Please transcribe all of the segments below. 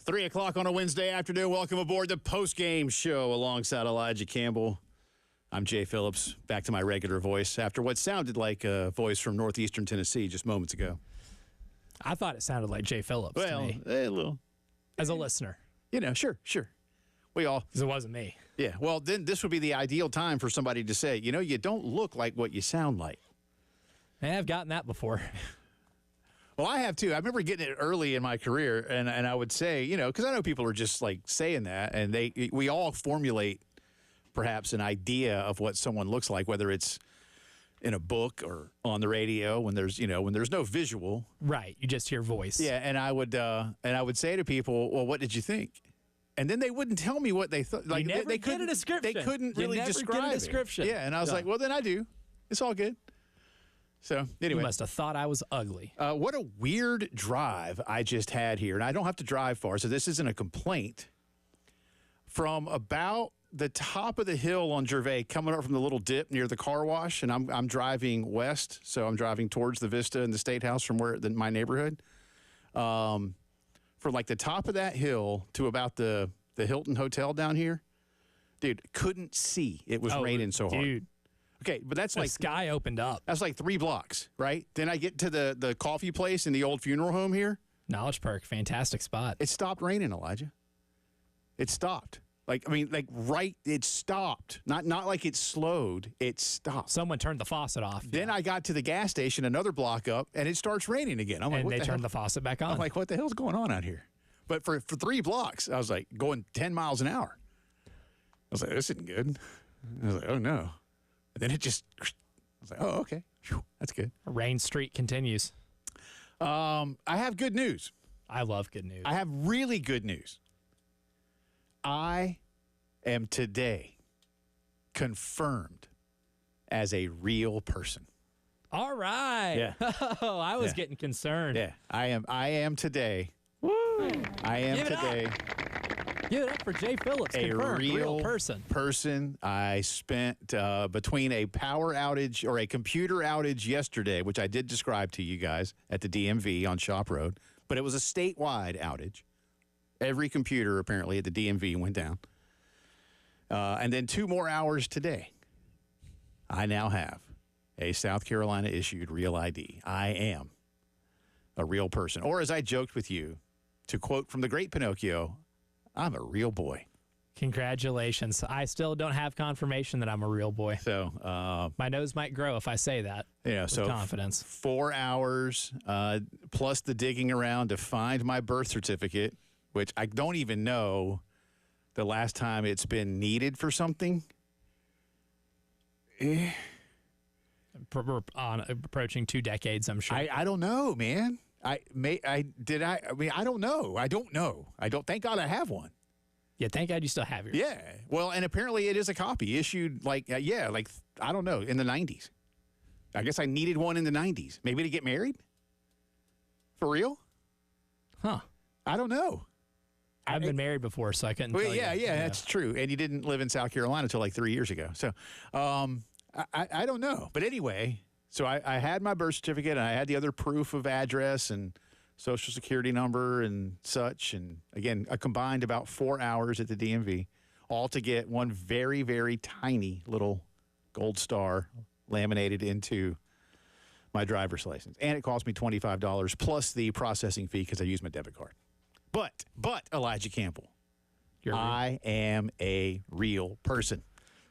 3 o'clock on a Wednesday afternoon. Welcome aboard the Postgame Show alongside Elijah Campbell. I'm Jay Phillips, back to my regular voice after what sounded like a voice from northeastern Tennessee just moments ago. I thought it sounded like Jay Phillips to me. A little. As a listener. You know, sure. We all. Because it wasn't me. Yeah, well, then this would be the ideal time for somebody to say, you know, you don't look like what you sound like. Hey, I've gotten that before. Well, I have too. I remember getting it early in my career, and I would say, you know, because I know people are just like saying that, and we all formulate perhaps an idea of what someone looks like, whether it's in a book or on the radio when there's no visual. Right, you just hear voice. Yeah, and I would say to people, well, what did you think? And then they wouldn't tell me what they thought. Like they couldn't get a description. They couldn't really describe a description. It. Yeah, and I was like, well, then I do. It's all good. So, anyway. You must have thought I was ugly. What a weird drive I just had here. And I don't have to drive far, so this isn't a complaint. From about the top of the hill on Gervais, coming up from the little dip near the car wash, and I'm driving west, so I'm driving towards the Vista and the State House from my neighborhood. From like the top of that hill to about the Hilton Hotel down here, dude, couldn't see. It was raining so hard. Dude. Okay, but that's like the sky opened up. That's like 3 blocks, right? Then I get to the coffee place in the old funeral home here. Knowledge Park, fantastic spot. It stopped raining, Elijah. It stopped. It stopped. Not like it slowed. It stopped. Someone turned the faucet off. Then I got to the gas station another block up, and it starts raining again. I'm like, and what they the turned hell? the faucet back on. I'm like, what the hell's going on out here? But for 3 blocks, I was like going 10 miles an hour. I was like, this isn't good. I was like, oh no. And then I was like, oh, okay. Whew, that's good. Rain streak continues. I have good news. I love good news. I have really good news. I am today confirmed as a real person. All right. Yeah. Oh, I was getting concerned. Yeah, I am today. Woo. I am Give it today. Give it up for Jay Phillips. A confirmed, real person. I spent between a power outage or a computer outage yesterday, which I did describe to you guys at the DMV on Shop Road, but it was a statewide outage. Every computer apparently at the DMV went down. And then 2 more hours today. I now have a South Carolina issued real ID. I am a real person. Or as I joked with you, to quote from the great Pinocchio, I'm a real boy. Congratulations. I still don't have confirmation that I'm a real boy. So my nose might grow if I say that. Yeah, with so confidence. 4 hours plus the digging around to find my birth certificate, which I don't even know the last time it's been needed for something. We're approaching 2 decades, I'm sure. I don't know, man. I don't know. I don't know. Thank God I have one. Yeah, thank God you still have yours. Yeah. Well, and apparently it is a copy issued I don't know, in the 90s. I guess I needed one in the 90s. Maybe to get married? For real? Huh. I don't know. I've been married before, so I couldn't tell you. Yeah, that's true. And you didn't live in South Carolina until like 3 years ago. So I don't know. But anyway, so I had my birth certificate, and I had the other proof of address and Social Security number and such. And again, I combined about 4 hours at the DMV, all to get one very, very tiny little gold star laminated into my driver's license. And it cost me $25 plus the processing fee because I used my debit card. But Elijah Campbell, I am a real person.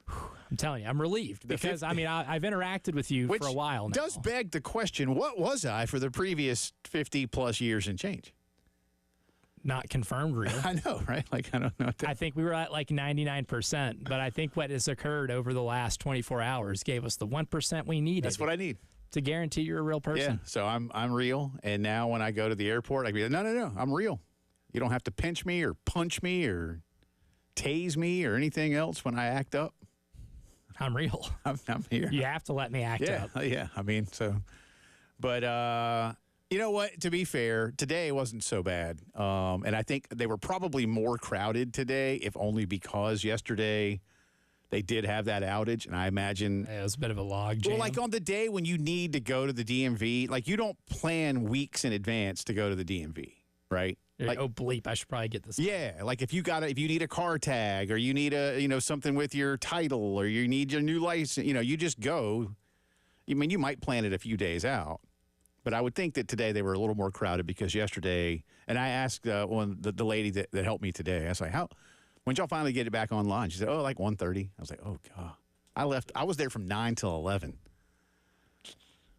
I'm telling you, I'm relieved because, I've interacted with you for a while now. Does beg the question, what was I for the previous 50-plus years and change? Not confirmed real. I know, right? I don't know. I think we were at 99%, but I think what has occurred over the last 24 hours gave us the 1% we needed. That's what I need. To guarantee you're a real person. Yeah, so I'm real, and now when I go to the airport, I can be like, no, I'm real. You don't have to pinch me or punch me or tase me or anything else when I act up. I'm real. I'm here. You have to let me act up. Yeah. But you know what? To be fair, today wasn't so bad. And I think they were probably more crowded today, if only because yesterday they did have that outage. And I imagine it was a bit of a log jam. Well, on the day when you need to go to the DMV, you don't plan weeks in advance to go to the DMV, right? You're Like, oh bleep! I should probably get this. yeah, like if you need a car tag, or you need something with your title, or you need your new license, you just go. I mean, you might plan it a few days out, but I would think that today they were a little more crowded because yesterday, and I asked the lady that helped me today, I was like, when did y'all finally get it back online? She said, oh, like 1:30. I was like, oh God, I was there from 9 till 11.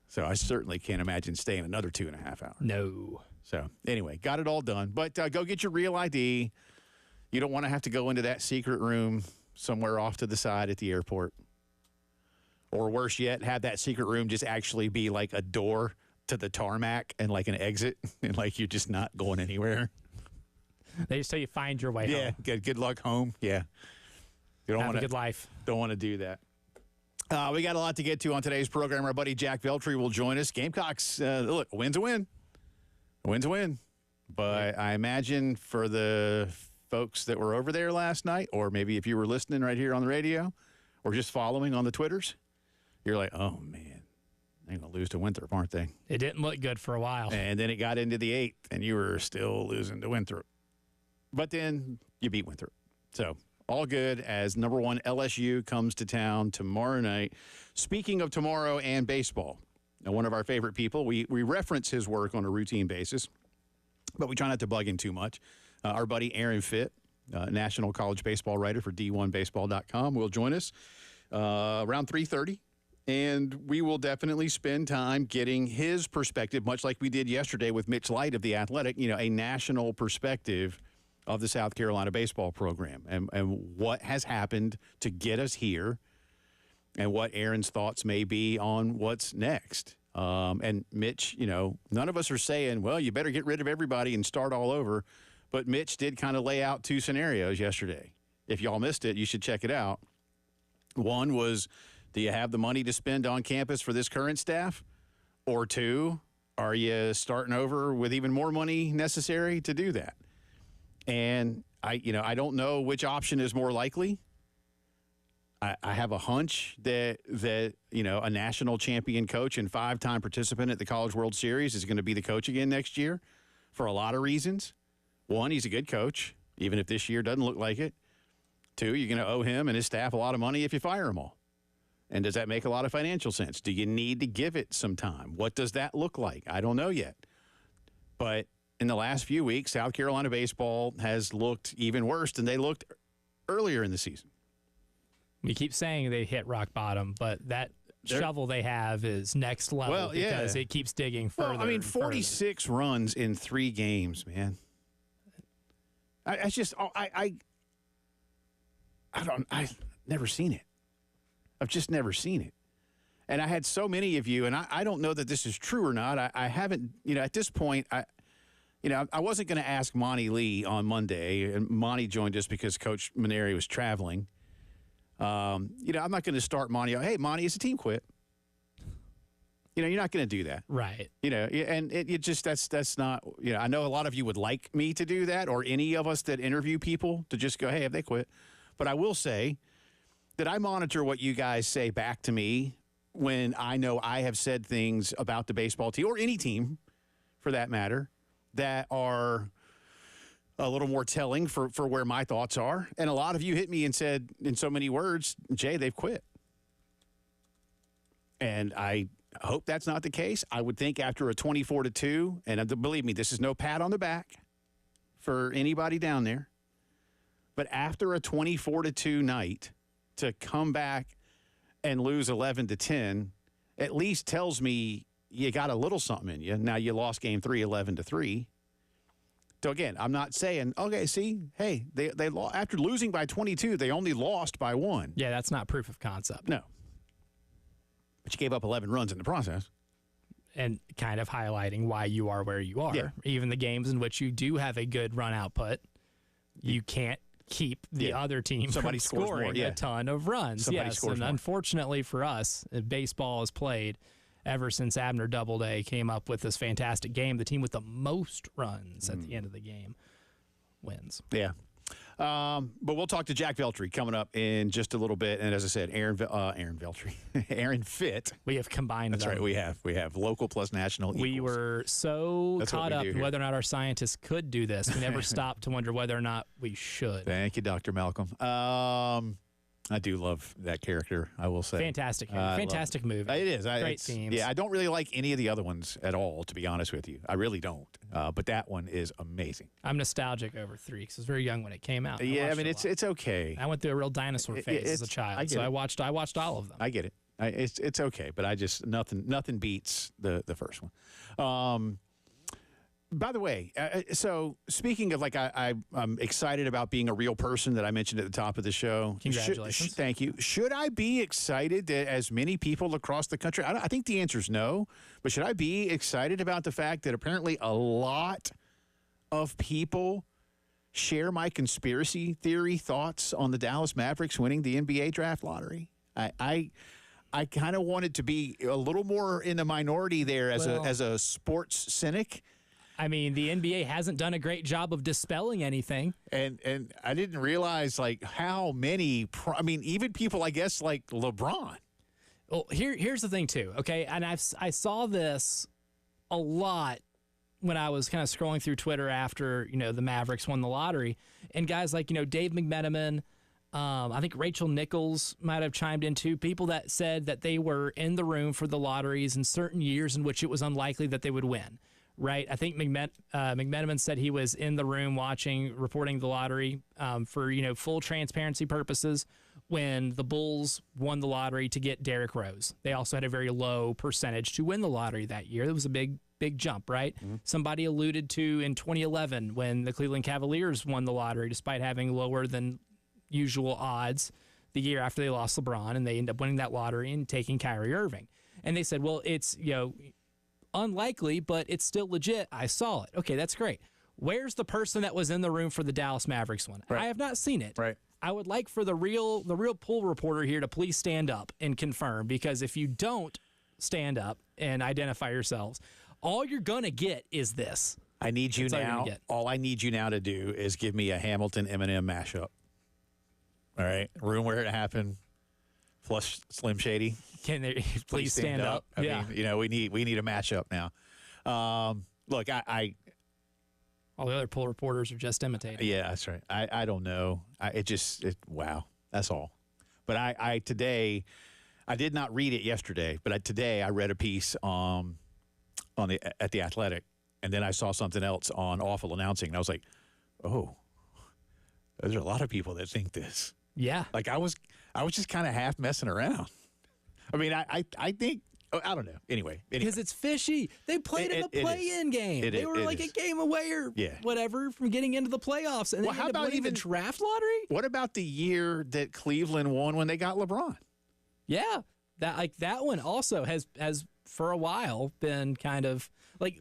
So I certainly can't imagine staying another 2.5 hours. No. So anyway, got it all done. But go get your real ID. You don't want to have to go into that secret room somewhere off to the side at the airport. Or worse yet, have that secret room just actually be like a door to the tarmac and like an exit, and like you're just not going anywhere. They just tell you find your way home. Yeah, good luck home. Yeah. You don't Have a good life. Don't want to do that. We got a lot to get to on today's program. Our buddy Jack Veltri will join us. Gamecocks, look, a win's a win. A win's a win. But I imagine for the folks that were over there last night, or maybe if you were listening right here on the radio or just following on the Twitters, you're like, oh, man, they're going to lose to Winthrop, aren't they? It didn't look good for a while. And then it got into the 8th, and you were still losing to Winthrop. But then you beat Winthrop. So all good as number 1 LSU comes to town tomorrow night. Speaking of tomorrow and baseball, now one of our favorite people, we reference his work on a routine basis, but we try not to bug him too much. Our buddy Aaron Fitt, national college baseball writer for D1Baseball.com, will join us around 3:30. And we will definitely spend time getting his perspective, much like we did yesterday with Mitch Light of The Athletic, a national perspective of the South Carolina baseball program and what has happened to get us here and what Aaron's thoughts may be on what's next. And Mitch, none of us are saying, well, you better get rid of everybody and start all over. But Mitch did kind of lay out 2 scenarios yesterday. If y'all missed it, you should check it out. One was, do you have the money to spend on campus for this current staff? Or 2, are you starting over with even more money necessary to do that? And I don't know which option is more likely. I have a hunch that a national champion coach and 5-time participant at the College World Series is going to be the coach again next year for a lot of reasons. 1, he's a good coach, even if this year doesn't look like it. 2, you're going to owe him and his staff a lot of money if you fire them all. And does that make a lot of financial sense? Do you need to give it some time? What does that look like? I don't know yet. But in the last few weeks, South Carolina baseball has looked even worse than they looked earlier in the season. We keep saying they hit rock bottom, but that shovel they have is next level because it keeps digging further. Well, 46 runs in 3 games, man. I've never seen it. I've just never seen it. And I had so many of you, and I don't know that this is true or not. I haven't, at this point, I wasn't going to ask Monty Lee on Monday, and Monty joined us because Coach Maneri was traveling. I'm not going to start Monty. Hey, Monty, is the team quit? You're not going to do that. Right. And it just, that's not, I know a lot of you would like me to do that, or any of us that interview people to just go, hey, have they quit? But I will say that I monitor what you guys say back to me when I know I have said things about the baseball team, or any team for that matter, that are a little more telling for where my thoughts are. And a lot of you hit me and said in so many words, Jay, they've quit. And I hope that's not the case. I would think after a 24-2, and believe me, this is no pat on the back for anybody down there, but after a 24-2 night, to come back and lose 11-10 at least tells me you got a little something in you. Now, you lost game 3, 11-3. So, again, I'm not saying, okay, see, hey, they after losing by 22, they only lost by 1. Yeah, that's not proof of concept. No. But you gave up 11 runs in the process. And kind of highlighting why you are where you are. Yeah. Even the games in which you do have a good run output, you can't keep the other team Somebody from scores scoring more, a ton of runs. Somebody scores and more. Unfortunately for us, baseball has played ever since Abner Doubleday came up with this fantastic game. The team with the most runs at the end of the game wins. Yeah. But we'll talk to Jack Veltri coming up in just a little bit. And as I said, Aaron Veltri, Aaron Fitt. We have combined That's them. right. We have local plus national equals. We were so caught up in whether or not our scientists could do this. We never stopped to wonder whether or not we should. Thank you, Dr. Malcolm. I do love that character, I will say. Fantastic. Fantastic movie. It is. Great themes. Yeah, I don't really like any of the other ones at all, to be honest with you. I really don't. But that one is amazing. I'm nostalgic over 3 because I was very young when it came out. Yeah, I mean, it's okay. I went through a real dinosaur phase as a child, so I watched all of them. I get it. It's okay, but I just nothing beats the first one. By the way, so speaking of I'm excited about being a real person that I mentioned at the top of the show. Congratulations. Thank you. Should I be excited that as many people across the country, I think the answer is no, but should I be excited about the fact that apparently a lot of people share my conspiracy theory thoughts on the Dallas Mavericks winning the NBA draft lottery? I kind of wanted to be a little more in the minority there as a sports cynic. I mean, the NBA hasn't done a great job of dispelling anything. And I didn't realize, how many even people, I guess, like LeBron. Well, here's the thing, too, okay? And I saw this a lot when I was kind of scrolling through Twitter after, the Mavericks won the lottery. And guys like, Dave McMenamin, I think Rachel Nichols might have chimed in, too. People that said that they were in the room for the lotteries in certain years in which it was unlikely that they would win. Right. I think McMenamin said he was in the room reporting the lottery for, full transparency purposes when the Bulls won the lottery to get Derrick Rose. They also had a very low percentage to win the lottery that year. It was a big jump, right? Mm-hmm. Somebody alluded to in 2011 when the Cleveland Cavaliers won the lottery despite having lower than usual odds the year after they lost LeBron, and they ended up winning that lottery and taking Kyrie Irving. And they said, well, it's, unlikely, but it's still legit. I saw it. Okay, that's great. Where's the person that was in the room for the Dallas Mavericks one? Right. I have not seen it. Right. I would like for the real pool reporter here to please stand up and confirm, because if you don't stand up and identify yourselves, all you're gonna get is this. I need you now. All I need you now to do is give me a Hamilton Eminem mashup. All right, room where it happened. Plus Slim Shady. Can they please stand up? I mean, we need a matchup now. Look, all the other poll reporters are just imitating. Yeah, that's right. I don't know. Wow. That's all. But I today, I did not read it yesterday, but today I read a piece at the Athletic, and then I saw something else on Awful Announcing, and I was like, oh, there's a lot of people that think this. Yeah. I was just kind of half messing around. I mean, I think, I don't know. Anyway. Because it's fishy. They played in the play-in game. They were like a game away or whatever from getting into the playoffs. And how about even the draft lottery? What about the year that Cleveland won when they got LeBron? Yeah. That one also has for a while been kind of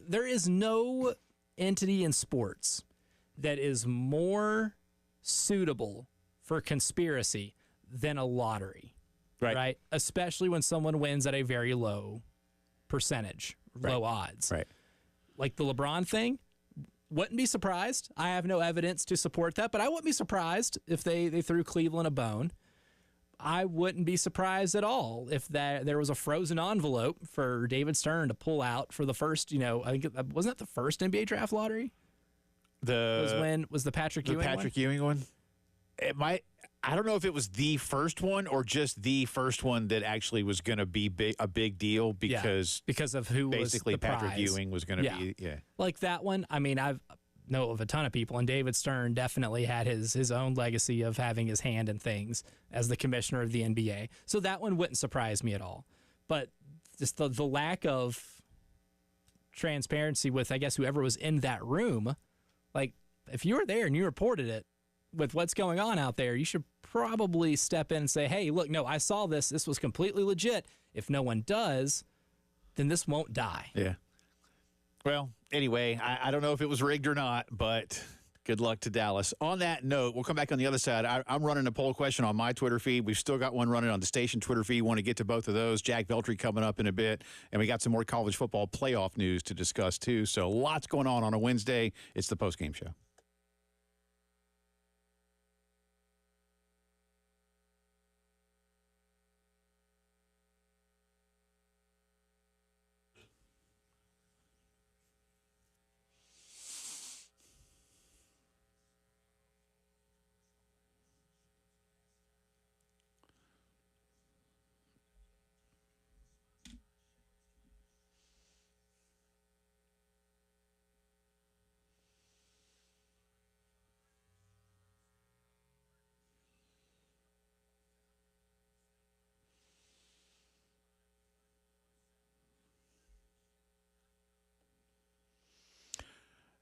there is no entity in sports that is more suitable for conspiracy than a lottery, right? Especially when someone wins at a very low percentage, low odds. Right. Like the LeBron thing, wouldn't be surprised. I have no evidence to support that, but I wouldn't be surprised if they threw Cleveland a bone. I wouldn't be surprised at all if there was a frozen envelope for David Stern to pull out for the first, I think, wasn't that the first NBA draft lottery? Was the Patrick Ewing one? It might. I don't know if it was the first one or just the first one that actually was going to be a big deal because of who basically was the Patrick prize. Ewing was going to be like that one. I mean, I know of a ton of people, and David Stern definitely had his own legacy of having his hand in things as the commissioner of the NBA. So that one wouldn't surprise me at all. But just the lack of transparency with, I guess, whoever was in that room, if you were there and you reported it, with what's going on out there, you should probably step in and say, hey, look, no, I saw this. This was completely legit. If no one does, then this won't die. Yeah. Well, anyway, I don't know if it was rigged or not, but good luck to Dallas. On that note, we'll come back on the other side. I'm running a poll question on my Twitter feed. We've still got one running on the station Twitter feed. Want to get to both of those. Jack Veltri coming up in a bit. And we got some more college football playoff news to discuss, too. So lots going on a Wednesday. It's the Postgame Show.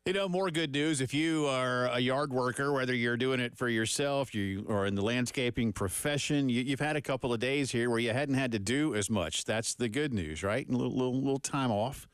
More good news. If you are a yard worker, whether you're doing it for yourself, you or in the landscaping profession, you've had a couple of days here where you hadn't had to do as much. That's the good news, right? A little time off.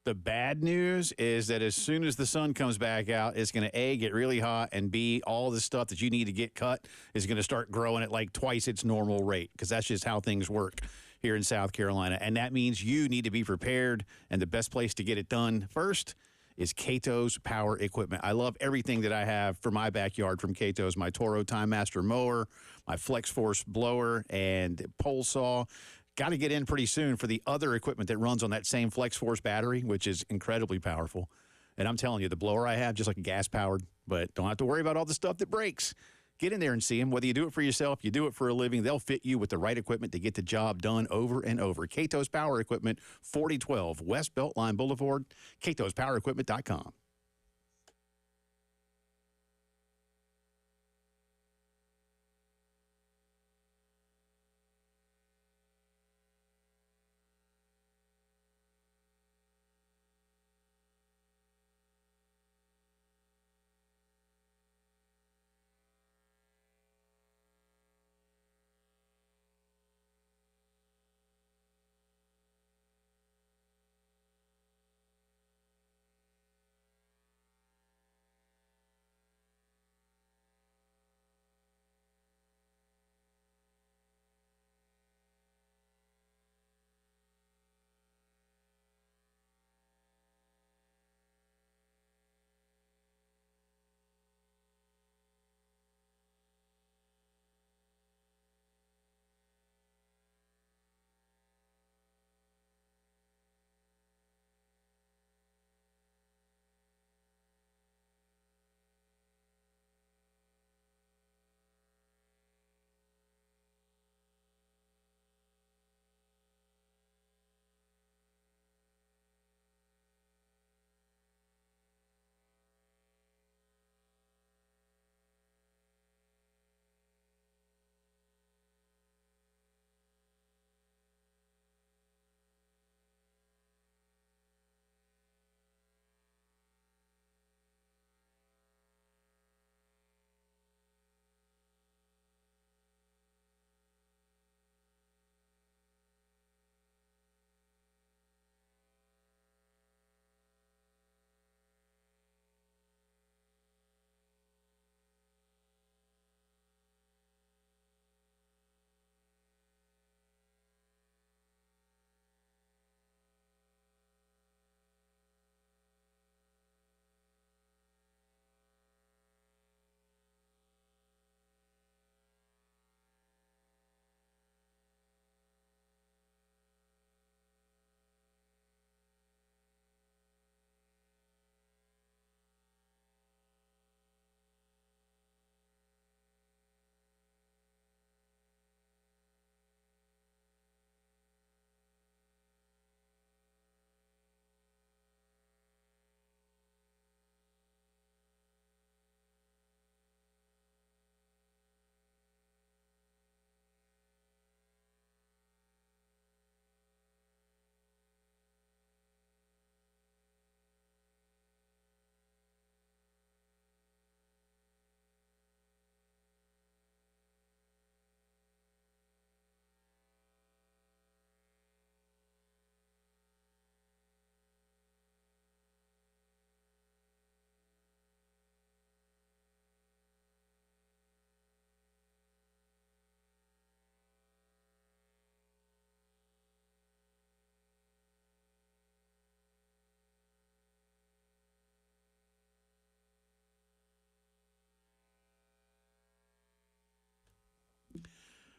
The bad news is that as soon as the sun comes back out, it's going to, A, get really hot, and B, all the stuff that you need to get cut is going to start growing at like twice its normal rate, because that's just how things work here in South Carolina. And that means you need to be prepared, and the best place to get it done first is Cato's Power Equipment. I love everything that I have for my backyard from Cato's, my Toro Time Master mower, my Flex Force blower, and pole saw. Got to get in pretty soon for the other equipment that runs on that same Flex Force battery, which is incredibly powerful. And I'm telling you, the blower I have, just like a gas-powered, but don't have to worry about all the stuff that breaks. Get in there and see them. Whether you do it for yourself, you do it for a living, they'll fit you with the right equipment to get the job done over and over. Cato's Power Equipment, 4012 West Beltline Boulevard, catospowerequipment.com.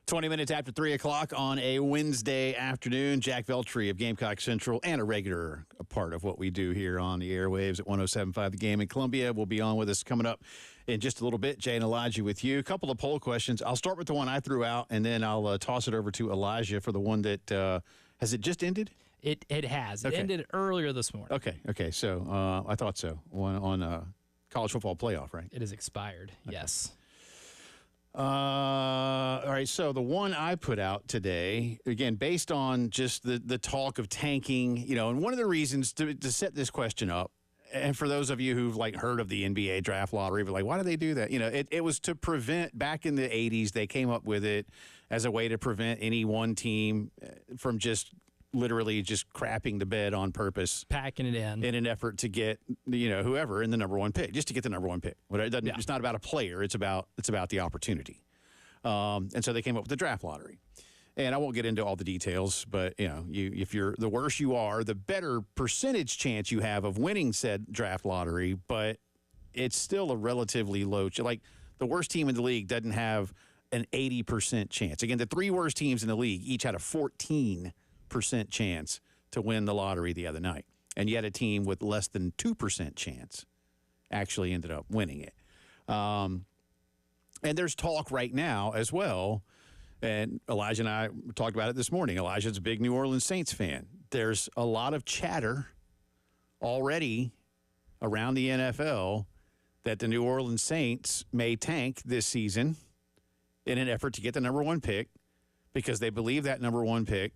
Twenty minutes after 3 o'clock on a Wednesday afternoon. Jack Veltri of Gamecock Central and a regular part of what we do here on the airwaves at 107.5 The Game in Columbia will be on with us coming up in just a little bit. Jay and Elijah with you. A couple of poll questions. I'll start with the one I threw out, and then I'll toss it over to Elijah for the one that has it just ended? It has. It ended earlier this morning. Okay. So I thought so. One on college football playoff, right? It is expired. Okay. Yes. All right, so the one I put out today, again, based on just the talk of tanking, and one of the reasons to set this question up, And for those of you who've like heard of the NBA draft lottery, but like, why do they do that? You know, it was to prevent, back in the 80s, they came up with it as a way to prevent any one team from just literally just crapping the bed on purpose. Packing it in an effort to get, whoever in the number one pick, just to get the number one pick. But it's not about a player. It's about the opportunity. And so they came up with the draft lottery. And I won't get into all the details, but if you're the worse you are, the better percentage chance you have of winning said draft lottery. But it's still a relatively low. Like the worst team in the league doesn't have an 80% chance. Again, the 3 worst teams in the league each had a 14% chance to win the lottery the other night, and yet a team with less than 2% chance actually ended up winning it. And there's talk right now as well. And Elijah and I talked about it this morning. Elijah's a big New Orleans Saints fan. There's a lot of chatter already around the NFL that the New Orleans Saints may tank this season in an effort to get the number 1 pick because they believe that number 1 pick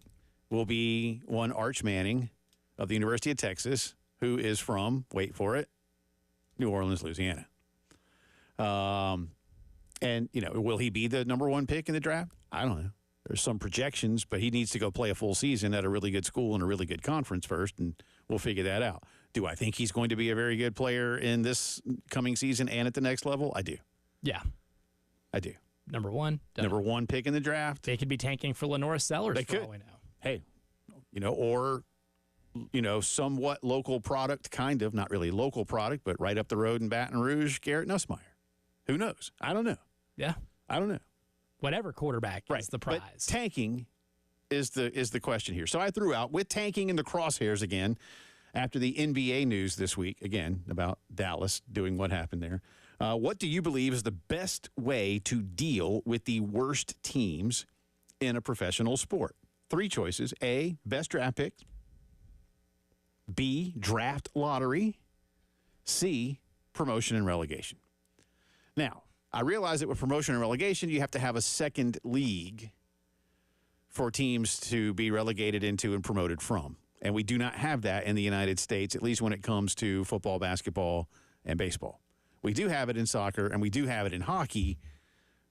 will be one Arch Manning of the University of Texas, who is from, wait for it, New Orleans, Louisiana. And, will he be the number 1 pick in the draft? I don't know. There's some projections, but he needs to go play a full season at a really good school and a really good conference first, and we'll figure that out. Do I think he's going to be a very good player in this coming season and at the next level? I do. Yeah. I do. Number 1. Number 1 pick in the draft. They could be tanking for Lenora Sellers they for could. all we know. Hey, or, somewhat local product, kind of, not really local product, but right up the road in Baton Rouge, Garrett Nussmeier. Who knows? I don't know. Yeah. I don't know. Whatever quarterback is the prize. But tanking is the question here. So I threw out, with tanking in the crosshairs again, after the NBA news this week, again, about Dallas doing what happened there. What do you believe is the best way to deal with the worst teams in a professional sport? 3 choices. A, best draft pick. B, draft lottery. C, promotion and relegation. Now, I realize that with promotion and relegation, you have to have a second league for teams to be relegated into and promoted from. And we do not have that in the United States, at least when it comes to football, basketball, and baseball. We do have it in soccer, and we do have it in hockey.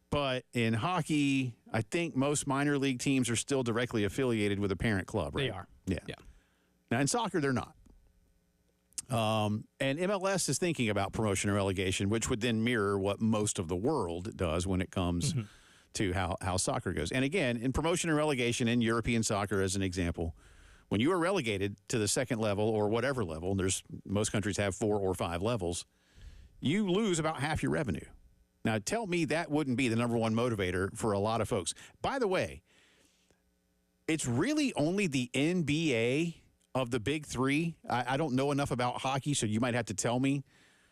But in hockey, I think most minor league teams are still directly affiliated with a parent club, right? They are. Yeah. Yeah. Now, in soccer, they're not. And MLS is thinking about promotion and relegation, which would then mirror what most of the world does when it comes to how soccer goes. And again, in promotion and relegation in European soccer, as an example, when you are relegated to the second level or whatever level, most countries have 4 or 5 levels, you lose about half your revenue. Now, tell me that wouldn't be the number 1 motivator for a lot of folks. By the way, it's really only the NBA of the big 3. I don't know enough about hockey, so you might have to tell me.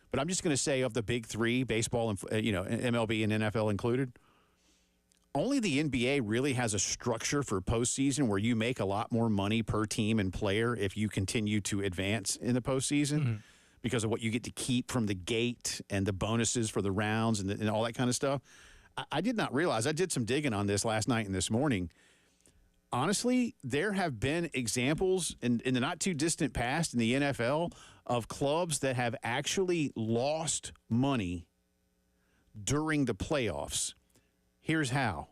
But I'm just going to say of the big 3, baseball and MLB and NFL included, only the NBA really has a structure for postseason where you make a lot more money per team and player if you continue to advance in the postseason because of what you get to keep from the gate and the bonuses for the rounds and all that kind of stuff. I did not realize. I did some digging on this last night and this morning. Honestly, there have been examples in the not-too-distant past in the NFL of clubs that have actually lost money during the playoffs. Here's how.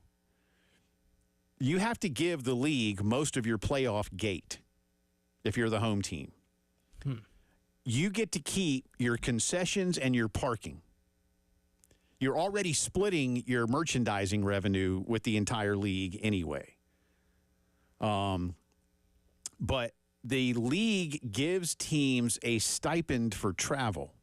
You have to give the league most of your playoff gate if you're the home team. You get to keep your concessions and your parking. You're already splitting your merchandising revenue with the entire league anyway. But the league gives teams a stipend for travel.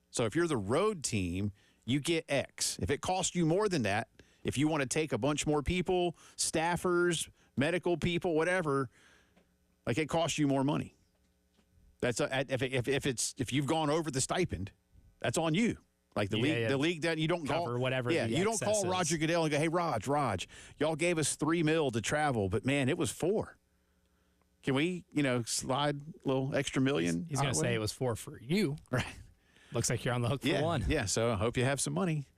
So if you're the road team, you get X. If it costs you more than that, if you want to take a bunch more people, staffers, medical people, whatever, like it costs you more money. That's if you've gone over the stipend, that's on you. Like the league that you don't cover call whatever. Yeah, you don't call Roger Goodell and go, "Hey, Raj, y'all gave us $3 million to travel, but man, it was $4 million. Can we, slide a little extra $1 million?" He's going to say it was $4 million for you. Right. Looks like you're on the hook for 1. Yeah. So I hope you have some money.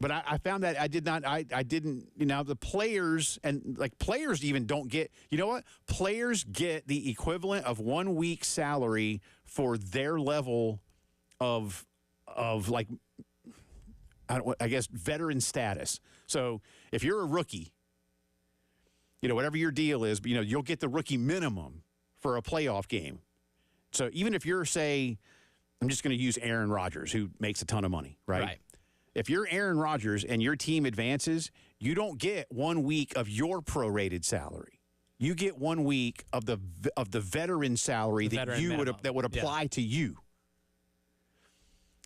But I found that I didn't, the players players even don't get, you know what? Players get the equivalent of 1 week's salary for their level of like, I guess, veteran status. So if you're a rookie, whatever your deal is, you'll get the rookie minimum for a playoff game. So even if you're, say, I'm just going to use Aaron Rodgers, who makes a ton of money, right? Right. If you're Aaron Rodgers and your team advances, you don't get 1 week of your prorated salary. You get 1 week of the veteran salary that would apply to you.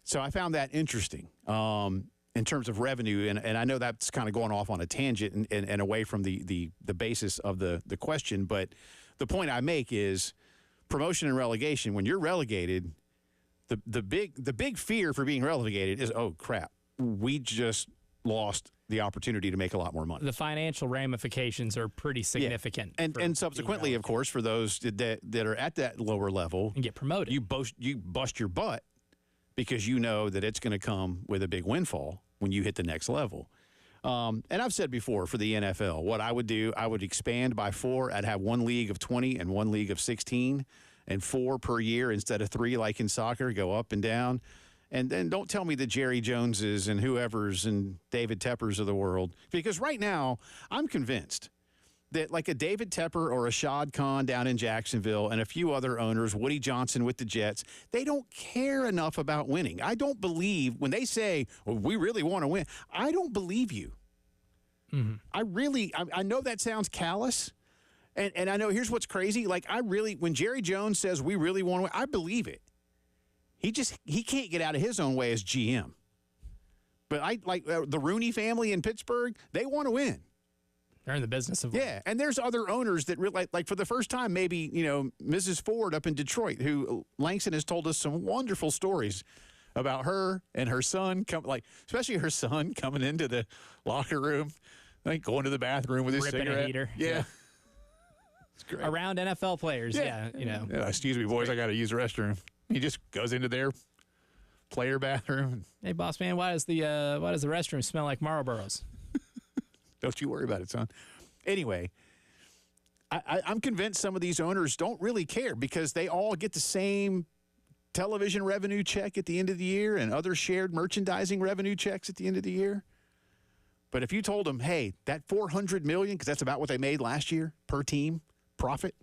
So I found that interesting in terms of revenue, and I know that's kind of going off on a tangent and away from the basis of the question, but the point I make is promotion and relegation. When you're relegated, the big fear for being relegated is, oh crap, we just lost the opportunity to make a lot more money. The financial ramifications are pretty significant. Yeah. And subsequently, of course, for those that are at that lower level and get promoted, you bust your butt because you know that it's going to come with a big windfall when you hit the next level. And I've said before, for the NFL, what I would do, I would expand by 4. I'd have 1 league of 20 and 1 league of 16 and 4 per year instead of 3 like in soccer, go up and down. And then don't tell me the Jerry Joneses and whoever's and David Teppers of the world, because right now I'm convinced that like a David Tepper or a Shad Khan down in Jacksonville and a few other owners, Woody Johnson with the Jets, they don't care enough about winning. I don't believe when they say, well, we really want to win. I don't believe you. Mm-hmm. I know that sounds callous. And I know here's what's crazy. Like when Jerry Jones says we really want to win, I believe it. He can't get out of his own way as GM. But the Rooney family in Pittsburgh, they want to win. They're in the business of winning. Yeah, and there's other owners that really, like for the first time, maybe, Mrs. Ford up in Detroit, who Langston has told us some wonderful stories about her and her son, especially her son coming into the locker room, going to the bathroom with his ripping cigarette. A heater. Yeah. It's great. Around NFL players, yeah. Yeah, excuse me, boys, I got to use the restroom. He just goes into their player bathroom. Hey, boss man, why does the restroom smell like Marlboros? Don't you worry about it, son. Anyway, I'm convinced some of these owners don't really care because they all get the same television revenue check at the end of the year and other shared merchandising revenue checks at the end of the year. But if you told them, hey, that $400 million, because that's about what they made last year per team profit,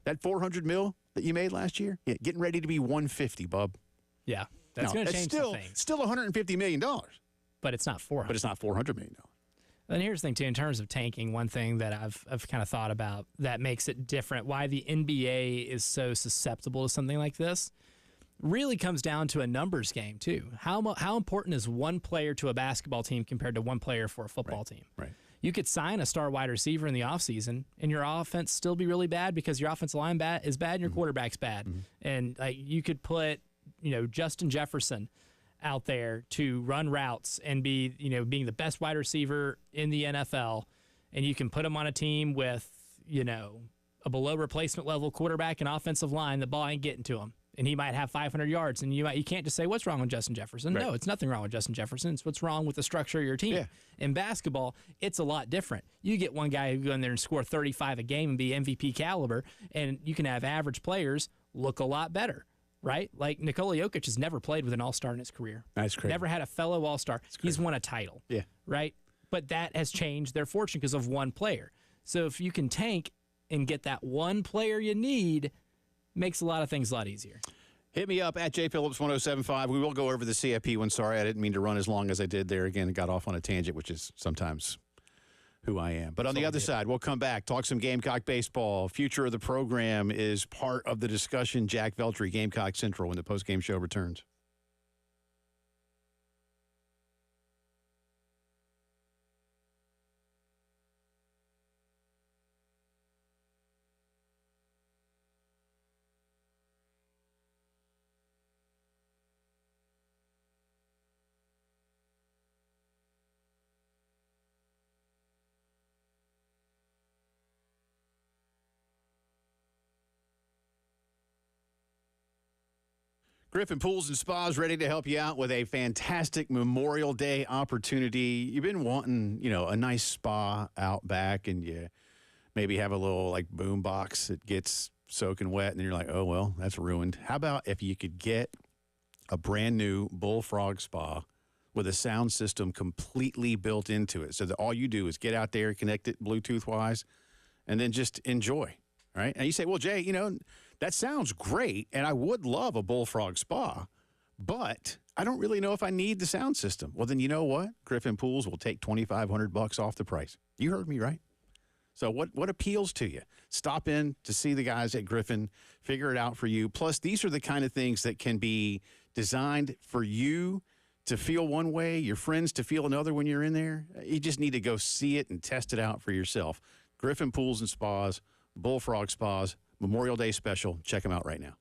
that $400 million that you made last year, getting ready to be $150, bub. Yeah, that's going to change some things. Still $150 million. But it's not $400. But it's not $400 million. And here's the thing, too, in terms of tanking, one thing that I've kind of thought about that makes it different, why the NBA is so susceptible to something like this, really comes down to a numbers game, too. How important is one player to a basketball team compared to one player for a football team? Right. You could sign a star wide receiver in the offseason, and your offense still be really bad because your offensive line is bad and your quarterback's bad. Mm-hmm. And you could put, Justin Jefferson out there to run routes and be, being the best wide receiver in the NFL, and you can put him on a team with, a below replacement level quarterback and offensive line. The ball ain't getting to him, and he might have 500 yards. And you can't just say, what's wrong with Justin Jefferson? Right. No, it's nothing wrong with Justin Jefferson. It's what's wrong with the structure of your team. Yeah. In basketball, it's a lot different. You get one guy who go in there and score 35 a game and be MVP caliber, and you can have average players look a lot better. Right? Like Nikola Jokic has never played with an all-star in his career. That's crazy. Never had a fellow all-star. He's won a title. Yeah. Right? But that has changed their fortune because of one player. So if you can tank and get that one player you need, makes a lot of things a lot easier. Hit me up at jphillips1075. We will go over the CFP one. Sorry, I didn't mean to run as long as I did there. Again, got off on a tangent, which is sometimes who I am. But on the other side, we'll come back, talk some Gamecock baseball. Future of the program is part of the discussion. Jack Veltri, Gamecock Central, when the postgame show returns. Griffin Pools and Spas ready to help you out with a fantastic Memorial Day opportunity. You've been wanting, a nice spa out back, and you maybe have a little like boom box that gets soaking wet, and you're like, oh, well, that's ruined. How about if you could get a brand new Bullfrog Spa with a sound system completely built into it, so that all you do is get out there, connect it Bluetooth-wise, and then just enjoy, right? And you say, well, Jay, that sounds great, and I would love a Bullfrog Spa, but I don't really know if I need the sound system. Well, then you know what? Griffin Pools will take $2,500 off the price. You heard me right. So what appeals to you? Stop in to see the guys at Griffin, figure it out for you. Plus, these are the kind of things that can be designed for you to feel one way, your friends to feel another when you're in there. You just need to go see it and test it out for yourself. Griffin Pools and Spas, Bullfrog Spas, Memorial Day special. Check them out right now.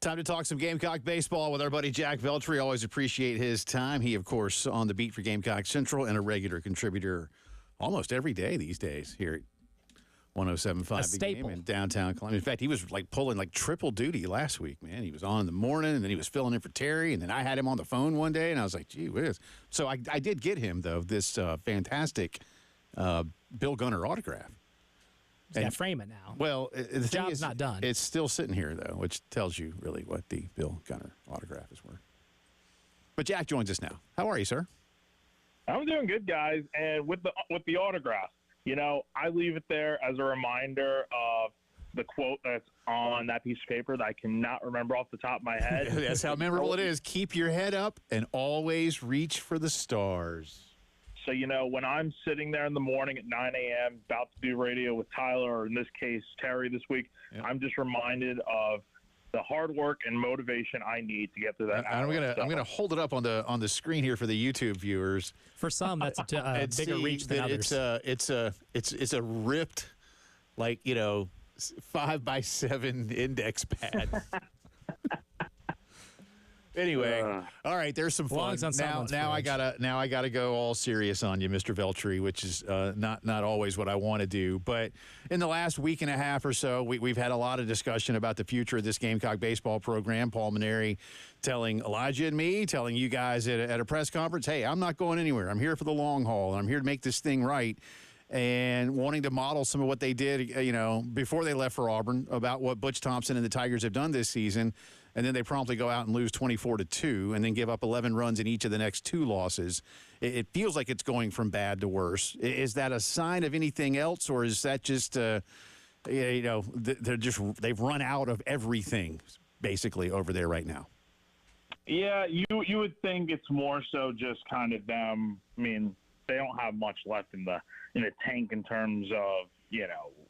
Time to talk some Gamecock baseball with our buddy Jack Veltri. Always appreciate his time. He, of course, on the beat for Gamecock Central and a regular contributor almost every day these days here at 107.5 The Game in downtown Columbia. In fact, he was like pulling like triple duty last week, man. He was on in the morning, and then he was filling in for Terry, and then I had him on the phone one day, and I was like, gee whiz. So I did get him, though, this fantastic Bill Gunner autograph. He's got to frame it now. Well, the thing job's is, not done. It's still sitting here, though, which tells you really what the Bill Gunner autograph is worth. But Jack joins us now. How are you, sir? I'm doing good, guys. And with the autograph, I leave it there as a reminder of the quote that's on that piece of paper that I cannot remember off the top of my head. That's how memorable it is. Keep your head up and always reach for the stars. So, when I'm sitting there in the morning at 9 a.m. about to do radio with Tyler, or in this case, Terry this week, I'm just reminded of the hard work and motivation I need to get through that. I'm gonna hold it up on the screen here for the YouTube viewers. For some, that's a bigger reach than others. It's a ripped, 5x7 index pad. Anyway, all right. There's some fun. Now I gotta go all serious on you, Mr. Veltri, which is not always what I want to do. But in the last week and a half or so, we've had a lot of discussion about the future of this Gamecock baseball program. Paul Maneri telling Elijah and me, telling you guys at a press conference, "Hey, I'm not going anywhere. I'm here for the long haul, and I'm here to make this thing right." And wanting to model some of what they did, before they left for Auburn, about what Butch Thompson and the Tigers have done this season. And then they promptly go out and lose 24-2 and then give up 11 runs in each of the next 2 losses. It feels like it's going from bad to worse. Is that a sign of anything else, or is that just, they've run out of everything, basically, over there right now? Yeah, you would think it's more so just kind of them. I mean, they don't have much left in the tank in terms of,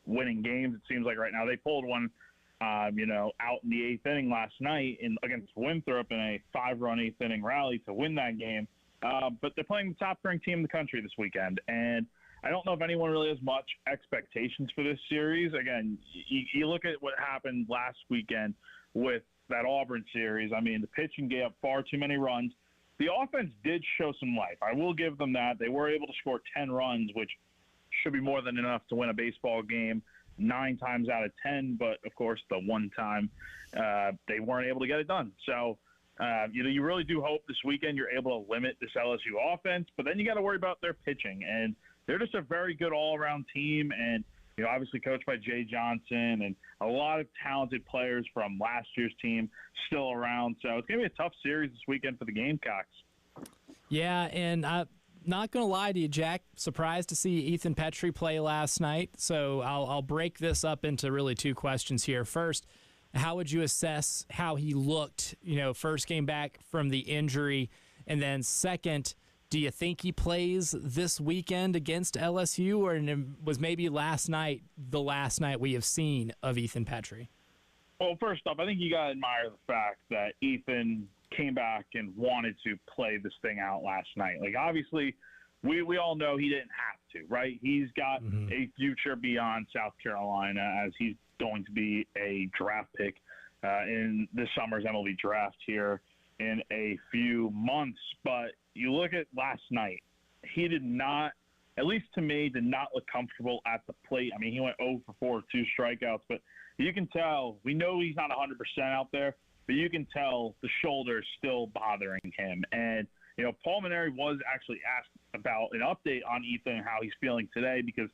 winning games. It seems like right now they pulled one, out in the 8th inning last night against Winthrop in a 5-run 8th inning rally to win that game. But they're playing the top-ranked team in the country this weekend. And I don't know if anyone really has much expectations for this series. Again, you look at what happened last weekend with that Auburn series. I mean, the pitching gave up far too many runs. The offense did show some life. I will give them that. They were able to score 10 runs, which should be more than enough to win a baseball game 9 times out of 10. But, of course, the one time they weren't able to get it done. So, you really do hope this weekend you're able to limit this LSU offense. But then you got to worry about their pitching. And they're just a very good all-around team. And, obviously coached by Jay Johnson and a lot of talented players from last year's team still around. So it's going to be a tough series this weekend for the Gamecocks. Yeah, and I'm not going to lie to you, Jack. Surprised to see Ethan Petrie play last night. So I'll break this up into really 2 questions here. First, how would you assess how he looked, first game back from the injury? And then second, do you think he plays this weekend against LSU, or was maybe last night the last night we have seen of Ethan Petrie? Well, first off, I think you got to admire the fact that Ethan came back and wanted to play this thing out last night. Like, obviously, we all know he didn't have to, right? He's got a future beyond South Carolina, as he's going to be a draft pick in this summer's MLB draft here in a few months. But you look at last night, he did not, at least to me, did not look comfortable at the plate. I mean, he went 0 for 4 with 2 strikeouts, but you can tell, we know he's not 100% out there, but you can tell the shoulder is still bothering him. And, Paul Maneri was actually asked about an update on Ethan and how he's feeling today, because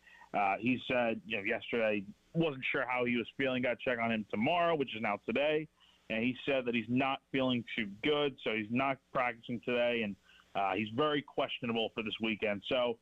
he said, yesterday wasn't sure how he was feeling, got to check on him tomorrow, which is now today. And he said that he's not feeling too good, so he's not practicing today, and he's very questionable for this weekend. So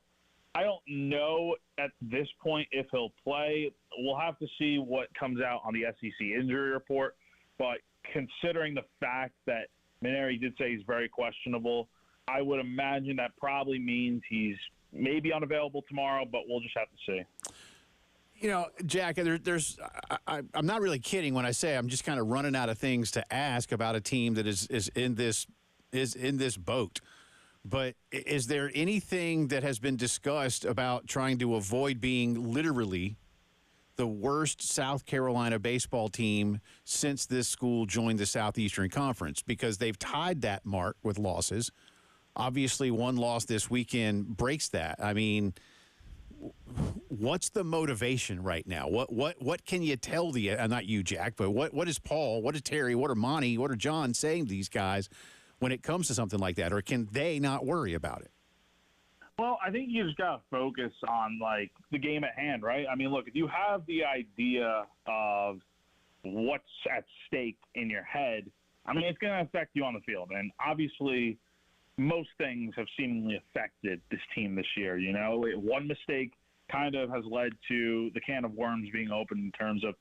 I don't know at this point if he'll play. We'll have to see what comes out on the SEC injury report. But considering the fact that Maneri did say he's very questionable, I would imagine that probably means he's maybe unavailable tomorrow, but we'll just have to see. Jack, I'm not really kidding when I say I'm just kind of running out of things to ask about a team that is in this boat. But is there anything that has been discussed about trying to avoid being literally the worst South Carolina baseball team since this school joined the Southeastern Conference? Because they've tied that mark with losses. Obviously, one loss this weekend breaks that. I mean, what's the motivation right now? What can you tell not you, Jack, but what is Paul, what is Terry, what are Monty, what are John saying to these guys when it comes to something like that? Or can they not worry about it? Well, I think you just got to focus on, like, the game at hand, right? I mean, look, if you have the idea of what's at stake in your head, I mean, it's going to affect you on the field. And obviously, most things have seemingly affected this team this year. You know, one mistake kind of has led to the can of worms being opened in terms of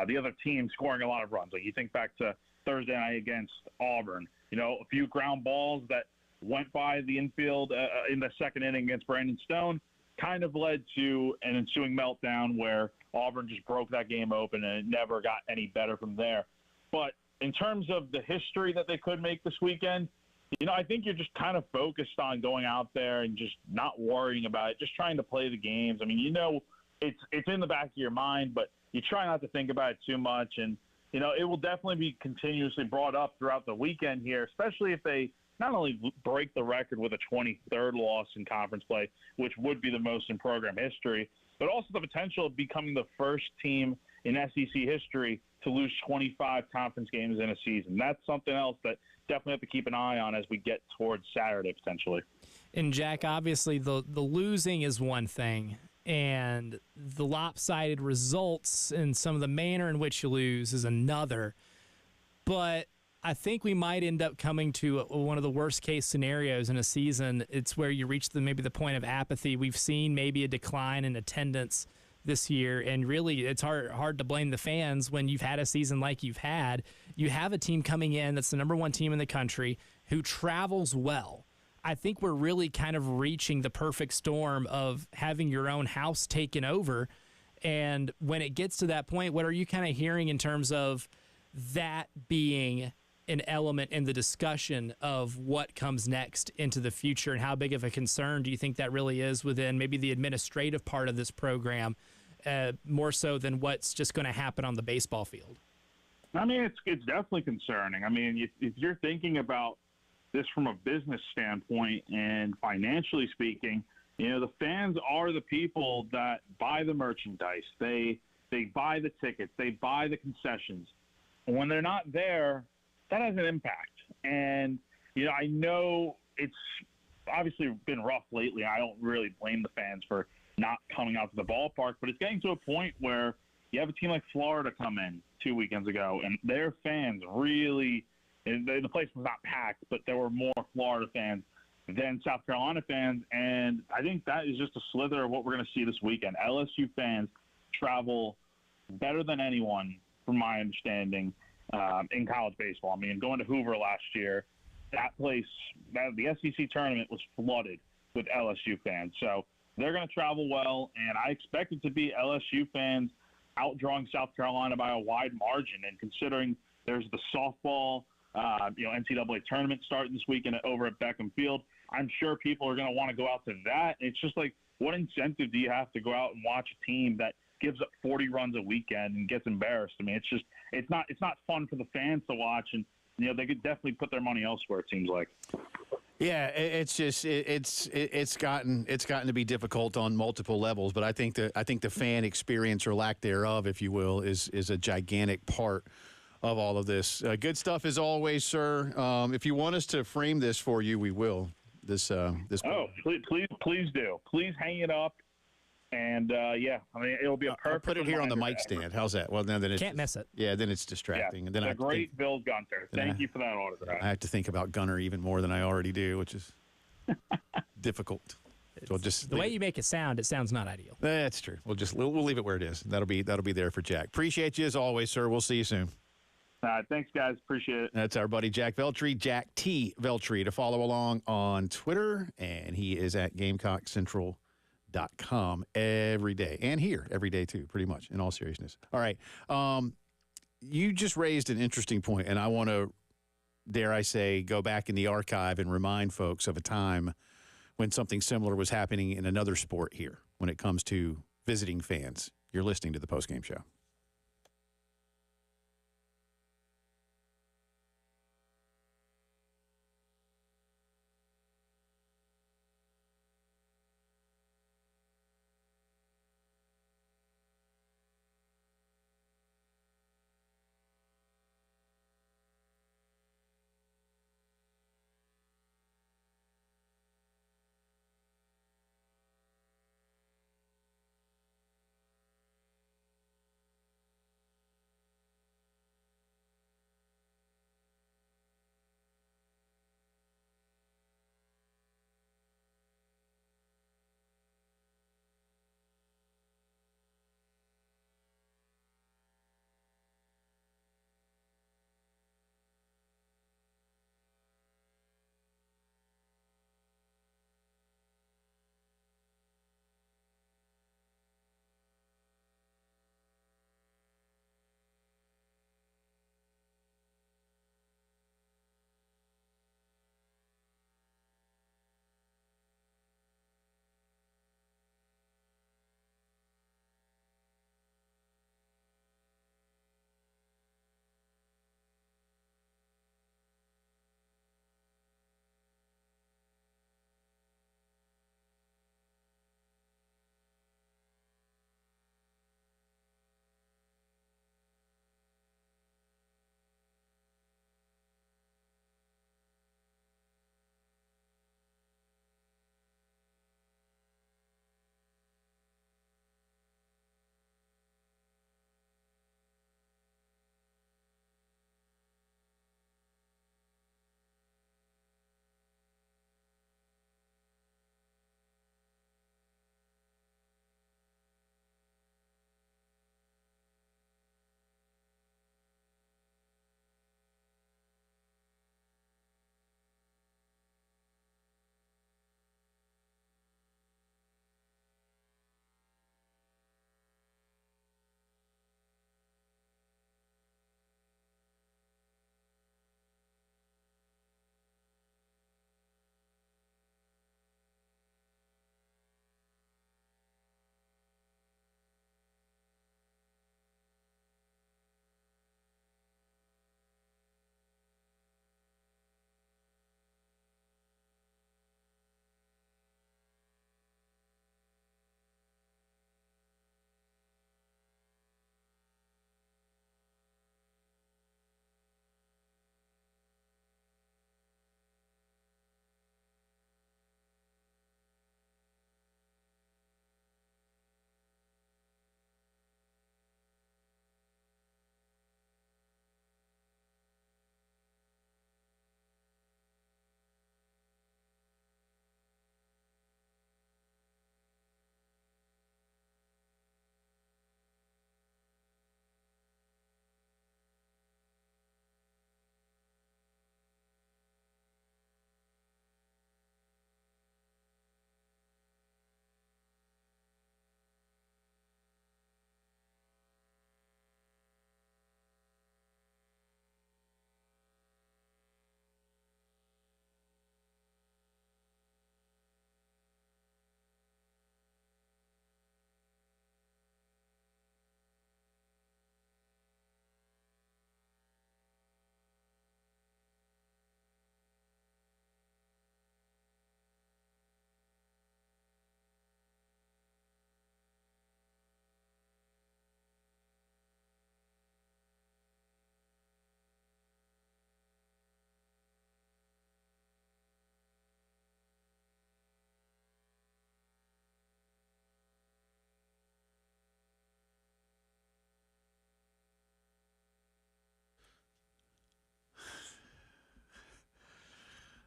the other team scoring a lot of runs. Like, you think back to Thursday night against Auburn, you know, a few ground balls that went by the infield in the second inning against Brandon Stone kind of led to an ensuing meltdown where Auburn just broke that game open and it never got any better from there. But in terms of the history that they could make this weekend, you know, I think you're just kind of focused on going out there and just not worrying about it, just trying to play the games. I mean, you know, it's in the back of your mind, but you try not to think about it too much. And, you know, it will definitely be continuously brought up throughout the weekend here, especially if they not only break the record with a 23rd loss in conference play, which would be the most in program history, but also the potential of becoming the first team in SEC history to lose 25 conference games in a season. That's something else that definitely have to keep an eye on as we get towards Saturday potentially. And Jack, obviously the losing is one thing, and the lopsided results and some of the manner in which you lose is another. But I think we might end up coming to one of the worst case scenarios in a season. It's where you reach maybe the point of apathy. We've seen maybe a decline in attendance this year, and really it's hard to blame the fans when you've had a season like you've had. You have a team coming in that's the number one team in the country who travels well. I think we're really kind of reaching the perfect storm of having your own house taken over. And when it gets to that point, what are you kind of hearing in terms of that being an element in the discussion of what comes next into the future, and how big of a concern do you think that really is within maybe the administrative part of this program, more so than what's just going to happen on the baseball field? I mean, it's definitely concerning. I mean, if you're thinking about this from a business standpoint and financially speaking, you know, the fans are the people that buy the merchandise. They buy the tickets. They buy the concessions. And when they're not there, that has an impact. And, you know, I know it's obviously been rough lately. I don't really blame the fans for not coming out to the ballpark, but it's getting to a point where you have a team like Florida come in 2 weekends ago, and their fans really – the place was not packed, but there were more Florida fans than South Carolina fans, and I think that is just a slither of what we're going to see this weekend. LSU fans travel better than anyone, from my understanding, in college baseball. I mean, going to Hoover last year, that place, the SEC tournament was flooded with LSU fans. So they're going to travel well, and I expect it to be LSU fans outdrawing South Carolina by a wide margin. And considering there's the softball, NCAA tournament starting this weekend over at Beckham Field, I'm sure people are going to want to go out to that. It's just like, what incentive do you have to go out and watch a team that gives up 40 runs a weekend and gets embarrassed? I mean, it's not fun for the fans to watch, and you know, they could definitely put their money elsewhere, it seems like. Yeah, it's just it's gotten to be difficult on multiple levels, but I think the fan experience, or lack thereof, if you will, is a gigantic part of all of this. Good stuff as always, sir. If you want us to frame this for you, we will. This. Oh, please do. Please hang it up. And, I mean, it'll be a perfect. I'll put it here on the mic stand. How's that? Well, then it's can't miss it. Yeah, then it's distracting. Yeah, and then the great Bill Gunter. Thank you for that autograph. I have to think about Gunner even more than I already do, which is difficult. So just the way you make it sounds not ideal. That's true. We'll leave it where it is. That'll be there for Jack. Appreciate you as always, sir. We'll see you soon. Thanks, guys. Appreciate it. That's our buddy Jack Veltri, Jack T. Veltri, to follow along on Twitter, and he is at GamecockCentral.com every day, and here every day too, pretty much, in all seriousness. All right. You just raised an interesting point, and I want to, dare I say, go back in the archive and remind folks of a time when something similar was happening in another sport here when it comes to visiting fans. You're listening to the Postgame Show.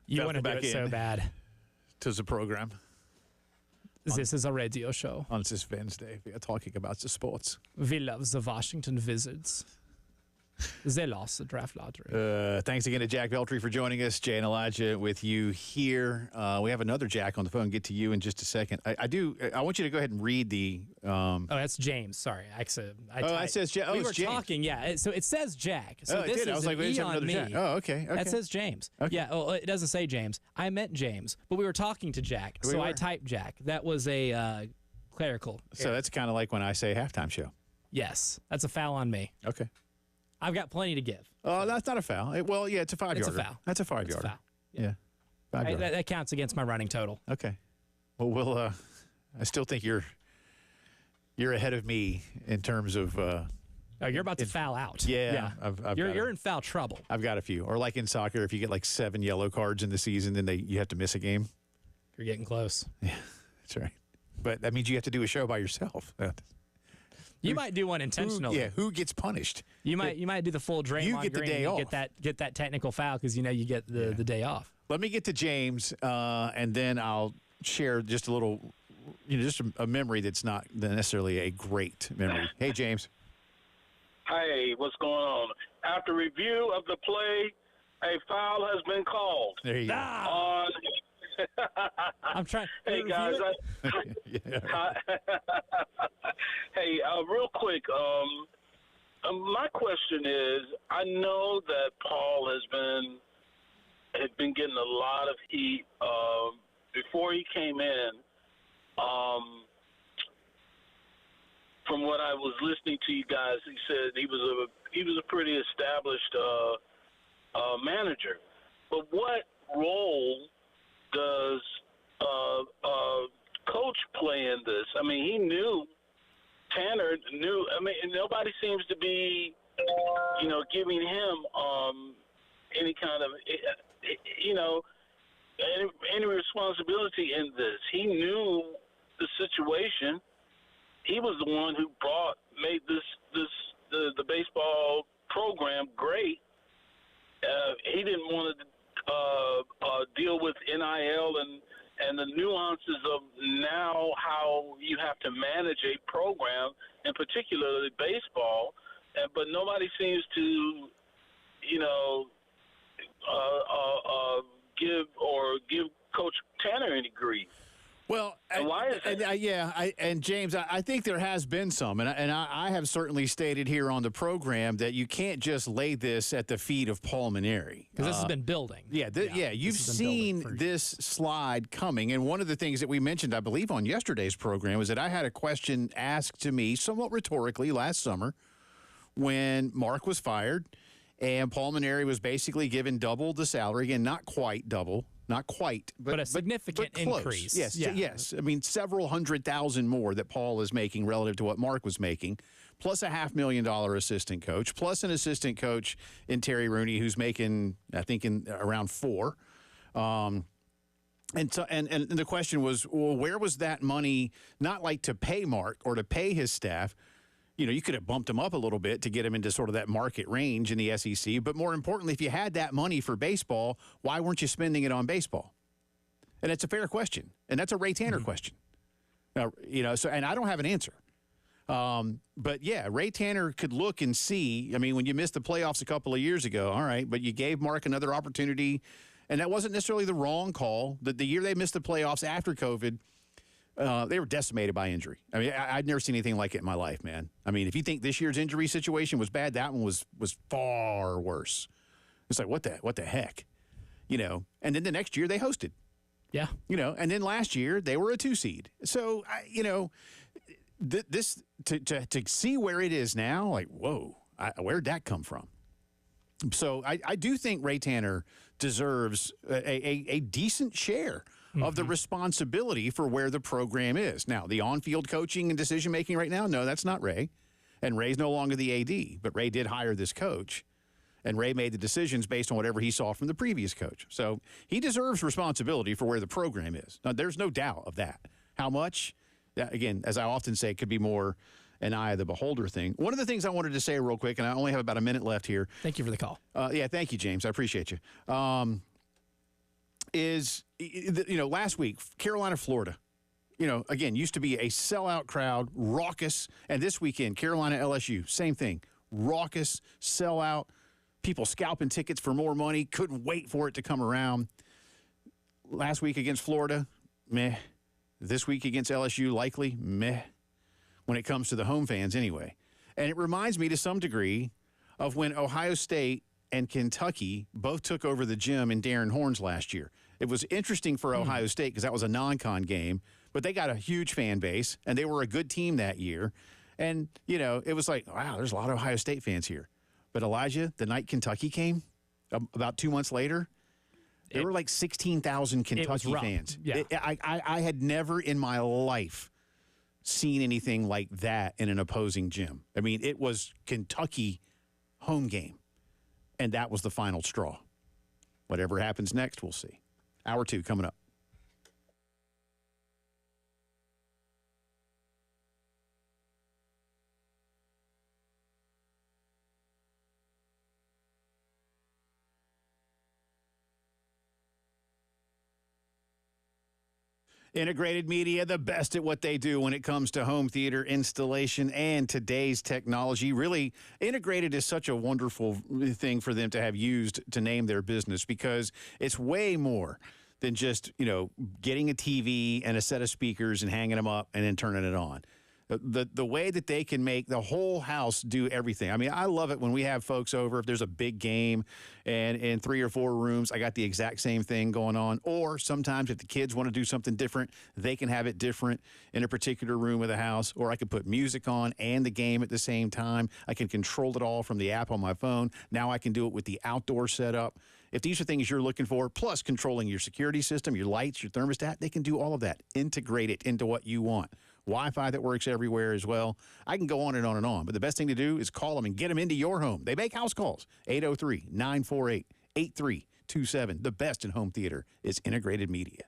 You want to do Welcome it back so in. bad. To the program This is a radio show. on this Wednesday. We are talking about the sports. We love the Washington Wizards. They lost the draft lottery. Thanks again to Jack Veltri for joining us. Jay and Elijah with you here. We have another Jack on the phone. Get to you in just a second. I want you to go ahead and read the. Oh, that's James. Sorry. That says Jack. Oh, we it's were James. talking, yeah. So it says Jack. So it this did. I is was like, an we just E have on another me. Jack. Oh, okay. That says James. Okay. Yeah. Oh, it doesn't say James. I meant James, but we were talking to Jack, We so were. I typed Jack. That was a clerical. So that's kind of like when I say halftime show. Yes, that's a foul on me. Okay. I've got plenty to give. Oh, that's not a foul. It's a 5 It's a yarder. foul. That's a 5 It's a yarder. foul. Yeah. 5 yarder. That counts against my running total. Okay. Well, I still think you're ahead of me in terms of. Oh, you're about to foul out. Yeah. I've You're in foul trouble. I've got a few. Or like in soccer, if you get like 7 yellow cards in the season, then you have to miss a game. You're getting close. Yeah, that's right. But that means you have to do a show by yourself. You might do one intentionally. Who gets punished? You might do the full Draymond You get the Green day and off. get that technical foul because you get the day off. Let me get to James, and then I'll share just a little, just a memory that's not necessarily a great memory. Hey, James. Hey, what's going on? After review of the play, a foul has been called. There you go. On. I'm trying. Hey guys, Yeah. hey, real quick. My question is: I know that Paul had been getting a lot of heat before he came in. From what I was listening to you guys, he said he was a pretty established manager. But what role does coach play in this? I mean, he knew Tanner knew. I mean, nobody seems to be, giving him any kind of, any responsibility in this. He knew the situation. He was the one who made the baseball program great. He didn't want to deal with NIL and the nuances of now how you have to manage a program, and particularly baseball. But nobody seems to, give Coach Tanner any grief. Well, And why is it? and James, I think there has been some, and I have certainly stated here on the program that you can't just lay this at the feet of Paul Maneri. Because this has been building. You've this has been seen building for- this slide coming, and one of the things that we mentioned, I believe, on yesterday's program was that I had a question asked to me somewhat rhetorically last summer when Mark was fired, and Paul Maneri was basically given double the salary, again, not quite double. Not quite, But a significant close. increase. Yes, Yeah. yes. I mean, several $100,000 more that Paul is making relative to what Mark was making, plus a $500,000 assistant coach, plus an assistant coach in Terry Rooney who's making, I think, in around $4. And the question was, well, where was that money? Not like to pay Mark or to pay his staff. You could have bumped him up a little bit to get him into sort of that market range in the SEC. But more importantly, if you had that money for baseball, why weren't you spending it on baseball? And it's a fair question. And that's a Ray Tanner question. Now, and I don't have an answer. But yeah, Ray Tanner could look and see. I mean, when you missed the playoffs a couple of years ago, all right, but you gave Mark another opportunity. And that wasn't necessarily the wrong call. The year they missed the playoffs after COVID, they were decimated by injury. I mean, I'd never seen anything like it in my life, man. I mean, if you think this year's injury situation was bad, that one was far worse. It's like, what the heck? And then the next year they hosted. Yeah. And then last year they were a 2 seed. So, this to see where it is now, like, whoa, where'd that come from? So I do think Ray Tanner deserves a decent share of the responsibility for where the program is. Now, the on-field coaching and decision-making right now, no, that's not Ray. And Ray's no longer the AD, but Ray did hire this coach. And Ray made the decisions based on whatever he saw from the previous coach. So he deserves responsibility for where the program is. Now, there's no doubt of that. How much? Again, as I often say, could be more an eye of the beholder thing. One of the things I wanted to say real quick, and I only have about a minute left here. Thank you for the call. Yeah, thank you, James. I appreciate you. is, last week, Carolina, Florida. Again, used to be a sellout crowd, raucous. And this weekend, Carolina, LSU, same thing. Raucous, sellout, people scalping tickets for more money, couldn't wait for it to come around. Last week against Florida, meh. This week against LSU, likely, meh. When it comes to the home fans anyway. And it reminds me to some degree of when Ohio State and Kentucky both took over the gym in Darren Horns last year. It was interesting for Ohio State because that was a non-con game, but they got a huge fan base, and they were a good team that year. And, it was like, wow, there's a lot of Ohio State fans here. But, Elijah, the night Kentucky came, about 2 months later, there were like 16,000 Kentucky fans. Yeah. I had never in my life seen anything like that in an opposing gym. I mean, it was Kentucky home game, and that was the final straw. Whatever happens next, we'll see. Hour 2 coming up. Integrated Media, the best at what they do when it comes to home theater installation and today's technology. Really, Integrated is such a wonderful thing for them to have used to name their business because it's way more than just, getting a TV and a set of speakers and hanging them up and then turning it on. The way that they can make the whole house do everything. I mean, I love it when we have folks over. If there's a big game and in 3 or 4 rooms, I got the exact same thing going on. Or sometimes if the kids want to do something different, they can have it different in a particular room of the house. Or I could put music on and the game at the same time. I can control it all from the app on my phone. Now I can do it with the outdoor setup. If these are things you're looking for, plus controlling your security system, your lights, your thermostat, they can do all of that. Integrate it into what you want. Wi-Fi that works everywhere as well. I can go on and on and on, but the best thing to do is call them and get them into your home. They make house calls. 803-948-8327. The best in home theater is Integrated Media.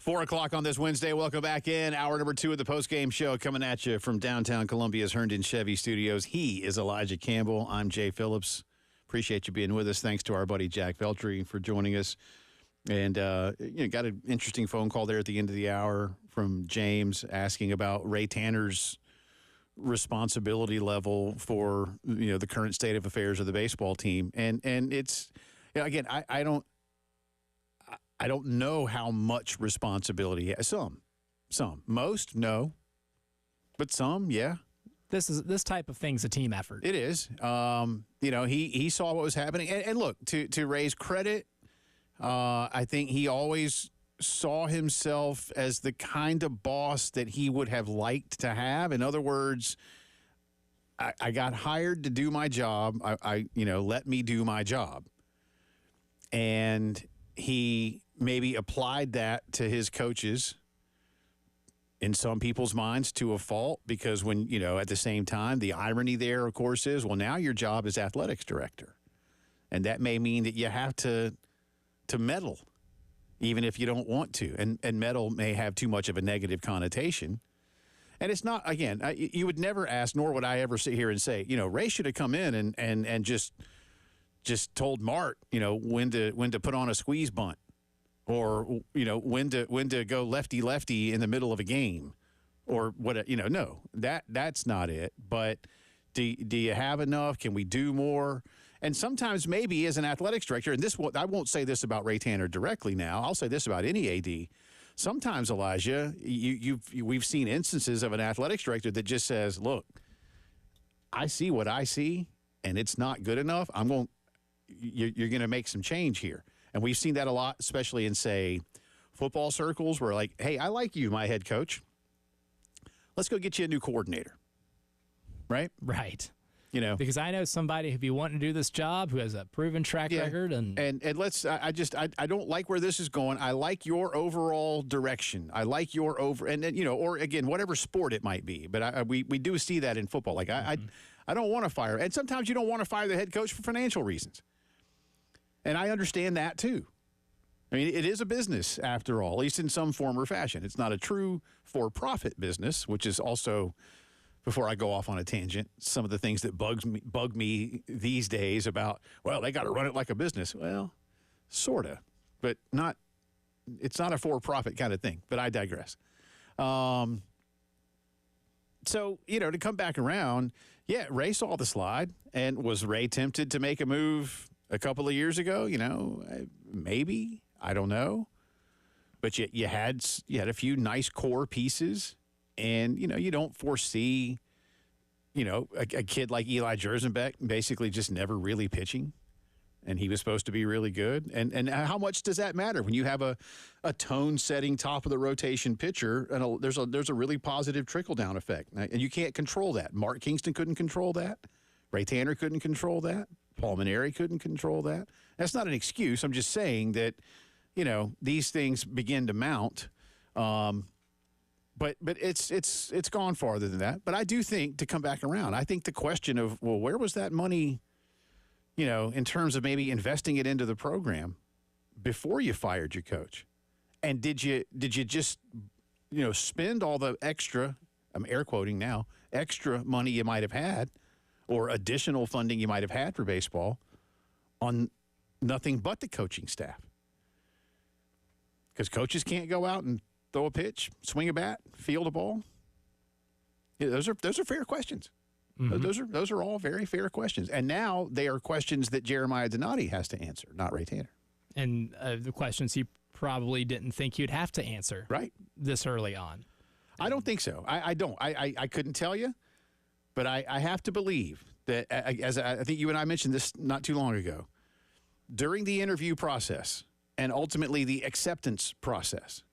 4 o'clock on this Wednesday. Welcome back in. Hour number 2 of the Postgame Show coming at you from downtown Columbia's Herndon Chevy Studios. He is Elijah Campbell. I'm Jay Phillips. Appreciate you being with us. Thanks to our buddy Jack Veltri for joining us. And, got an interesting phone call there at the end of the hour from James asking about Ray Tanner's responsibility level for, the current state of affairs of the baseball team. And it's, again, I don't know how much responsibility he has. Some. Most, no. But some, yeah. This type of thing's a team effort. It is. He saw what was happening. And look, to Ray's credit, I think he always saw himself as the kind of boss that he would have liked to have. In other words, I got hired to do my job. Let me do my job. And he maybe applied that to his coaches in some people's minds to a fault, because when, at the same time, the irony there, of course, is, well, now your job is athletics director. And that may mean that you have to meddle, even if you don't want to. And meddle may have too much of a negative connotation. And it's not, again, you would never ask, nor would I ever sit here and say, Ray should have come in and just told Mart, when to put on a squeeze bunt, or when to go lefty in the middle of a game, or what. No, that's not it. But do you have enough? Can we do more? And sometimes maybe as an athletics director, and I won't say this about Ray Tanner directly now. I'll say this about any AD. Sometimes, Elijah, we've seen instances of an athletics director that just says, "Look, I see what I see, and it's not good enough. You're going to make some change here." And we've seen that a lot, especially in, say, football circles, where like, "Hey, I like you, my head coach. Let's go get you a new coordinator." Right? Right. Because I know somebody who'd be wanting to do this job who has a proven track record. And let's, I don't like where this is going. I like your overall direction. I like your or again, whatever sport it might be. But we do see that in football. Like, I don't want to fire. And sometimes you don't want to fire the head coach for financial reasons. And I understand that too. I mean, it is a business after all, at least in some form or fashion. It's not a true for-profit business, which is also, before I go off on a tangent, some of the things that bug me these days about, well, they got to run it like a business. Well, sort of, but not. It's not a for-profit kind of thing. But I digress. So to come back around, yeah, Ray saw the slide, and was Ray tempted to make a move a couple of years ago? Maybe, I don't know, but you had a few nice core pieces. And, you don't foresee, a kid like Eli Jersenbeck basically just never really pitching. And he was supposed to be really good. And how much does that matter when you have a tone-setting top-of-the-rotation pitcher? And there's a really positive trickle-down effect. And you can't control that. Mark Kingston couldn't control that. Ray Tanner couldn't control that. Paul Maneri couldn't control that. That's not an excuse. I'm just saying that, these things begin to mount. But it's gone farther than that. But I do think, to come back around, I think the question of, well, where was that money, in terms of maybe investing it into the program before you fired your coach? And did you just, spend all the extra, I'm air quoting now, extra money you might have had, or additional funding you might have had for baseball, on nothing but the coaching staff? Because coaches can't go out and throw a pitch, swing a bat, field a ball. Yeah, those are fair questions. Mm-hmm. Those are all very fair questions. And now they are questions that Jeremiah Donati has to answer, not Ray Tanner. And the questions he probably didn't think you'd have to answer this early on. I don't think so. I don't. I couldn't tell you, but I have to believe that, as I think you and I mentioned this not too long ago, during the interview process and ultimately the acceptance process,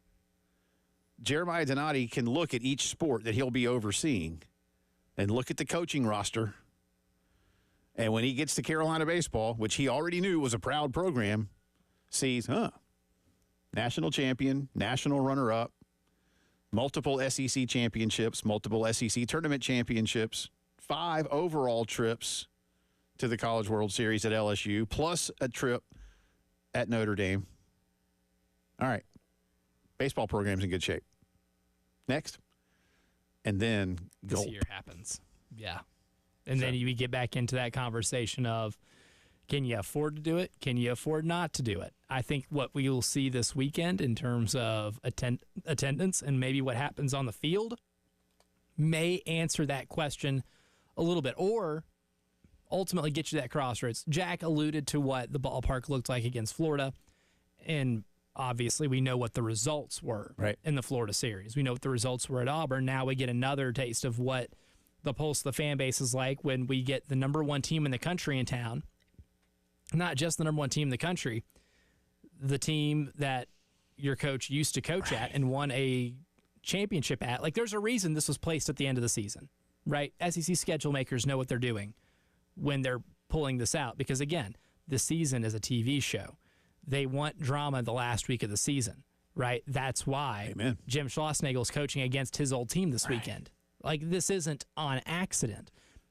Jeremiah Donati can look at each sport that he'll be overseeing and look at the coaching roster. And when he gets to Carolina baseball, which he already knew was a proud program, sees, national champion, national runner-up, multiple SEC championships, multiple SEC tournament championships, 5 overall trips to the College World Series at LSU, plus a trip at Notre Dame. All right. Baseball program's in good shape. Next. And then this gulp. year happens. Yeah. And then you get back into that conversation of, can you afford to do it? Can you afford not to do it? I think what we will see this weekend in terms of attendance and maybe what happens on the field may answer that question a little bit, or ultimately get you to that crossroads. Jack alluded to what the ballpark looked like against Florida, and obviously we know what the results were in the Florida series. We know what the results were at Auburn. Now we get another taste of what the pulse of the fan base is like when we get the number one team in the country in town. Not just the number one team in the country, the team that your coach used to coach at and won a championship at. Like, there's a reason this was placed at the end of the season, right? SEC schedule makers know what they're doing when they're pulling this out because, again, the season is a TV show. They want drama the last week of the season, right? That's why Jim Schlossnagel is coaching against his old team this weekend. Like, this isn't on accident.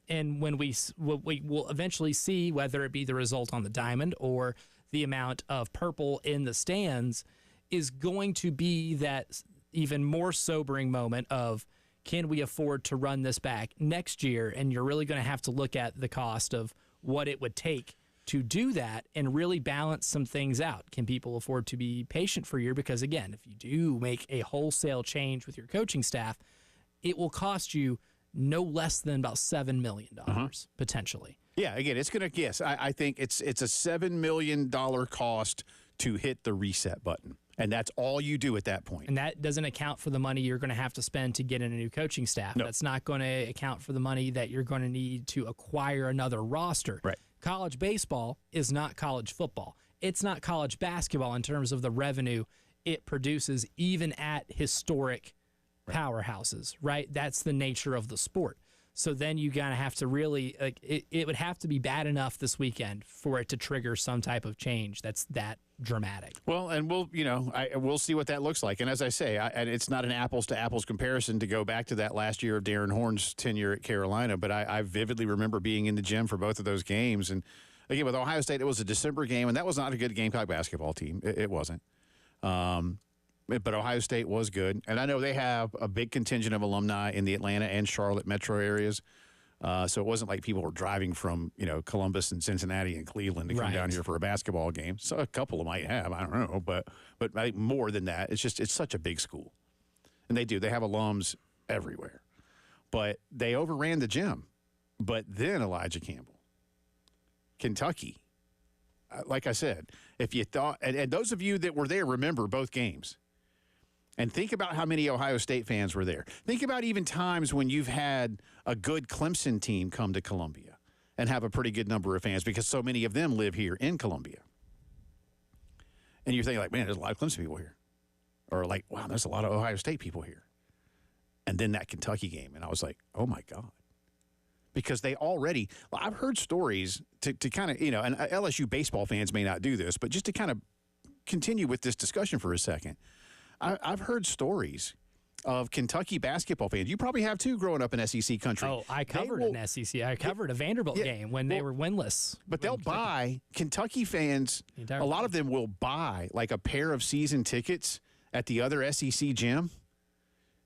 And when we will eventually see whether it be the result on the diamond or the amount of purple in the stands is going to be that even more sobering moment of, can we afford to run this back next year? And you're really going to have to look at the cost of what it would take to do that and really balance some things out. Can people afford to be patient for a year? Because, again, if you do make a wholesale change with your coaching staff, it will cost you no less than about $7 million, potentially. Yeah, again, it's going to, I think it's a $7 million cost to hit the reset button. And that's all you do at that point. And that doesn't account for the money you're going to have to spend to get in a new coaching staff. No. That's not going to account for the money that you're going to need to acquire another roster. Right. College baseball is not college football. It's not college basketball in terms of the revenue it produces, even at historic powerhouses, right? That's the nature of the sport. So then you gotta have to really, like, it would have to be bad enough this weekend for it to trigger some type of change that's that dramatic. Well, and we'll see what that looks like. And as I say, and it's not an apples to apples comparison to go back to that last year of Darren Horn's tenure at Carolina, but I vividly remember being in the gym for both of those games. And again, with Ohio State, it was a December game, and that was not a good Gamecock basketball team. It wasn't. But Ohio State was good. And I know they have a big contingent of alumni in the Atlanta and Charlotte metro areas. So it wasn't like people were driving from, Columbus and Cincinnati and Cleveland to come down here for a basketball game. So a couple of might have, I don't know. But I think more than that, it's such a big school. And they have alums everywhere. But they overran the gym. But then Elijah Campbell, Kentucky, like I said, if you thought, and those of you that were there remember both games. And think about how many Ohio State fans were there. Think about even times when you've had a good Clemson team come to Columbia and have a pretty good number of fans because so many of them live here in Columbia. And you're thinking, like, man, there's a lot of Clemson people here. Or like, wow, there's a lot of Ohio State people here. And then that Kentucky game, and I was like, oh, my God. Because I've heard stories to kind of, and LSU baseball fans may not do this, but just to kind of continue with this discussion for a second. I've heard stories of Kentucky basketball fans. You probably have, too, growing up in SEC country. Oh, I covered an SEC. I covered a Vanderbilt game when they were winless. But they'll buy, Kentucky fans, a lot of them will buy like a pair of season tickets at the other SEC gym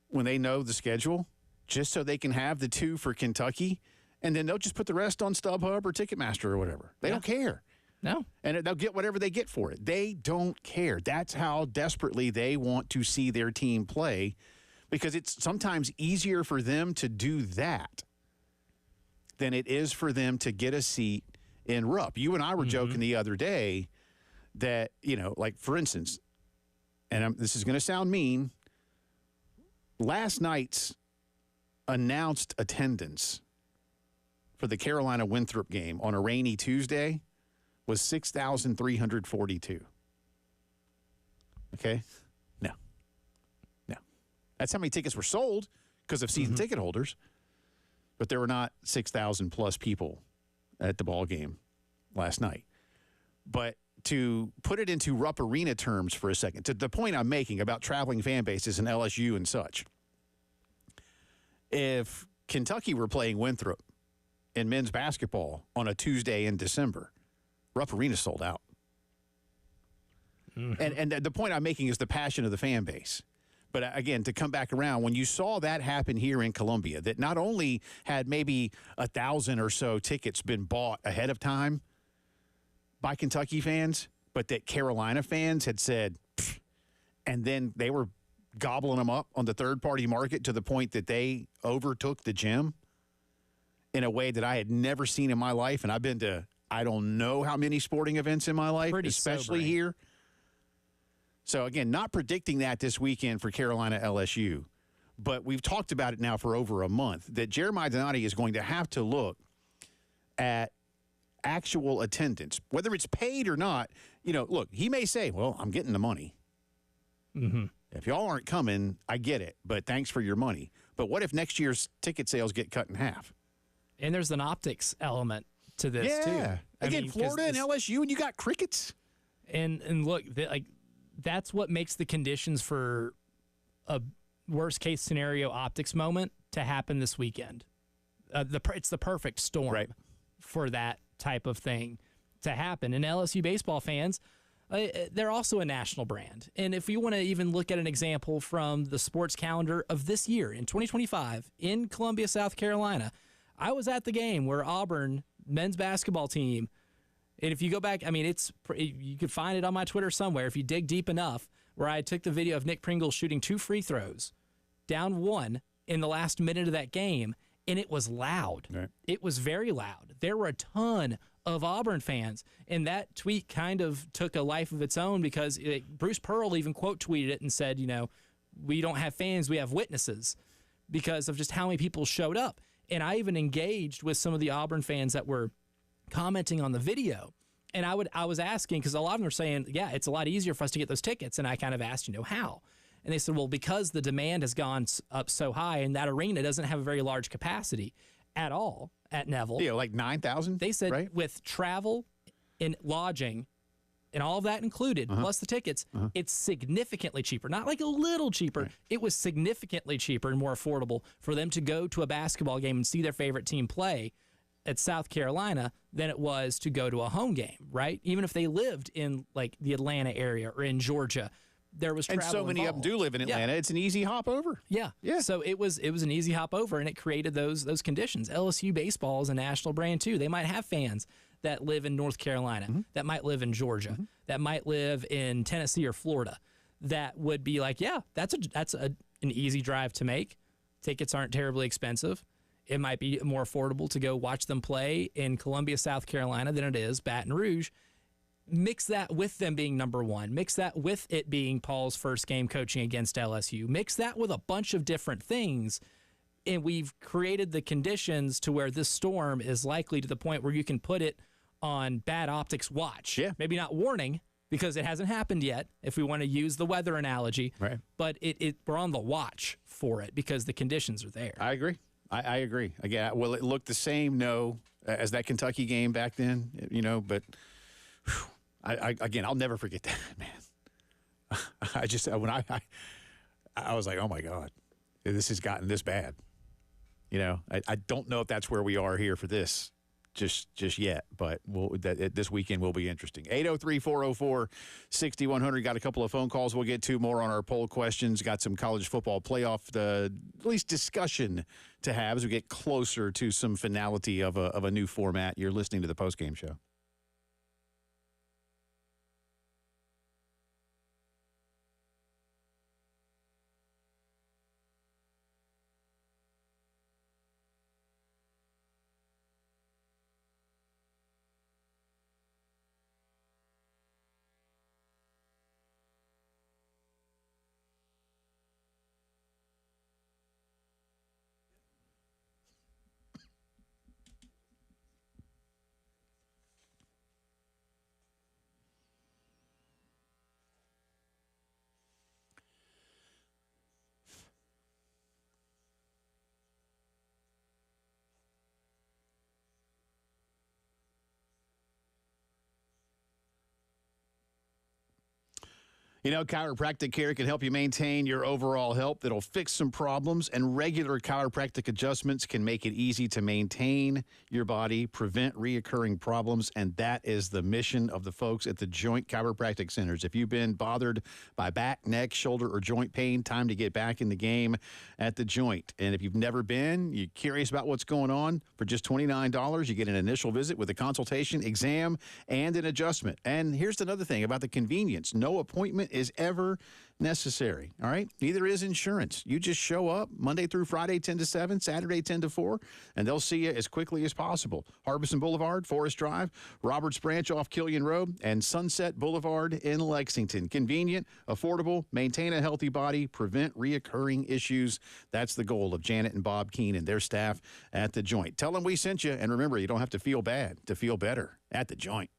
when they know the schedule, just so they can have the two for Kentucky, and then they'll just put the rest on StubHub or Ticketmaster or whatever. They don't care. No. And they'll get whatever they get for it. They don't care. That's how desperately they want to see their team play, because it's sometimes easier for them to do that than it is for them to get a seat in Rupp. You and I were joking the other day that, like, for instance, and this is going to sound mean, last night's announced attendance for the Carolina-Winthrop game on a rainy Tuesday was 6,342. Okay? No. That's how many tickets were sold because of season ticket holders. But there were not 6,000 plus people at the ball game last night. But to put it into Rupp Arena terms for a second, to the point I'm making about traveling fan bases and LSU and such, if Kentucky were playing Winthrop in men's basketball on a Tuesday in December, Rupp Arena sold out. And the point I'm making is the passion of the fan base. But again, to come back around, when you saw that happen here in Columbia, that not only had maybe 1,000 or so tickets been bought ahead of time by Kentucky fans, but that Carolina fans had said, pfft, and then they were gobbling them up on the third-party market to the point that they overtook the gym in a way that I had never seen in my life. And I've been to I don't know how many sporting events in my life, especially sobering. here. So, again, not predicting that this weekend for Carolina LSU, but we've talked about it now for over a month, that Jeremiah Donati is going to have to look at actual attendance, whether it's paid or not. You know, look, he may say, well, I'm getting the money. Mm-hmm. If y'all aren't coming, I get it, but thanks for your money. But what if next year's ticket sales get cut in half? And there's an optics element to this, too. Again, Florida and LSU, and you got crickets. And look, that's what makes the conditions for a worst-case scenario optics moment to happen this weekend. It's the perfect storm for that type of thing to happen. And LSU baseball fans, they're also a national brand. And if you want to even look at an example from the sports calendar of this year, in 2025, in Columbia, South Carolina, I was at the game where Auburn men's basketball team, and if you go back, I mean, you could find it on my Twitter somewhere if you dig deep enough, where I took the video of Nick Pringle shooting 2 free throws, down 1 in the last minute of that game, and it was loud. Right. It was very loud. There were a ton of Auburn fans, and that tweet kind of took a life of its own because Bruce Pearl even quote tweeted it and said, you know, we don't have fans, we have witnesses, because of just how many people showed up. And I even engaged with some of the Auburn fans that were commenting on the video. And I was asking, because a lot of them were saying, yeah, it's a lot easier for us to get those tickets. And I kind of asked, you know, how? And they said, well, because the demand has gone up so high and that arena doesn't have a very large capacity at all at Neville. Yeah, like 9,000? They said right? with travel and lodging and all of that included, plus the tickets, it's significantly cheaper. Not like a little cheaper. Right. It was significantly cheaper and more affordable for them to go to a basketball game and see their favorite team play at South Carolina than it was to go to a home game, right? Even if they lived in like the Atlanta area or in Georgia, there was travel and so many involved. of them do live in Atlanta. It's an easy hop over. Yeah. Yeah. So it was an easy hop over, and it created those conditions. LSU baseball is a national brand too. They might have fans that live in North Carolina, that might live in Georgia, that might live in Tennessee or Florida, that would be like, yeah, that's an easy drive to make. Tickets aren't terribly expensive. It might be more affordable to go watch them play in Columbia, South Carolina than it is Baton Rouge. Mix that with them being number one. Mix that with it being Paul's first game coaching against LSU. Mix that with a bunch of different things, and we've created the conditions to where this storm is likely to the point where you can put it on bad optics watch. Yeah. Maybe not warning, because it hasn't happened yet, if we want to use the weather analogy. Right. But we're on the watch for it because the conditions are there. I agree. I agree. Again, will it look the same? No, as that Kentucky game back then, you know, but whew, again, I'll never forget that, man. I just, when I was like, oh my God, this has gotten this bad. You know, I don't know if that's where we are here for this just yet, but this weekend will be interesting. 803-404-6100. Got a couple of phone calls we'll get to, more on our poll questions. Got some college football playoff, at least discussion to have as we get closer to some finality of a new format. You're listening to the Postgame Show. You know, chiropractic care can help you maintain your overall health. It'll fix some problems, and regular chiropractic adjustments can make it easy to maintain your body, prevent reoccurring problems, and that is the mission of the folks at the Joint Chiropractic Centers. If you've been bothered by back, neck, shoulder, or joint pain, time to get back in the game at the Joint. And if you've never been, you're curious about what's going on, for just $29, you get an initial visit with a consultation, exam, and an adjustment. And here's another thing about the convenience. No appointment is ever necessary, all right? Neither is insurance. You just show up Monday through Friday, 10 to 7, Saturday, 10 to 4, and they'll see you as quickly as possible. Harbison Boulevard, Forest Drive, Roberts Branch off Killian Road, and Sunset Boulevard in Lexington. Convenient, affordable, maintain a healthy body, prevent reoccurring issues. That's the goal of Janet and Bob Keene and their staff at the Joint. Tell them we sent you, and remember, you don't have to feel bad to feel better at the Joint.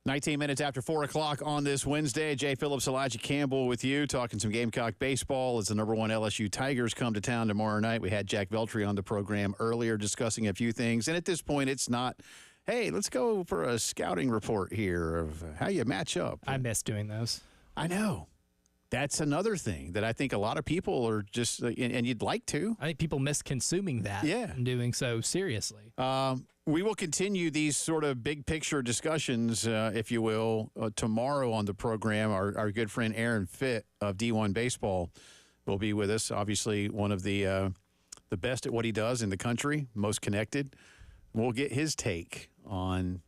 Nineteen minutes after 4 o'clock on this Wednesday. Jay Phillips, Elijah Campbell with you, talking some Gamecock baseball as the number one LSU Tigers come to town tomorrow night. We had Jack Veltri on the program earlier discussing a few things. And at this point, it's not, hey, let's go for a scouting report here of how you match up. I miss doing those. I know. That's another thing that I think a lot of people are just, and you'd like to. I think people miss consuming that Yeah. and doing so seriously. We will continue these sort of big picture discussions, if you will, tomorrow on the program. Our good friend Aaron Fitt of D1 Baseball will be with us. Obviously, one of the best at what he does in the country, most connected. We'll get his take on,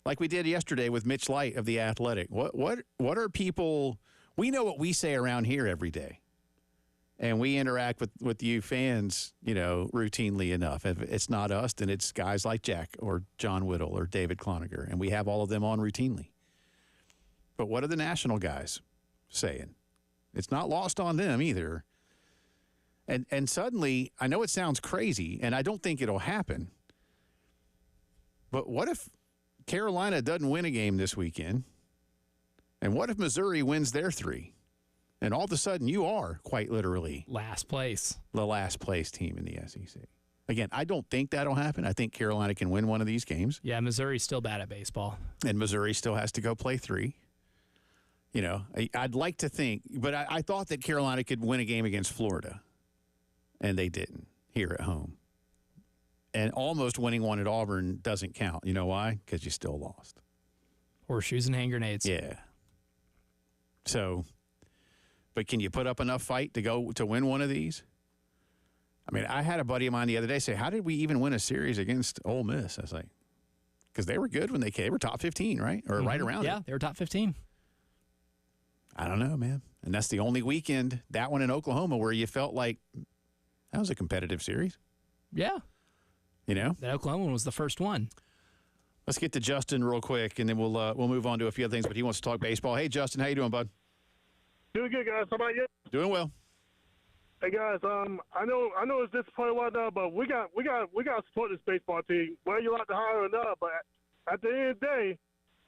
like we did yesterday with Mitch Light of The Athletic. What are people? We know what we say around here every day. And we interact with you fans, routinely enough. If it's not us, then it's guys like Jack or John Whittle or David Cloninger, and we have all of them on routinely. But what are the national guys saying? It's not lost on them either. And suddenly, I know it sounds crazy, and I don't think it'll happen, but what if Carolina doesn't win a game this weekend? And what if Missouri wins their 3? And all of a sudden, you are quite literally last place, the last place team in the SEC. Again, I don't think that'll happen. I think Carolina can win one of these games. Yeah, Missouri's still bad at baseball. And Missouri still has to go play 3. I'd like to think, but I thought that Carolina could win a game against Florida, and they didn't here at home. And almost winning one at Auburn doesn't count. You know why? Because you still lost. Horseshoes and hand grenades. Yeah. So... But can you put up enough fight to win one of these? I mean, I had a buddy of mine the other day say, how did we even win a series against Ole Miss? I was like, because they were good when they came. They were top 15, right? Or right around it. Yeah, they were top 15. I don't know, man. And that's the only weekend, that one in Oklahoma, where you felt like that was a competitive series. Yeah. That Oklahoma one was the first one. Let's get to Justin real quick, and then we'll move on to a few other things. But he wants to talk baseball. Hey, Justin, how you doing, bud? Doing good, guys. How about you? Doing well. Hey, guys. I know it's disappointing right now, but we got to support this baseball team, whether you like to hire or not. But at the end of the day,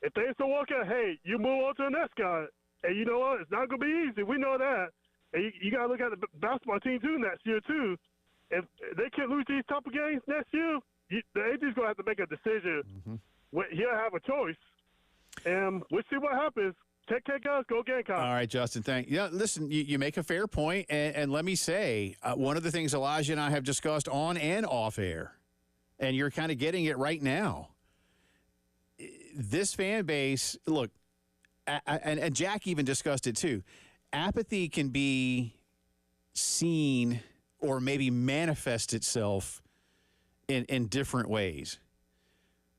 if they still work out, hey, you move on to the next guy. And you know what? It's not going to be easy. We know that. And you got to look at the basketball team too next year too. If they can't lose these type of games next year, the AD's going to have to make a decision. Mm-hmm. He'll have a choice, and we'll see what happens. Take care, guys. Go Gamecocks. All right, Justin, thank you. Listen, you make a fair point, and let me say, one of the things Elijah and I have discussed on and off air, and you're kind of getting it right now, this fan base, look, and Jack even discussed it too, apathy can be seen or maybe manifest itself in different ways.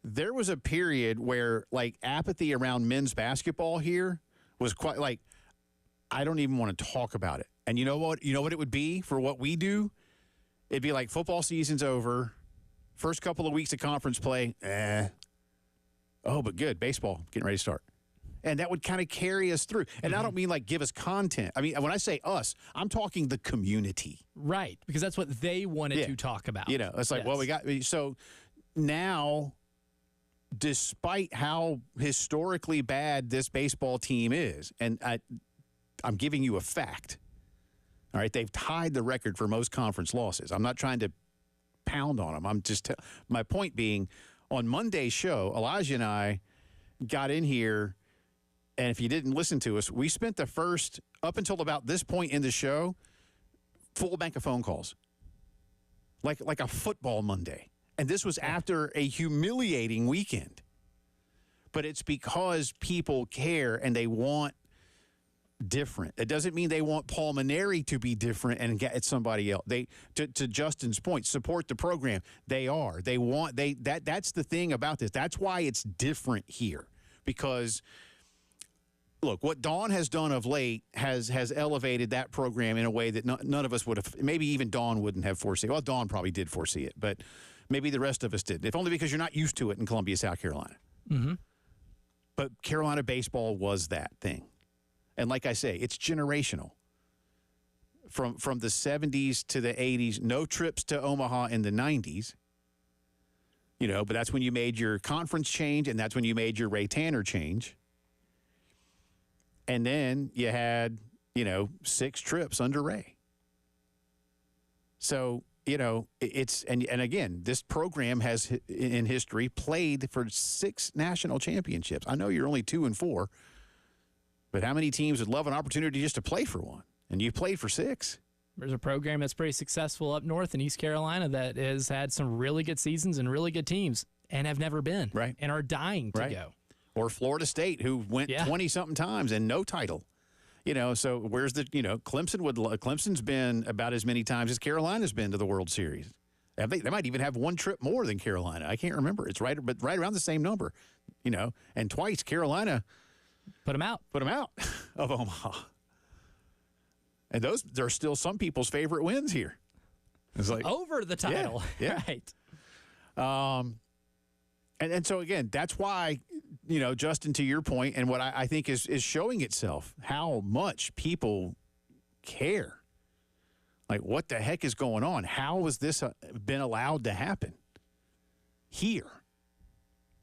There was a period where, apathy around men's basketball here was quite I don't even want to talk about it. And you know what? You know what it would be for what we do? It'd be like football season's over, first couple of weeks of conference play, oh, but good, baseball getting ready to start. And that would kind of carry us through. And I don't mean give us content. I mean, when I say us, I'm talking the community. Right, because that's what they wanted to talk about. It's like, well, we got – so now – despite how historically bad this baseball team is, and I'm giving you a fact, all right, they've tied the record for most conference losses. I'm not trying to pound on them. I'm just my point being, on Monday's show, Elijah and I got in here, and if you didn't listen to us, we spent the first, up until about this point in the show, full bank of phone calls, like a football Monday. And this was after a humiliating weekend. But it's because people care and they want different. It doesn't mean they want Paul Maneri to be different and get at somebody else. To Justin's point, support the program. They are. That's the thing about this. That's why it's different here. Because look, what Dawn has done of late has elevated that program in a way that none of us would have, maybe even Dawn wouldn't have foreseen. Well, Dawn probably did foresee it, but maybe the rest of us didn't, if only because you're not used to it in Columbia, South Carolina. Mm-hmm. But Carolina baseball was that thing. And like I say, it's generational. From the 70s to the 80s, no trips to Omaha in the 90s. But that's when you made your conference change, and that's when you made your Ray Tanner change. And then you had, 6 trips under Ray. So, it's, and again, this program has in history played for 6 national championships. I know you're only 2 and 4, but how many teams would love an opportunity just to play for one? And you played for 6. There's a program that's pretty successful up north in East Carolina that has had some really good seasons and really good teams. and have never been, Right. and are dying to go. Or Florida State, who went 20-something times and no title. So where's Clemson's been about as many times as Carolina's been to the World Series. They might even have one trip more than Carolina. I can't remember. It's right around the same number, and twice Carolina put them out of Omaha. And they're still some people's favorite wins here. It's like over the title. Yeah. Right. And so, again, that's why, Justin, to your point, and what I think is showing itself, how much people care. Like, what the heck is going on? How has this been allowed to happen here?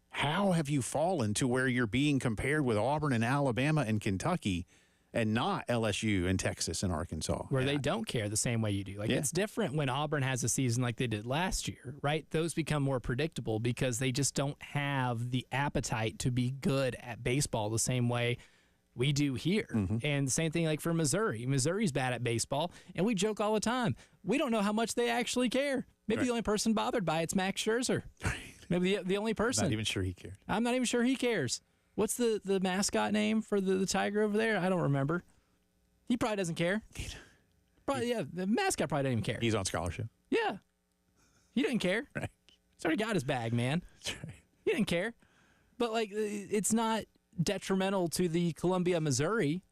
How have you fallen to where you're being compared with Auburn and Alabama and Kentucky and not LSU and Texas and Arkansas? Where they don't care the same way you do. It's different when Auburn has a season like they did last year, right? Those become more predictable because they just don't have the appetite to be good at baseball the same way we do here. Mm-hmm. And the same thing like for Missouri. Missouri's bad at baseball, and we joke all the time. We don't know how much they actually care. Maybe the only person bothered by it's Max Scherzer. Maybe the only person. I'm not even sure he cares. I'm not even sure he cares. What's the mascot name for the tiger over there? I don't remember. He probably doesn't care. The mascot probably doesn't even care. He's on scholarship. Yeah. He didn't care. Right. He's already got his bag, man. That's right. He didn't care. But, it's not detrimental to the Columbia, Missouri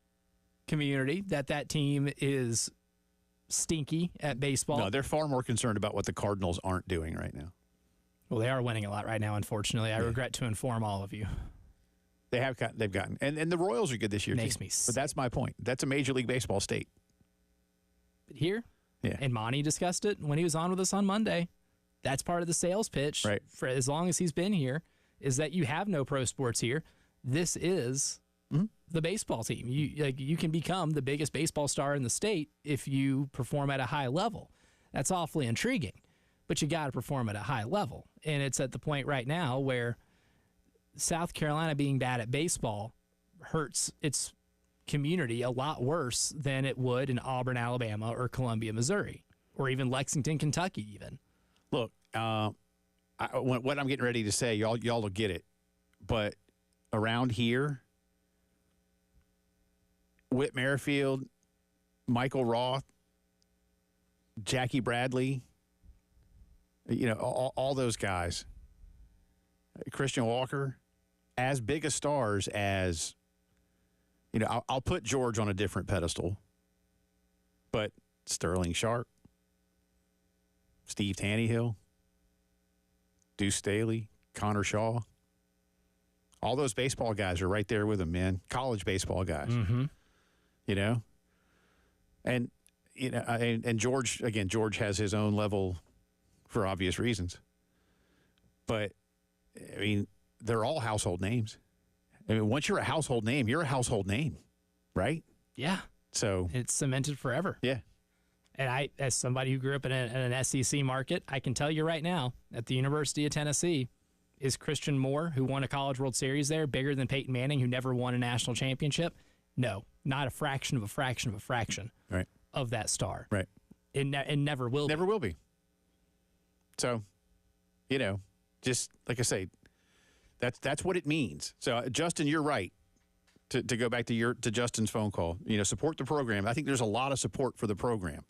community that team is stinky at baseball. No, they're far more concerned about what the Cardinals aren't doing right now. Well, they are winning a lot right now, unfortunately. I regret to inform all of you. They've gotten. And the Royals are good this year, Makes too. me sick. But that's my point. That's a Major League Baseball state. But here, Yeah. and Monty discussed it when he was on with us on Monday, that's part of the sales pitch Right. for as long as he's been here, is that you have no pro sports here. This is the baseball team. You can become the biggest baseball star in the state if you perform at a high level. That's awfully intriguing, but you got to perform at a high level. And it's at the point right now where South Carolina being bad at baseball hurts its community a lot worse than it would in Auburn, Alabama, or Columbia, Missouri, or even Lexington, Kentucky even. Look, what I'm getting ready to say, y'all will get it. But around here, Whit Merrifield, Michael Roth, Jackie Bradley, all those guys, Christian Walker, as big a stars as, I'll put George on a different pedestal, but Sterling Sharp, Steve Tannehill, Deuce Staley, Connor Shaw, all those baseball guys are right there with him, man. College baseball guys, and George, again, George has his own level for obvious reasons, but I mean, they're all household names. I mean, once you're a household name, you're a household name, right? Yeah. So it's cemented forever. Yeah. And I, as somebody who grew up in an SEC market, I can tell you right now, at the University of Tennessee, is Christian Moore, who won a College World Series there, bigger than Peyton Manning, who never won a national championship? No, not a fraction of a fraction of a fraction of that star. Right. It never will Never will be. So, just like I say, that's what it means. So, Justin, you're right. To go back to Justin's phone call, support the program. I think there's a lot of support for the program,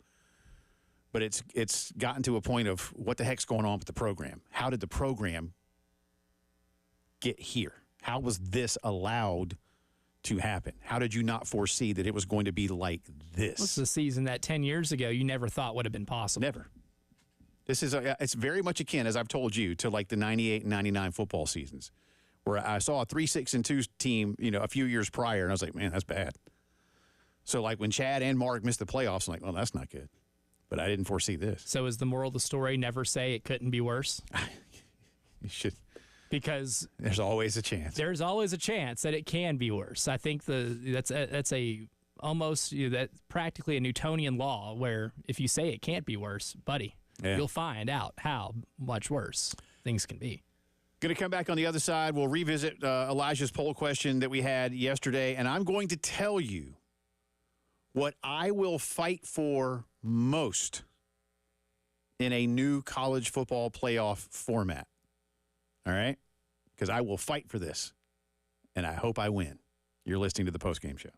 but it's gotten to a point of what the heck's going on with the program? How did the program get here? How was this allowed to happen? How did you not foresee that it was going to be like this? This is a season that 10 years ago you never thought would have been possible. Never. This is it's very much akin, as I've told you, to like the 98 and 99 football seasons, where I saw a 3-6-2 team, a few years prior, and I was like, man, that's bad. So, like, when Chad and Mark missed the playoffs, I'm like, well, that's not good. But I didn't foresee this. So is the moral of the story, never say it couldn't be worse? You should. Because there's always a chance. There's always a chance that it can be worse. I think that's almost that's practically a Newtonian law, where if you say it can't be worse, buddy, you'll find out how much worse things can be. Going to come back on the other side. We'll revisit Elijah's poll question that we had yesterday, and I'm going to tell you what I will fight for most in a new college football playoff format. All right? Because I will fight for this, and I hope I win. You're listening to the Postgame Show.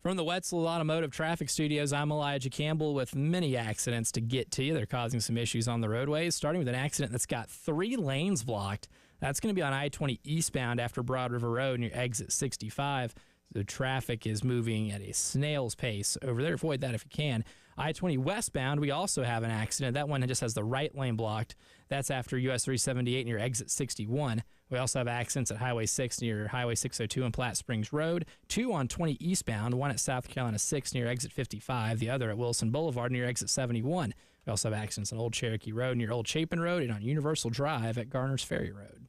From the Wetzel Automotive Traffic Studios, I'm Elijah Campbell with many accidents to get to you. They're causing some issues on the roadways, starting with an accident that's got 3 lanes blocked. That's going to be on I-20 eastbound after Broad River Road near exit 65. The traffic is moving at a snail's pace over there. Avoid that if you can. I-20 westbound, we also have an accident. That one just has the right lane blocked. That's after US 378 near exit 61. We also have accidents at Highway 6 near Highway 602 and Platte Springs Road. 2 on 20 eastbound, one at South Carolina 6 near exit 55, the other at Wilson Boulevard near exit 71. We also have accidents on Old Cherokee Road near Old Chapin Road and on Universal Drive at Garner's Ferry Road.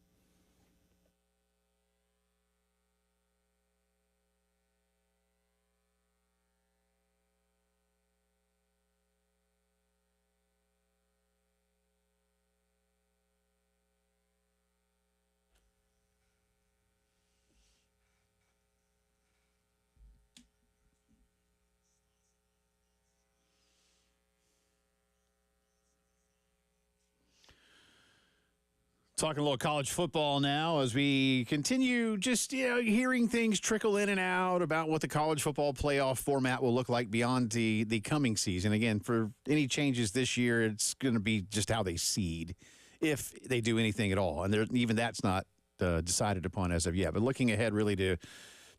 Talking a little college football now as we continue just hearing things trickle in and out about what the college football playoff format will look like beyond the coming season. Again, for any changes this year, it's going to be just how they seed, if they do anything at all. And even that's not decided upon as of yet. But looking ahead really to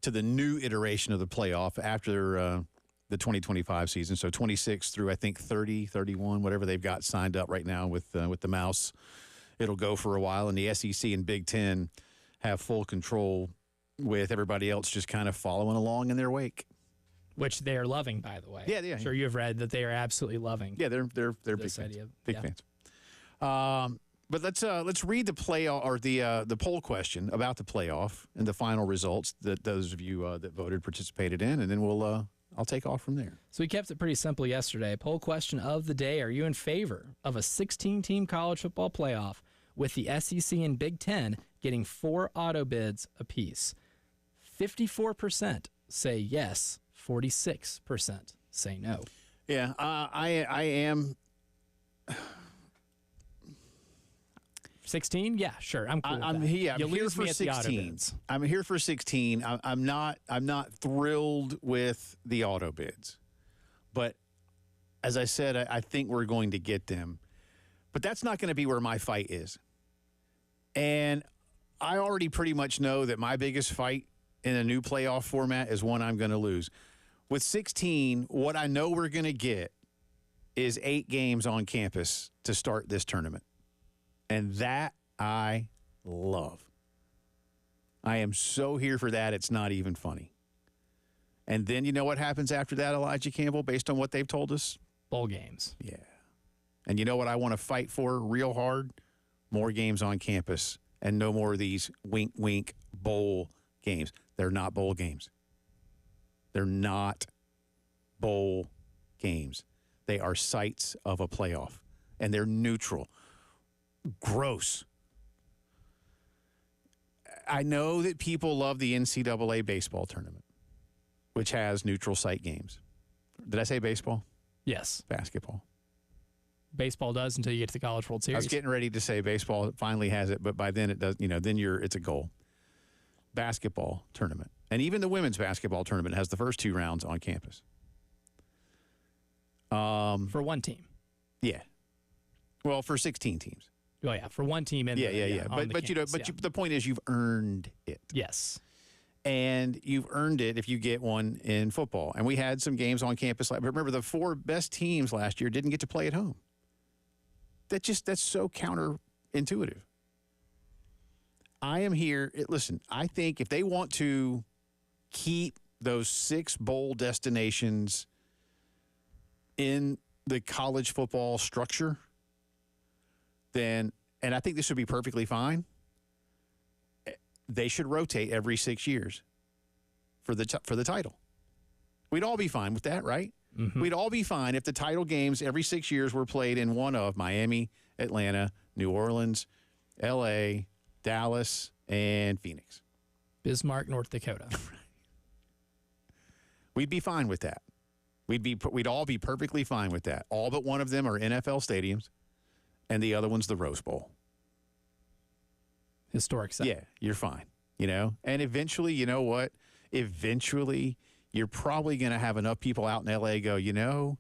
the new iteration of the playoff after the 2025 season, so 26 through I think 30, 31, whatever they've got signed up right now with the Mouse. It'll go for a while, and the SEC and Big Ten have full control with everybody else just kind of following along in their wake. Which they're loving, by the way. Yeah. I'm sure you have read that they are absolutely loving. Yeah, they're big fans. Big fans. But let's read the playoff or the poll question about the playoff and the final results that those of you that voted participated in, and then I'll take off from there. So we kept it pretty simple yesterday. Poll question of the day: are you in favor of a 16-team college football playoff with the SEC and Big Ten getting 4 auto bids apiece? 54% say yes, 46% say no. Yeah, I am. 16? Yeah, sure. I'm cool with that. I'm here for 16. I'm here for 16. I'm not thrilled with the auto bids, but as I said, I think we're going to get them. But that's not going to be where my fight is. And I already pretty much know that my biggest fight in a new playoff format is one I'm going to lose. With 16, what I know we're going to get is 8 games on campus to start this tournament. And that I love. I am so here for that, it's not even funny. And then you know what happens after that, Elijah Campbell, based on what they've told us? Bowl games. Yeah. And you know what I want to fight for real hard? More games on campus and no more of these wink, wink bowl games. They're not bowl games. They're not bowl games. They are sites of a playoff, and they're neutral. Gross. I know that people love the NCAA baseball tournament, which has neutral site games. Did I say baseball? Yes. Basketball. Baseball does until you get to the College World Series. I was getting ready to say baseball finally has it, but by then it does. Then it's a goal. Basketball tournament, and even the women's basketball tournament has the first 2 rounds on campus. For one team. Yeah. Well, for 16 teams. Oh yeah, for one team. Yeah. But the point is, you've earned it. Yes. And you've earned it if you get one in football. And we had some games on campus. Remember, the 4 best teams last year didn't get to play at home. That's so counterintuitive. I am here. Listen, I think if they want to keep those 6 bowl destinations in the college football structure, then, and I think this would be perfectly fine, they should rotate every 6 years for the title. We'd all be fine with that, right? Mm-hmm. We'd all be fine if the title games every 6 years were played in one of Miami, Atlanta, New Orleans, L.A., Dallas, and Phoenix. Bismarck, North Dakota. We'd be fine with that. We'd all be perfectly fine with that. All but one of them are NFL stadiums, and the other one's the Rose Bowl. Historic set. Yeah, you're fine. And eventually, you know what? Eventually, you're probably going to have enough people out in L.A. go,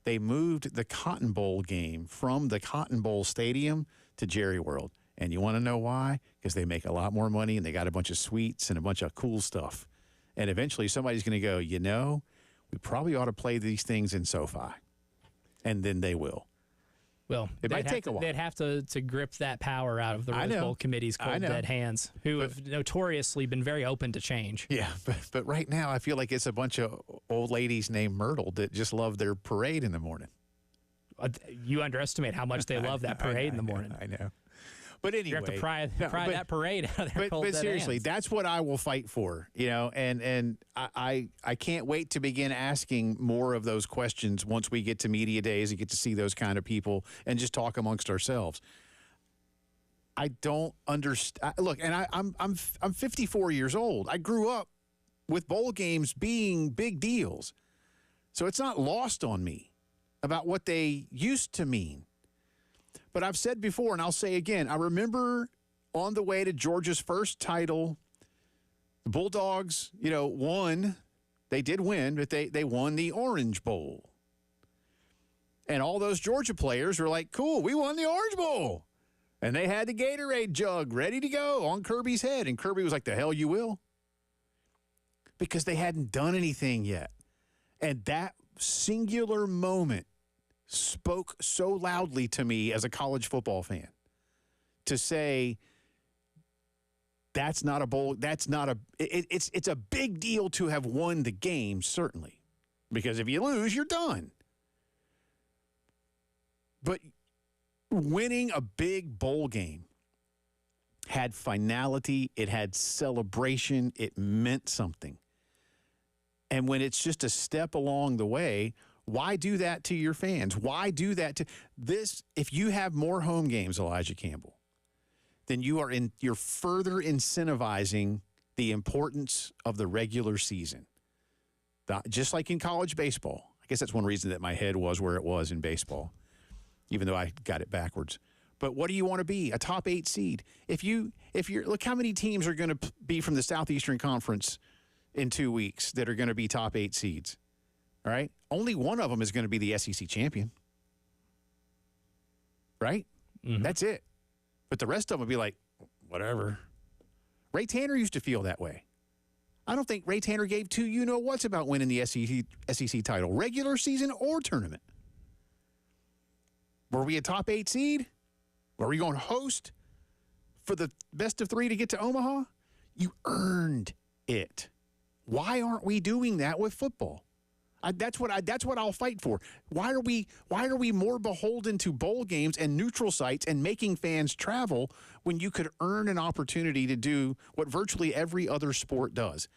they moved the Cotton Bowl game from the Cotton Bowl Stadium to Jerry World. And you want to know why? Because they make a lot more money, and they got a bunch of suites and a bunch of cool stuff. And eventually somebody's going to go, we probably ought to play these things in SoFi. And then they will. Well, it might take a while. They'd have to grip that power out of the Rose Bowl committee's cold, dead hands, who have notoriously been very open to change. Yeah, but right now I feel like it's a bunch of old ladies named Myrtle that just love their parade in the morning. You underestimate how much they love that parade in the morning. I know. But anyway, you have to pry that parade out of their cold, dead seriously, hands. That's what I will fight for, and I can't wait to begin asking more of those questions once we get to media days and get to see those kind of people and just talk amongst ourselves. I don't understand. Look, and I'm 54 years old. I grew up with bowl games being big deals, so it's not lost on me about what they used to mean. But I've said before, and I'll say again, I remember on the way to Georgia's first title. The Bulldogs, won. They did win, but they won the Orange Bowl. And all those Georgia players were like, cool, we won the Orange Bowl. And they had the Gatorade jug ready to go on Kirby's head. And Kirby was like, the hell you will? Because they hadn't done anything yet. And that singular moment spoke so loudly to me as a college football fan to say, that's not a bowl. That's not a. It's a big deal to have won the game, certainly, because if you lose, you're done. But winning a big bowl game had finality. It had celebration. It meant something. And when it's just a step along the way, why do that to your fans? Why do that to this? If you have more home games, Elijah Campbell, then you're further incentivizing the importance of the regular season. Just like in college baseball. I guess that's one reason that my head was where it was in baseball, even though I got it backwards. But what do you want to be? A top 8 seed. If you're look how many teams are going to be from the Southeastern Conference in 2 weeks that are going to be top 8 seeds. All right? Only one of them is going to be the SEC champion. Right? Mm-hmm. That's it. But the rest of them would be like, whatever. Ray Tanner used to feel that way. I don't think Ray Tanner gave two you-know-whats about winning the SEC title, regular season or tournament. Were we a top 8 seed? Were we going to host for the best of 3 to get to Omaha? You earned it. Why aren't we doing that with football? That's what I'll fight for. Why are we more beholden to bowl games and neutral sites and making fans travel when you could earn an opportunity to do what virtually every other sport does?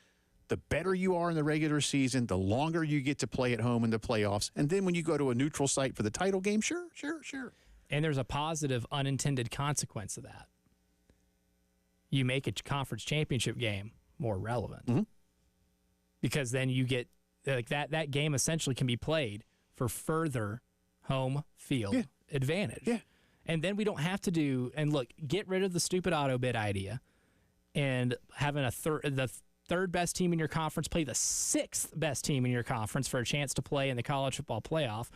The better you are in the regular season, the longer you get to play at home in the playoffs. And then when you go to a neutral site for the title game, sure. And there's a positive unintended consequence of that. You make a conference championship game more relevant. Mm-hmm. Because then you get like that game essentially can be played for further home field advantage. Yeah. And then we don't have to get rid of the stupid auto bid idea and having the third best team in your conference play the 6th best team in your conference for a chance to play in the college football playoff,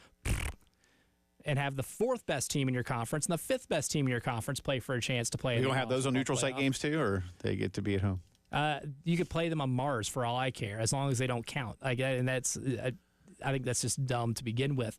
and have the 4th best team in your conference and the 5th best team in your conference play for a chance to play. You don't have those on neutral site games too, or they get to be at home? You could play them on Mars for all I care, as long as they don't count. I think that's just dumb to begin with.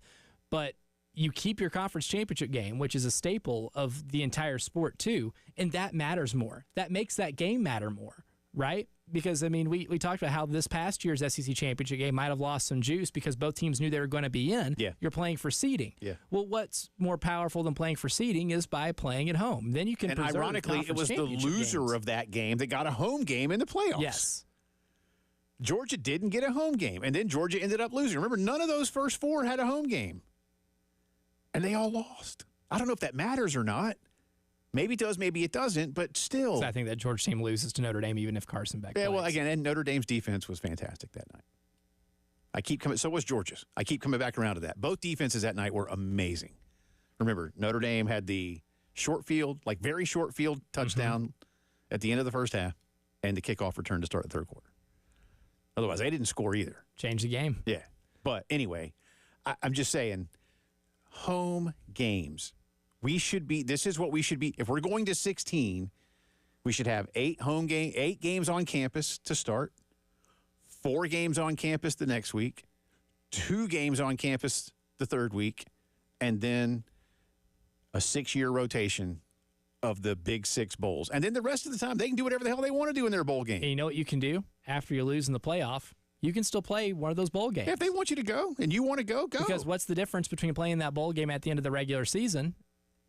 But you keep your conference championship game, which is a staple of the entire sport too, and that matters more. That makes that game matter more, right? Because, we talked about how this past year's SEC championship game might have lost some juice because both teams knew they were going to be in. Yeah. You're playing for seeding. Yeah. Well, what's more powerful than playing for seeding is by playing at home. Then you can And preserve ironically, it was the loser games. of that game that got a home game in the playoffs. Yes. Georgia didn't get a home game, and then Georgia ended up losing. Remember, none of those first 4 had a home game. And they all lost. I don't know if that matters or not. Maybe it does, maybe it doesn't, but still. So I think that Georgia team loses to Notre Dame even if Carson Beck plays. Well, again, and Notre Dame's defense was fantastic that night. So was Georgia's. I keep coming back around to that. Both defenses that night were amazing. Remember, Notre Dame had the short field, very short field touchdown at the end of the first half and the kickoff return to start the third quarter. Otherwise, they didn't score either. Change the game. Yeah. But anyway, I'm just saying, home games. This is what we should be. If we're going to 16, we should have 8 games on campus to start, 4 games on campus the next week, 2 games on campus the third week, and then a 6-year rotation of the Big 6 bowls. And then the rest of the time, they can do whatever the hell they want to do in their bowl game. And you know what you can do after you lose in the playoff? You can still play one of those bowl games. Yeah, if they want you to go and you want to go. Because what's the difference between playing that bowl game at the end of the regular season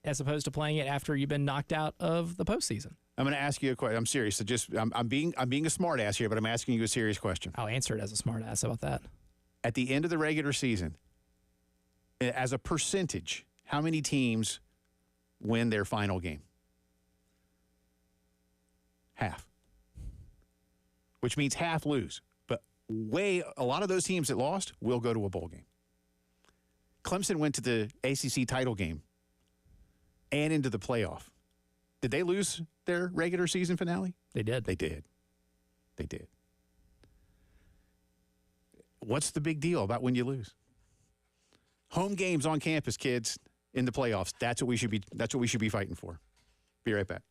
as opposed to playing it after you've been knocked out of the postseason? I'm going to ask you a question. I'm serious. So I'm being a smart ass here, but I'm asking you a serious question. I'll answer it as a smart ass. How about that? At the end of the regular season, as a percentage, how many teams win their final game? Half. Which means half lose. But a lot of those teams that lost will go to a bowl game. Clemson went to the ACC title game and into the playoff. Did they lose their regular season finale? They did. They did. They did. What's the big deal about when you lose? Home games on campus, kids, in the playoffs. That's what we should be fighting for. Be right back.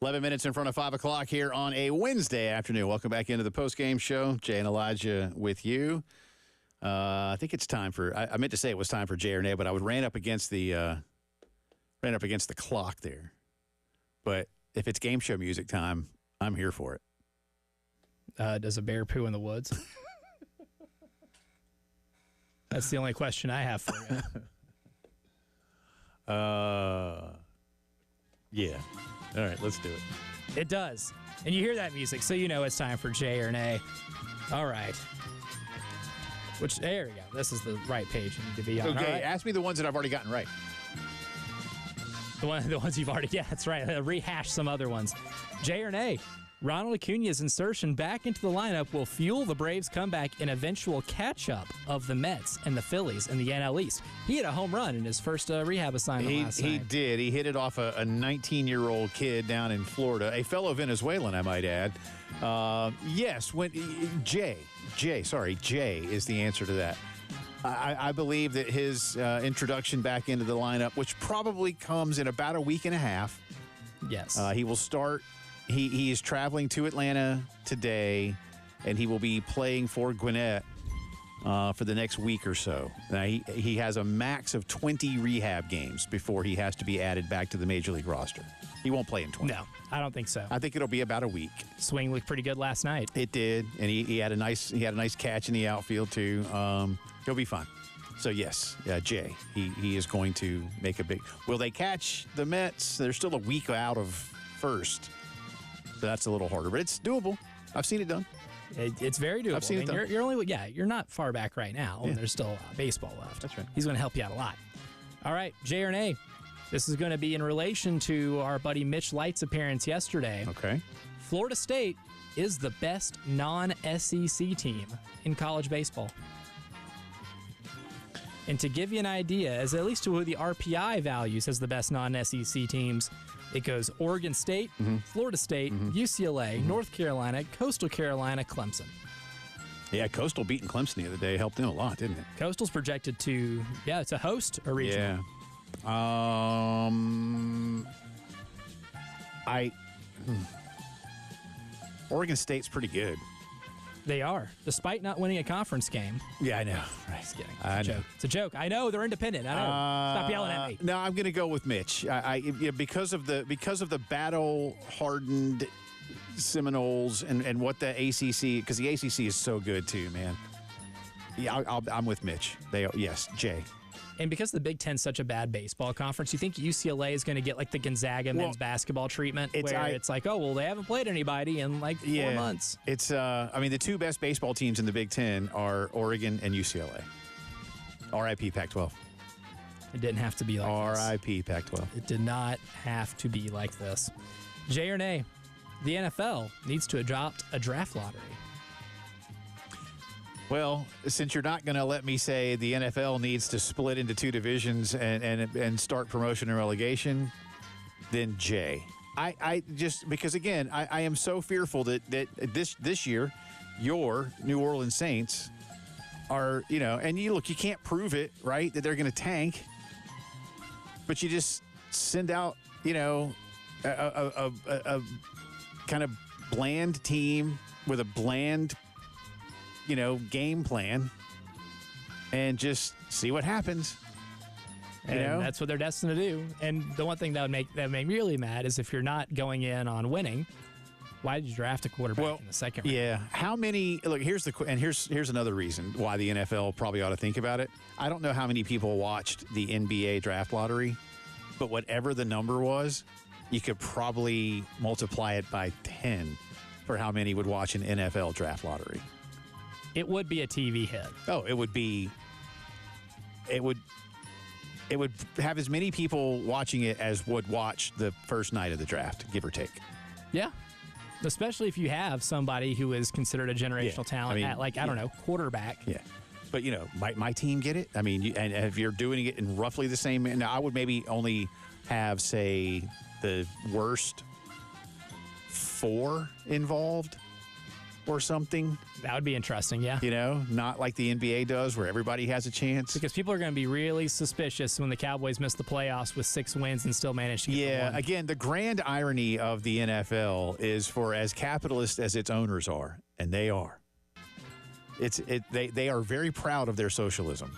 Eleven minutes in front of 5 o'clock here on a Wednesday afternoon. Welcome back into the Postgame Show. Jay and Elijah with you. I think it's time for. I meant to say it was time for Jay or Nay, but I ran up against the clock there. But if it's game show music time, I'm here for it. Does a bear poo in the woods? That's the only question I have for you. Yeah. All right, let's do it. It does. And you hear that music, so you know it's time for J or Nay. All right. There we go. This is the right page you need to be on. Okay, All right. ask me the ones that I've already gotten right. The ones you've already, yeah, that's right. Rehash some other ones. J or Nay, Ronald Acuna's insertion back into the lineup will fuel the Braves' comeback and eventual catch-up of the Mets and the Phillies in the NL East. He had a home run in his first rehab assignment last night. He did. He hit it off a 19-year-old kid down in Florida, a fellow Venezuelan, I might add. Yes, Jay is the answer to that. I believe that his introduction back into the lineup, which probably comes in about a week and a half. Yes. He will start. He is traveling to Atlanta today, and he will be playing for Gwinnett for the next week or so. Now, he has a max of 20 rehab games before he has to be added back to the Major League roster. He won't play in 20. No, I don't think so. I think it'll be about a week. Swing looked pretty good last night. It did, and he had a nice catch in the outfield too. He'll be fine. So yes, Jay, he is going to make a big. Will they catch the Mets? They're still a week out of first, so that's a little harder, but it's doable. I've seen it done. It's very doable. I've seen it done. You're only you're not far back right now. Yeah. And there's still baseball left. That's right. He's going to help you out a lot. All right, J or Nay. This is going to be in relation to our buddy Mitch Light's appearance yesterday. Okay. Florida State is the best non-SEC team in college baseball. And to give you an idea, as at least to who the RPI values as the best non-SEC teams, it goes Oregon State, Florida State, UCLA, North Carolina, Coastal Carolina, Clemson. Yeah, Coastal beating Clemson the other day helped them a lot, didn't it? Coastal's projected to, to host a regional. Yeah. Oregon State's pretty good. They are, despite not winning a conference game. Yeah, I know. Right. Just kidding. It's a joke. I know they're independent. I know. Stop yelling at me. No, I'm going to go with Mitch. Because of the battle-hardened Seminoles and what the ACC, because the ACC is so good too, man. Yeah, I'm with Mitch. Yes, Jay. And because the Big Ten's such a bad baseball conference, you think UCLA is going to get like the Gonzaga men's basketball treatment, where it's like, oh, well, they haven't played anybody in like 4 months. It's, the two best baseball teams in the Big Ten are Oregon and UCLA. RIP Pac-12. It didn't have to be like this. RIP Pac-12. It did not have to be like this. J or Nay, the NFL needs to adopt a draft lottery. Well, since you're not going to let me say the NFL needs to split into two divisions and start promotion and relegation, then Jay. I just, because again, I am so fearful that this year, your New Orleans Saints are, and you can't prove it, right, that they're going to tank, but you just send out, a kind of bland team with a bland game plan and just see what happens. And that's what they're destined to do. And the one thing that would make me really mad is if you're not going in on winning, why did you draft a quarterback in the second round? Yeah. How many? Look, here's another reason why the NFL probably ought to think about it. I don't know how many people watched the NBA draft lottery, but whatever the number was, you could probably multiply it by 10 for how many would watch an NFL draft lottery. It would be a TV hit. Oh, it would have as many people watching it as would watch the first night of the draft, give or take. Yeah. Especially if you have somebody who is considered a generational talent at, I don't know, quarterback. Yeah. But, my team get it. I mean, and if you're doing it in roughly the same, now I would maybe only have, say, the worst 4 involved or something. That would be interesting, yeah. Not like the NBA does where everybody has a chance. Because people are going to be really suspicious when the Cowboys miss the playoffs with 6 wins and still manage to get the one. Again, the grand irony of the NFL is for as capitalist as its owners are, and they are. They are very proud of their socialism.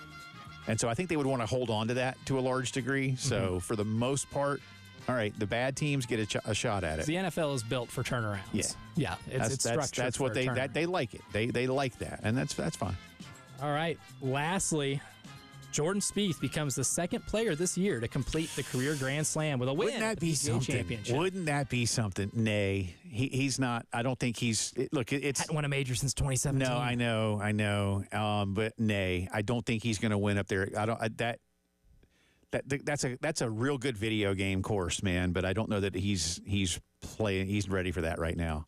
And so I think they would want to hold on to that to a large degree. So for the most part, all right, the bad teams get a shot at it. The NFL is built for turnarounds. Yeah, it's structured. That's what they like it. They like that, and that's fine. All right. Lastly, Jordan Spieth becomes the second player this year to complete the career Grand Slam with a win. Wouldn't that at the be PGA something? Championship. Wouldn't that be something? Nay, he's not. I don't think he's. Look, it's. Hadn't won a major since 2017. No, I know. But nay, I don't think he's going to win up there. I don't. That's a real good video game course, man. But I don't know that he's playing. He's ready for that right now.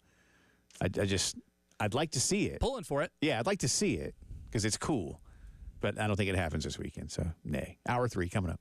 I'd like to see it. Pulling for it. Yeah, I'd like to see it because it's cool. But I don't think it happens this weekend. So nay. Hour 3 coming up.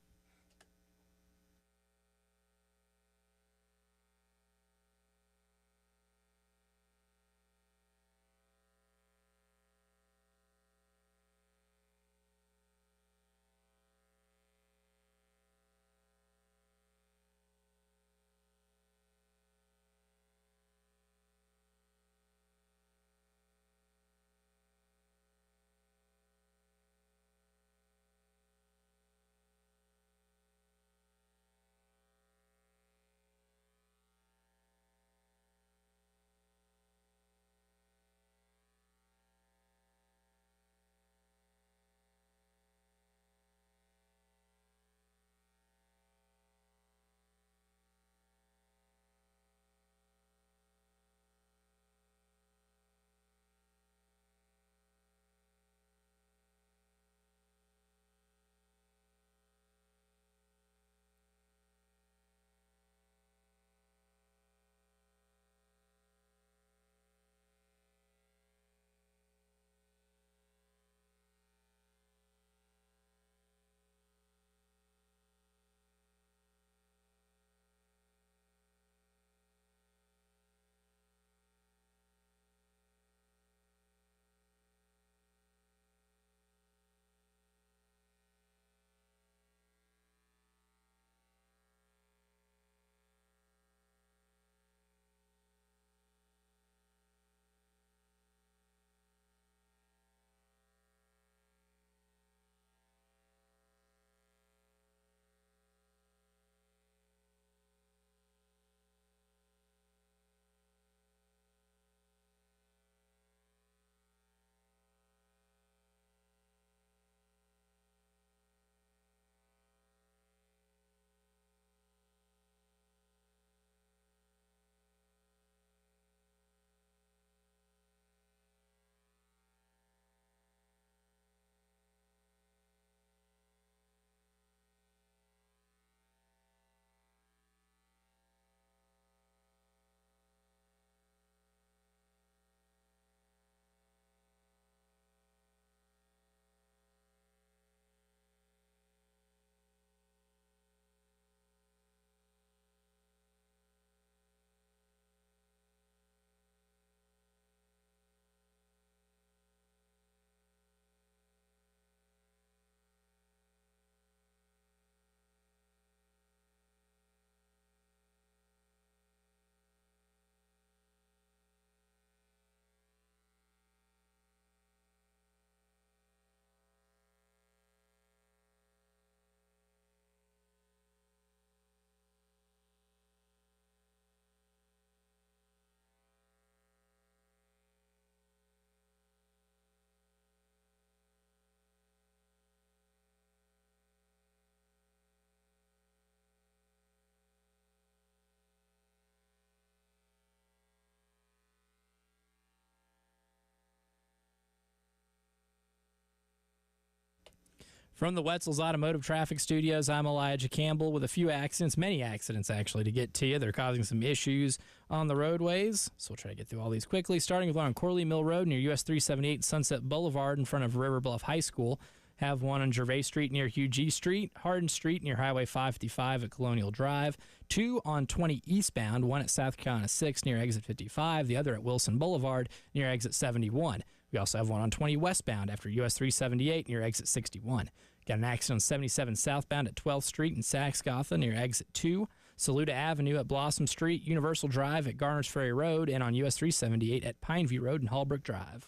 From the Wetzel's Automotive Traffic Studios, I'm Elijah Campbell with a few accidents, many accidents actually, to get to you. They're causing some issues on the roadways, so we'll try to get through all these quickly. Starting with one on Corley Mill Road near US 378 and Sunset Boulevard in front of River Bluff High School. Have one on Gervais Street near Hugh G. Street, Hardin Street near Highway 555 at Colonial Drive. Two on 20 eastbound, one at South Carolina 6 near Exit 55, the other at Wilson Boulevard near Exit 71. We also have one on 20 westbound after US 378 near Exit 61. Got an accident on 77 southbound at 12th Street in Saxgotha near Exit 2. Saluda Avenue at Blossom Street, Universal Drive at Garners Ferry Road, and on US 378 at Pineview Road and Hallbrook Drive.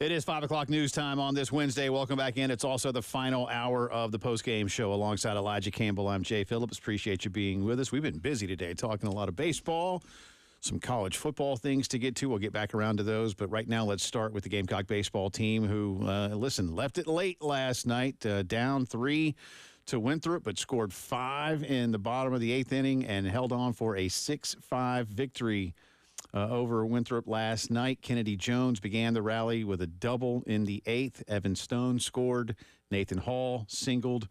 It is 5 o'clock news time on this Wednesday. Welcome back in. It's also the final hour of the Postgame Show alongside Elijah Campbell. I'm Jay Phillips. Appreciate you being with us. We've been busy today talking a lot of baseball, some college football things to get to. We'll get back around to those. But right now, let's start with the Gamecock baseball team who, left it late last night, down 3 to Winthrop, but scored 5 in the bottom of the 8th inning and held on for a 6-5 victory over Winthrop last night. Kennedy Jones began the rally with a double in the 8th. Evan Stone scored. Nathan Hall singled.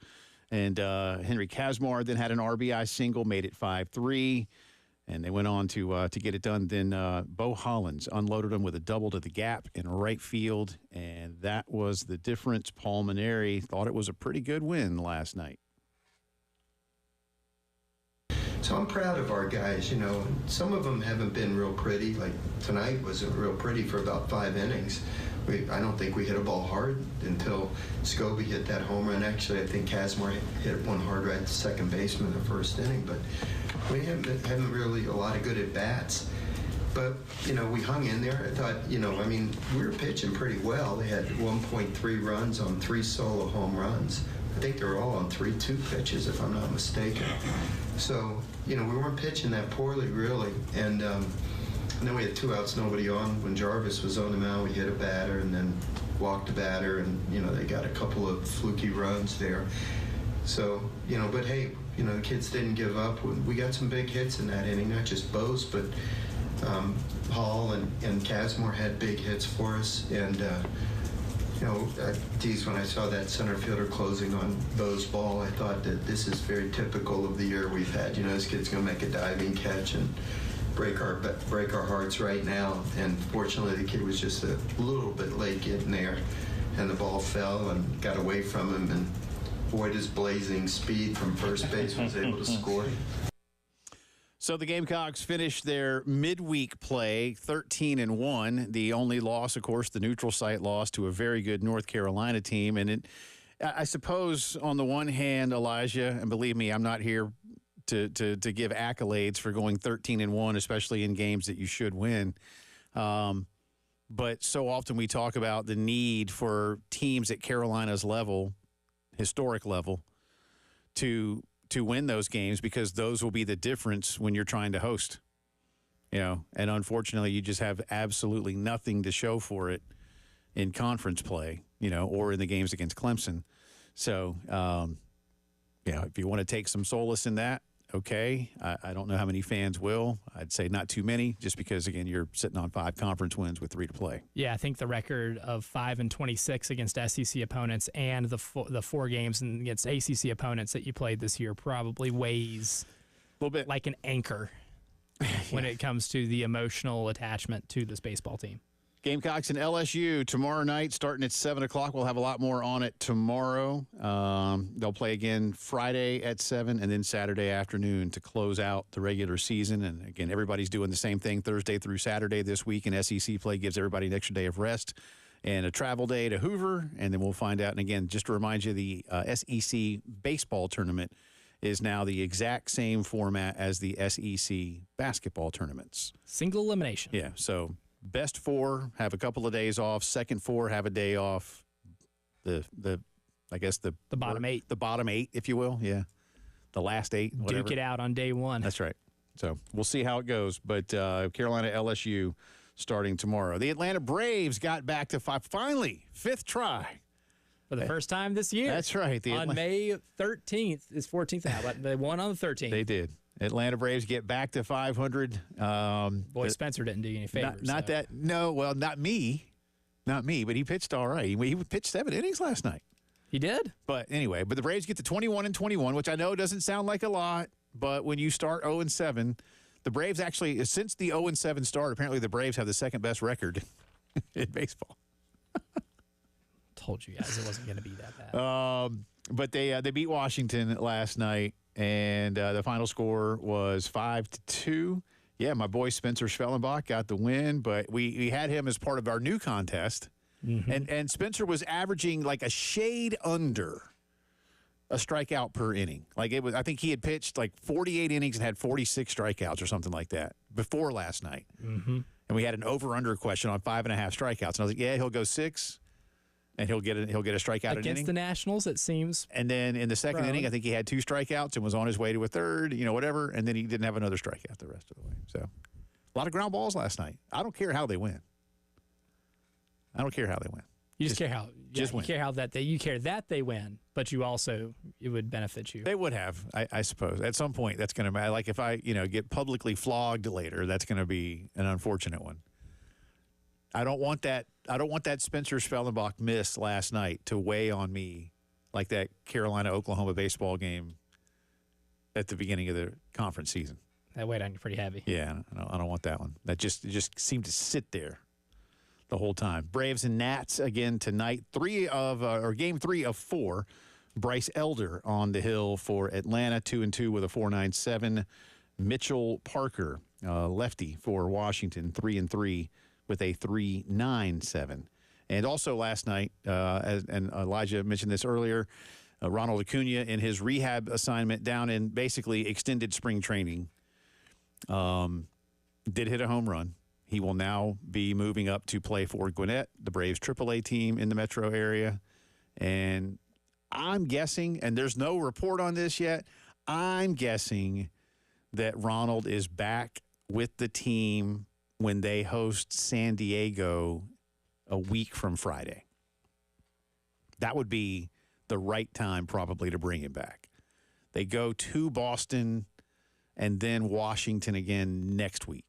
And Henry Kazmar then had an RBI single, made it 5-3. And they went on to get it done. Then Bo Hollins unloaded him with a double to the gap in right field. And that was the difference. Paul Maneri thought it was a pretty good win last night. So I'm proud of our guys. Some of them haven't been real pretty. Like tonight wasn't real pretty for about 5 innings. I don't think we hit a ball hard until Scobie hit that home run. Actually, I think Kazmar hit one hard right to second baseman in the first inning. But we haven't really a lot of good at bats. But, we hung in there. I thought, we were pitching pretty well. They had 1.3 runs on 3 solo home runs. I think they were all on 3-2 pitches, if I'm not mistaken. So, we weren't pitching that poorly, really. And then we had 2 outs, nobody on. When Jarvis was on the mound, we hit a batter and then walked a batter. And, they got a couple of fluky runs there. So, but hey, the kids didn't give up. We got some big hits in that inning, not just Bo's, but Hall and Kazmar had big hits for us. And, when I saw that center fielder closing on Bo's ball, I thought that this is very typical of the year we've had. This kid's going to make a diving catch and break our hearts right now. And fortunately, the kid was just a little bit late getting there, and the ball fell and got away from him. And Boyd, his blazing speed from first base, was able to score. So the Gamecocks finished their midweek play 13-1. The only loss, of course, the neutral site loss to a very good North Carolina team. And I suppose on the one hand, Elijah, and believe me, I'm not here to give accolades for going 13-1, especially in games that you should win. But so often we talk about the need for teams at Carolina's level, historic level, to win those games, because those will be the difference when you're trying to host, and unfortunately you just have absolutely nothing to show for it in conference play, or in the games against Clemson. So, if you want to take some solace in that, okay. I don't know how many fans will. I'd say not too many, just because, again, you're sitting on 5 conference wins with 3 to play. Yeah, I think the record of 5-26 against SEC opponents and the 4 games against ACC opponents that you played this year probably weighs a little bit like an anchor when it comes to the emotional attachment to this baseball team. Gamecocks and LSU tomorrow night, starting at 7 o'clock. We'll have a lot more on it tomorrow. They'll play again Friday at 7 and then Saturday afternoon to close out the regular season. And, again, everybody's doing the same thing Thursday through Saturday this week, and SEC play gives everybody an extra day of rest and a travel day to Hoover, and then we'll find out. And, again, just to remind you, the SEC baseball tournament is now the exact same format as the SEC basketball tournaments. Single elimination. Yeah, so best 4 have a couple of days off. Second 4 have a day off. The bottom 8. The bottom 8, if you will. Yeah. The last 8. Whatever. Duke it out on day 1. That's right. So we'll see how it goes. But Carolina LSU starting tomorrow. The Atlanta Braves got back to 5. Finally, 5th try. For the first time this year. That's right. On May 13th is 14th now, but they won on the 13th. They did. Atlanta Braves get back to 500. Boy, Spencer didn't do you any favors. Not that. No, well, not me. Not me, but he pitched all right. He pitched 7 innings last night. He did? But anyway, the Braves get to 21-21, which I know doesn't sound like a lot, but when you start 0-7, the Braves actually, since the 0-7 start, apparently the Braves have the second best record in baseball. Told you guys it wasn't going to be that bad. But they beat Washington last night, and the final score was 5-2. Yeah, my boy Spencer Schwellenbach got the win, but we had him as part of our new contest. Mm-hmm. And Spencer was averaging like a shade under a strikeout per inning. Like it was, I think he had pitched like 48 innings and had 46 strikeouts or something like that before last night. Mm-hmm. And we had an over/under question on 5.5 strikeouts. And I was like, yeah, he'll go 6, and he'll get a strikeout an Against inning. the Nationals, it seems. And then in the second inning, I think he had 2 strikeouts and was on his way to a third, whatever. And then he didn't have another strikeout the rest of the way. So a lot of ground balls last night. I don't care how they win. You just care how just win. You care that they win, but you also it would benefit you. They would have, I suppose. At some point, that's going to matter. Like if I, get publicly flogged later, that's going to be an unfortunate one. I don't want that Spencer Spellenbach miss last night to weigh on me like that Carolina-Oklahoma baseball game at the beginning of the conference season. That weighed on you pretty heavy. Yeah, I don't want that one. That just seemed to sit there the whole time. Braves and Nats again tonight. Game 3 of 4. Bryce Elder on the hill for Atlanta, 2-2 with a 4.97. Mitchell Parker, lefty for Washington, 3-3 with a 3.97. And also last night, and Elijah mentioned this earlier, Ronald Acuna in his rehab assignment down in basically extended spring training did hit a home run. He will now be moving up to play for Gwinnett, the Braves AAA team in the metro area. And I'm guessing, and there's no report on this yet, I'm guessing that Ronald is back with the team when they host San Diego a week from Friday. That would be the right time probably to bring him back. They go to Boston and then Washington again next week.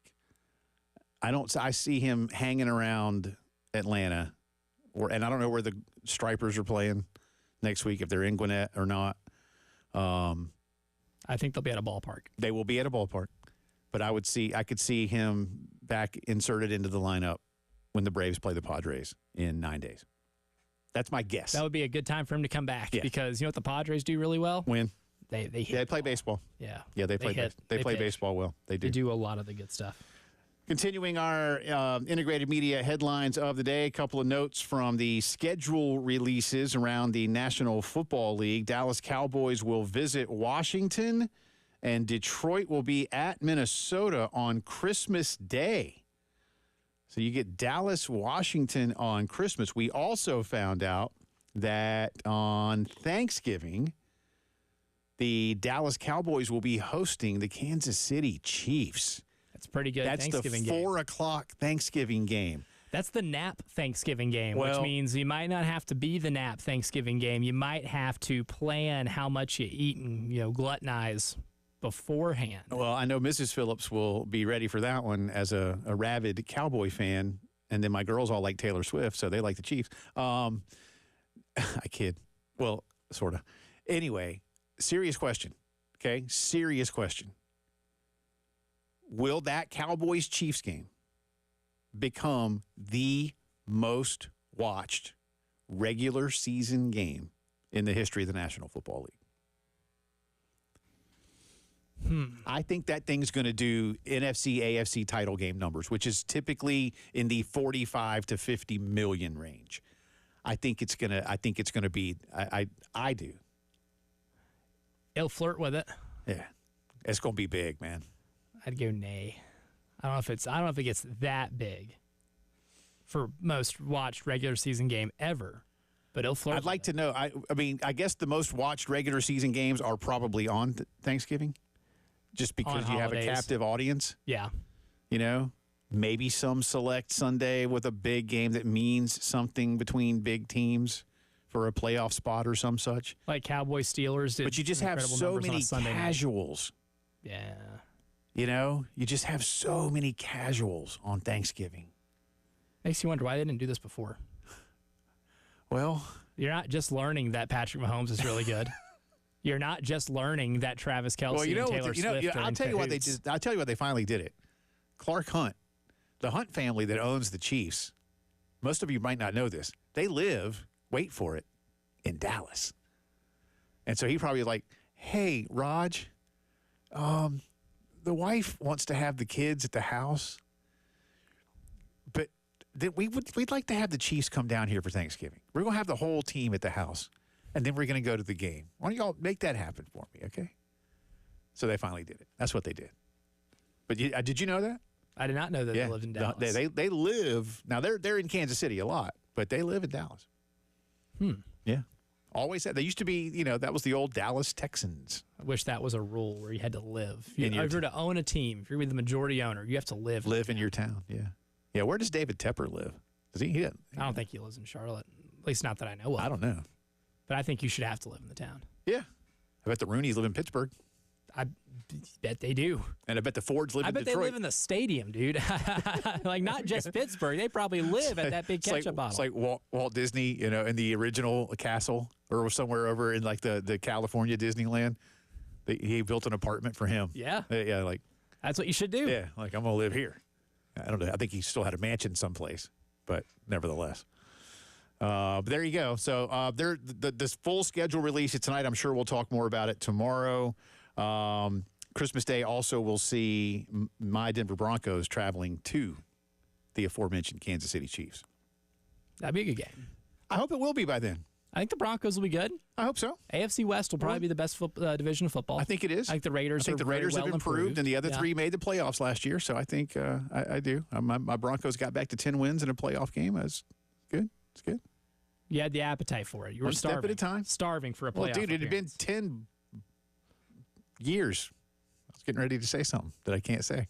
I see him hanging around Atlanta, and I don't know where the Stripers are playing next week, if they're in Gwinnett or not. I think they'll be at a ballpark. They will be at a ballpark, but I could see him back inserted into the lineup when the Braves play the Padres in 9 days. That's my guess. That would be a good time for him to come back, Yeah. because you know what the Padres do really well? Win. They hit They play the ball. baseball. Yeah. Yeah, they play pitch. baseball well. They do. They do a lot of the good stuff. Continuing our integrated media headlines of the day, a couple of notes from the schedule releases around the National Football League. Dallas Cowboys will visit Washington, and Detroit will be at Minnesota on Christmas Day. So you get Dallas, Washington on Christmas. We also found out that on Thanksgiving, the Dallas Cowboys will be hosting the Kansas City Chiefs. That's pretty good. That's Thanksgiving the 4 o'clock Thanksgiving game. That's the nap Thanksgiving game, Well, which means you might not have to be the nap Thanksgiving game. You might have to plan how much you eat and, gluttonize beforehand. Well, I know Mrs. Phillips will be ready for that one as a rabid Cowboy fan, and then my girls all like Taylor Swift, so they like the Chiefs. I kid. Well, sort of. Anyway, serious question, okay? Serious question. Will that Cowboys-Chiefs game become the most watched regular season game in the history of the National Football League? I think that thing's going to do NFC, AFC title game numbers, which is typically in the 45 to 50 million range. I think it's going to be. I do. It'll flirt with it. Yeah, it's going to be big, man. I'd go nay. I don't know if it gets that big for most watched regular season game ever, but it'll flirt. I'd like to know. I mean, I guess the most watched regular season games are probably on Thanksgiving, just because you have a captive audience. Yeah. Maybe some select Sunday with a big game that means something between big teams for a playoff spot or some such. Like Cowboys Steelers did. But you just have so many casuals. Yeah. You just have so many casuals on Thanksgiving. Makes you wonder why they didn't do this before. Well, you're not just learning that Patrick Mahomes is really good. You're not just learning that Travis Kelce and Taylor Swift are I'll in tell you why cahoots. I'll tell you why they finally did it. Clark Hunt, the Hunt family that owns the Chiefs, most of you might not know this. They live, wait for it, in Dallas. And so he probably was like, hey, Raj, the wife wants to have the kids at the house, but we'd like to have the Chiefs come down here for Thanksgiving. We're going to have the whole team at the house, and then we're going to go to the game. Why don't y'all make that happen for me, okay? So they finally did it. That's what they did. But did you know that? I did not know that they lived in Dallas. They live now. They're in Kansas City a lot, but they live in Dallas. Yeah. Always had. They used to be. That was the old Dallas Texans. I wish that was a rule where you had to live. In your if you're to own a team, if you're the majority owner, you have to live. Live in your town. Yeah. Yeah. Where does David Tepper live? Does he? He I don't think he lives in Charlotte. At least not that I know of. I don't know. But I think you should have to live in the town. Yeah. I bet the Rooneys live in Pittsburgh. I bet they do. And I bet the Fords live in Detroit. I bet they live in the stadium, dude. Like, not just Pittsburgh. They probably live at that big ketchup bottle. It's like Walt Disney, in the original castle or somewhere over in, like, the California Disneyland. He built an apartment for him. Yeah. Yeah, like. That's what you should do. Yeah, like, I'm going to live here. I don't know. I think he still had a mansion someplace, but nevertheless. But there you go. So this full schedule release tonight. I'm sure we'll talk more about it tomorrow. Christmas Day also will see my Denver Broncos traveling to the aforementioned Kansas City Chiefs. That'd be a good game. I hope it will be by then. I think the Broncos will be good. I hope so. AFC West will probably be the best division of football. I think it is. I think the Raiders have improved, and the other three made the playoffs last year. So I think I do. My Broncos got back to 10 wins in a playoff game. That's good. It's good. You had the appetite for it. You were starving. Step at a time. Starving for a playoff. Well, dude, it had been 10 years. I was getting ready to say something that I can't say.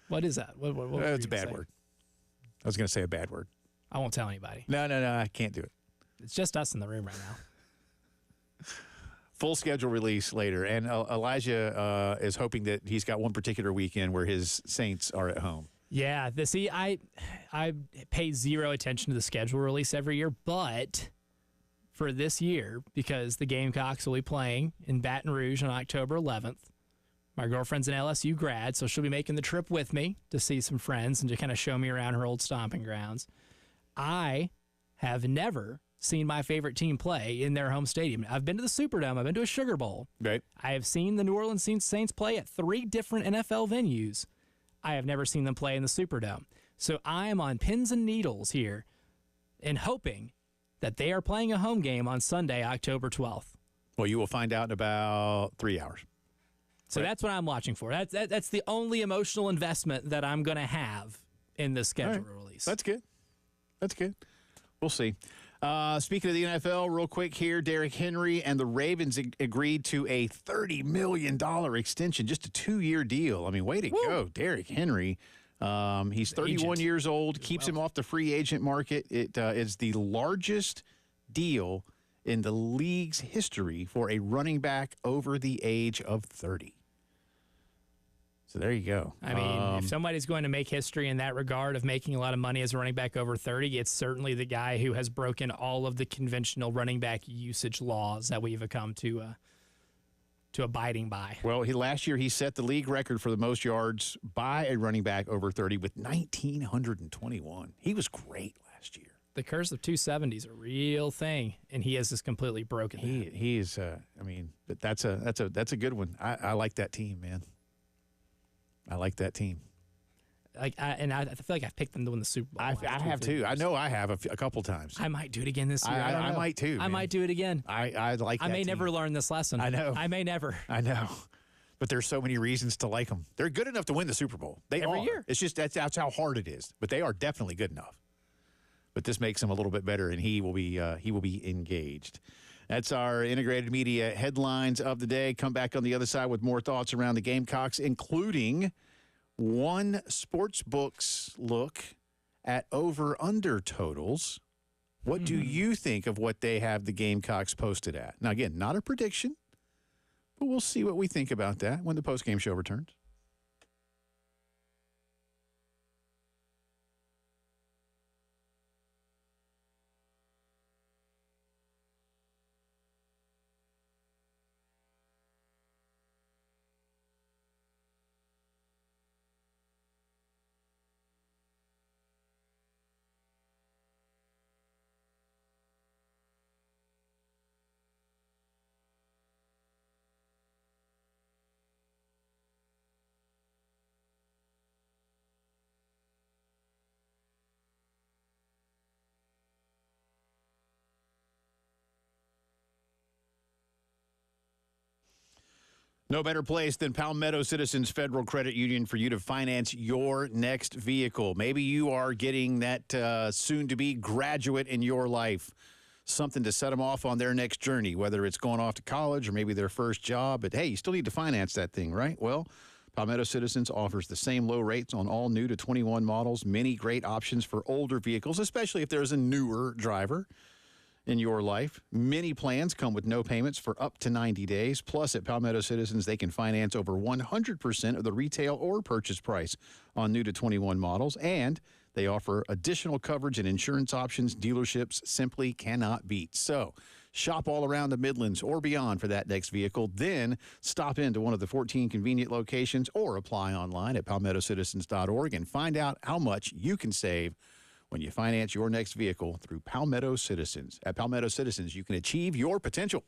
What is that? What it's a bad word. I was going to say a bad word. I won't tell anybody. No, I can't do it. It's just us in the room right now. Full schedule release later. And Elijah is hoping that he's got one particular weekend where his Saints are at home. Yeah. I pay zero attention to the schedule release every year, but for this year, because the Gamecocks will be playing in Baton Rouge on October 11th, my girlfriend's an LSU grad, so she'll be making the trip with me to see some friends and to kind of show me around her old stomping grounds. I have never seen my favorite team play in their home stadium. I've been to the Superdome. I've been to a Sugar Bowl. Right. I have seen the New Orleans Saints play at 3 different NFL venues. I have never seen them play in the Superdome. So I am on pins and needles here and hoping that they are playing a home game on Sunday, October 12th. Well, you will find out in about 3 hours. So that's what I'm watching for. That's the only emotional investment that I'm going to have in the schedule release. That's good. That's good. We'll see. Speaking of the NFL, real quick here, Derrick Henry and the Ravens agreed to a $30 million extension, just a 2-year deal. I mean, way to go, Derrick Henry. He's 31 years old, keeps him off the free agent market. It is the largest deal in the league's history for a running back over the age of 30. So there you go. I mean, if somebody's going to make history in that regard of making a lot of money as a running back over 30, it's certainly the guy who has broken all of the conventional running back usage laws that we've come to abiding by. Well, last year he set the league record for the most yards by a running back over 30 with 1,921. He was great last year. The curse of 270 is a real thing, and he has just completely broken that. He is. I mean, that's a good one. I like that team, man. I like that team. I feel like I've picked them to win the Super Bowl. I have too. I know I have a couple times. I might do it again this year. I might too. I might do it again. I like that I may team. never learn this lesson. I know. I may never. I know. But there's so many reasons to like them. They're good enough to win the Super Bowl. Every year. It's just that's how hard it is. But they are definitely good enough. But this makes him a little bit better, and he will be engaged. That's our integrated media headlines of the day. Come back on the other side with more thoughts around the Gamecocks, including one sportsbook's look at over-under totals. What do you think of what they have the Gamecocks posted at? Now, again, not a prediction, but we'll see what we think about that when the postgame show returns. No better place than Palmetto Citizens Federal Credit Union for you to finance your next vehicle. Maybe you are getting that soon-to-be graduate in your life, something to set them off on their next journey, whether it's going off to college or maybe their first job. But, hey, you still need to finance that thing, right? Well, Palmetto Citizens offers the same low rates on all new to 21 models, many great options for older vehicles, especially if there's a newer driver in your life. Many plans come with no payments for up to 90 days. Plus, at Palmetto Citizens, they can finance over 100% of the retail or purchase price on new to 21 models. And they offer additional coverage and insurance options dealerships simply cannot beat. So, shop all around the Midlands or beyond for that next vehicle. Then stop into one of the 14 convenient locations or apply online at palmettocitizens.org and find out how much you can save when you finance your next vehicle through Palmetto Citizens. At Palmetto Citizens, you can achieve your potential.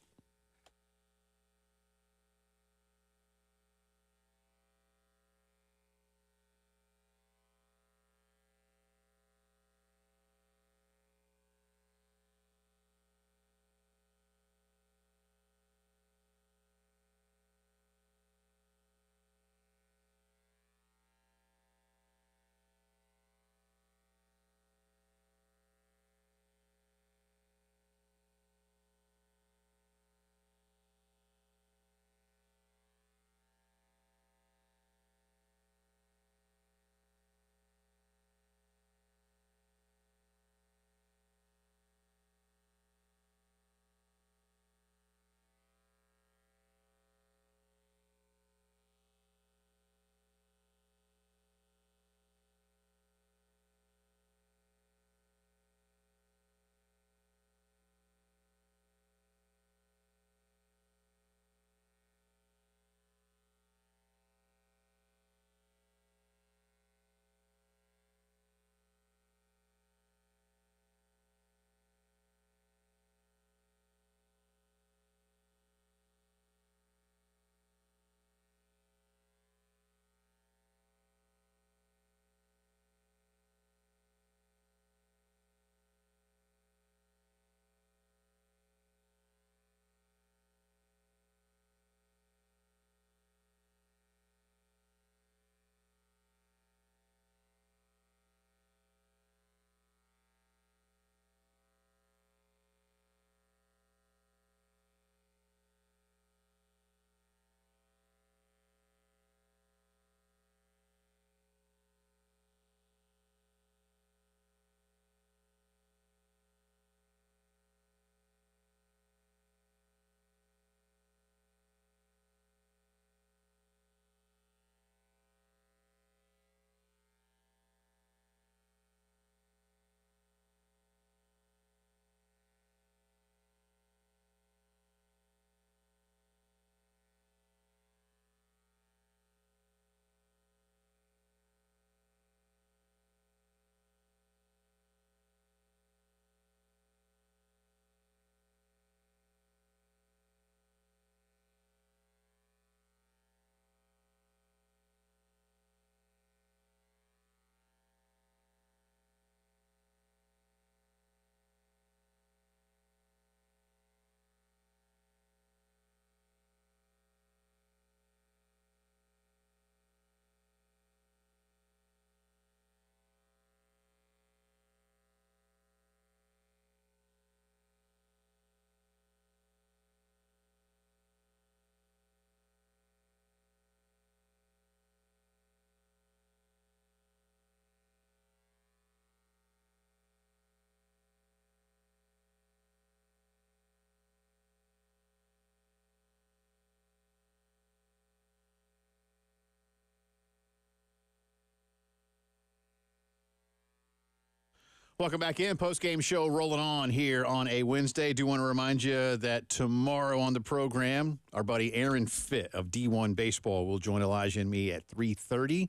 Welcome back in. Postgame Show rolling on here on a Wednesday. Do want to remind you that tomorrow on the program, our buddy Aaron Fitt of D1 Baseball will join Elijah and me at 3:30.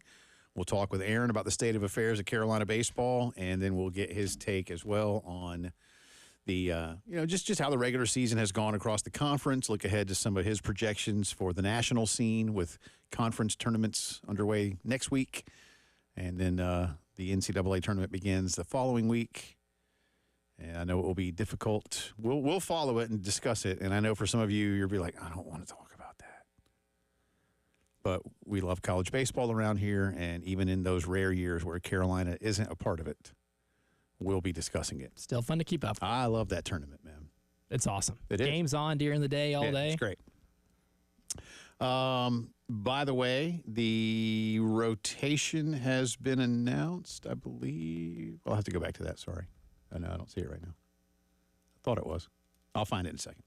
We'll talk with Aaron about the state of affairs of Carolina baseball, and then we'll get his take as well on the, just how the regular season has gone across the conference. Look ahead to some of his projections for the national scene with conference tournaments underway next week. And then the NCAA tournament begins the following week. And I know it will be difficult. We'll follow it and discuss it. And I know for some of you, you'll be like, I don't want to talk about that. But we love college baseball around here, and even in those rare years where Carolina isn't a part of it, we'll be discussing it. Still fun to keep up. I love that tournament, man. It's awesome. It is. Games on during the day, all day. It's great. By the way, the rotation has been announced, I believe. I'll have to go back to that. Sorry. I know I don't see it right now. I thought it was. I'll find it in a second.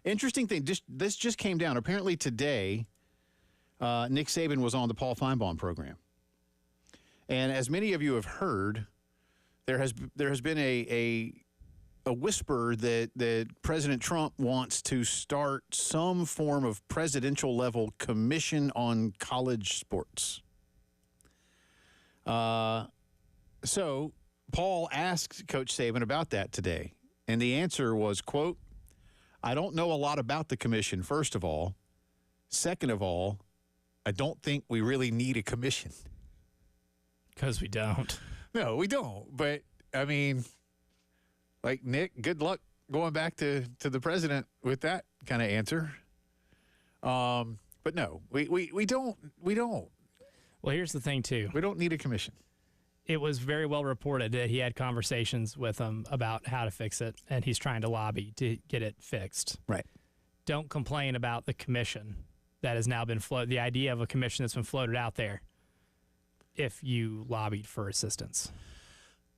Interesting thing. This just came down. Apparently today, Nick Saban was on the Paul Feinbaum program. And as many of you have heard, there has been a whisper that President Trump wants to start some form of presidential level commission on college sports. So Paul asked Coach Saban about that today, and the answer was, quote, "I don't know a lot about the commission, first of all. Second of all, I don't think we really need a commission." Because we don't. No, we don't. But, I mean, like, Nick, good luck going back to the president with that kind of answer. But no, we don't. Well, here's the thing, too. We don't need a commission. It was very well reported that he had conversations with him about how to fix it, and he's trying to lobby to get it fixed. Right. Don't complain about the commission that has now been floated, the idea of a commission that's been floated out there, if you lobbied for assistance.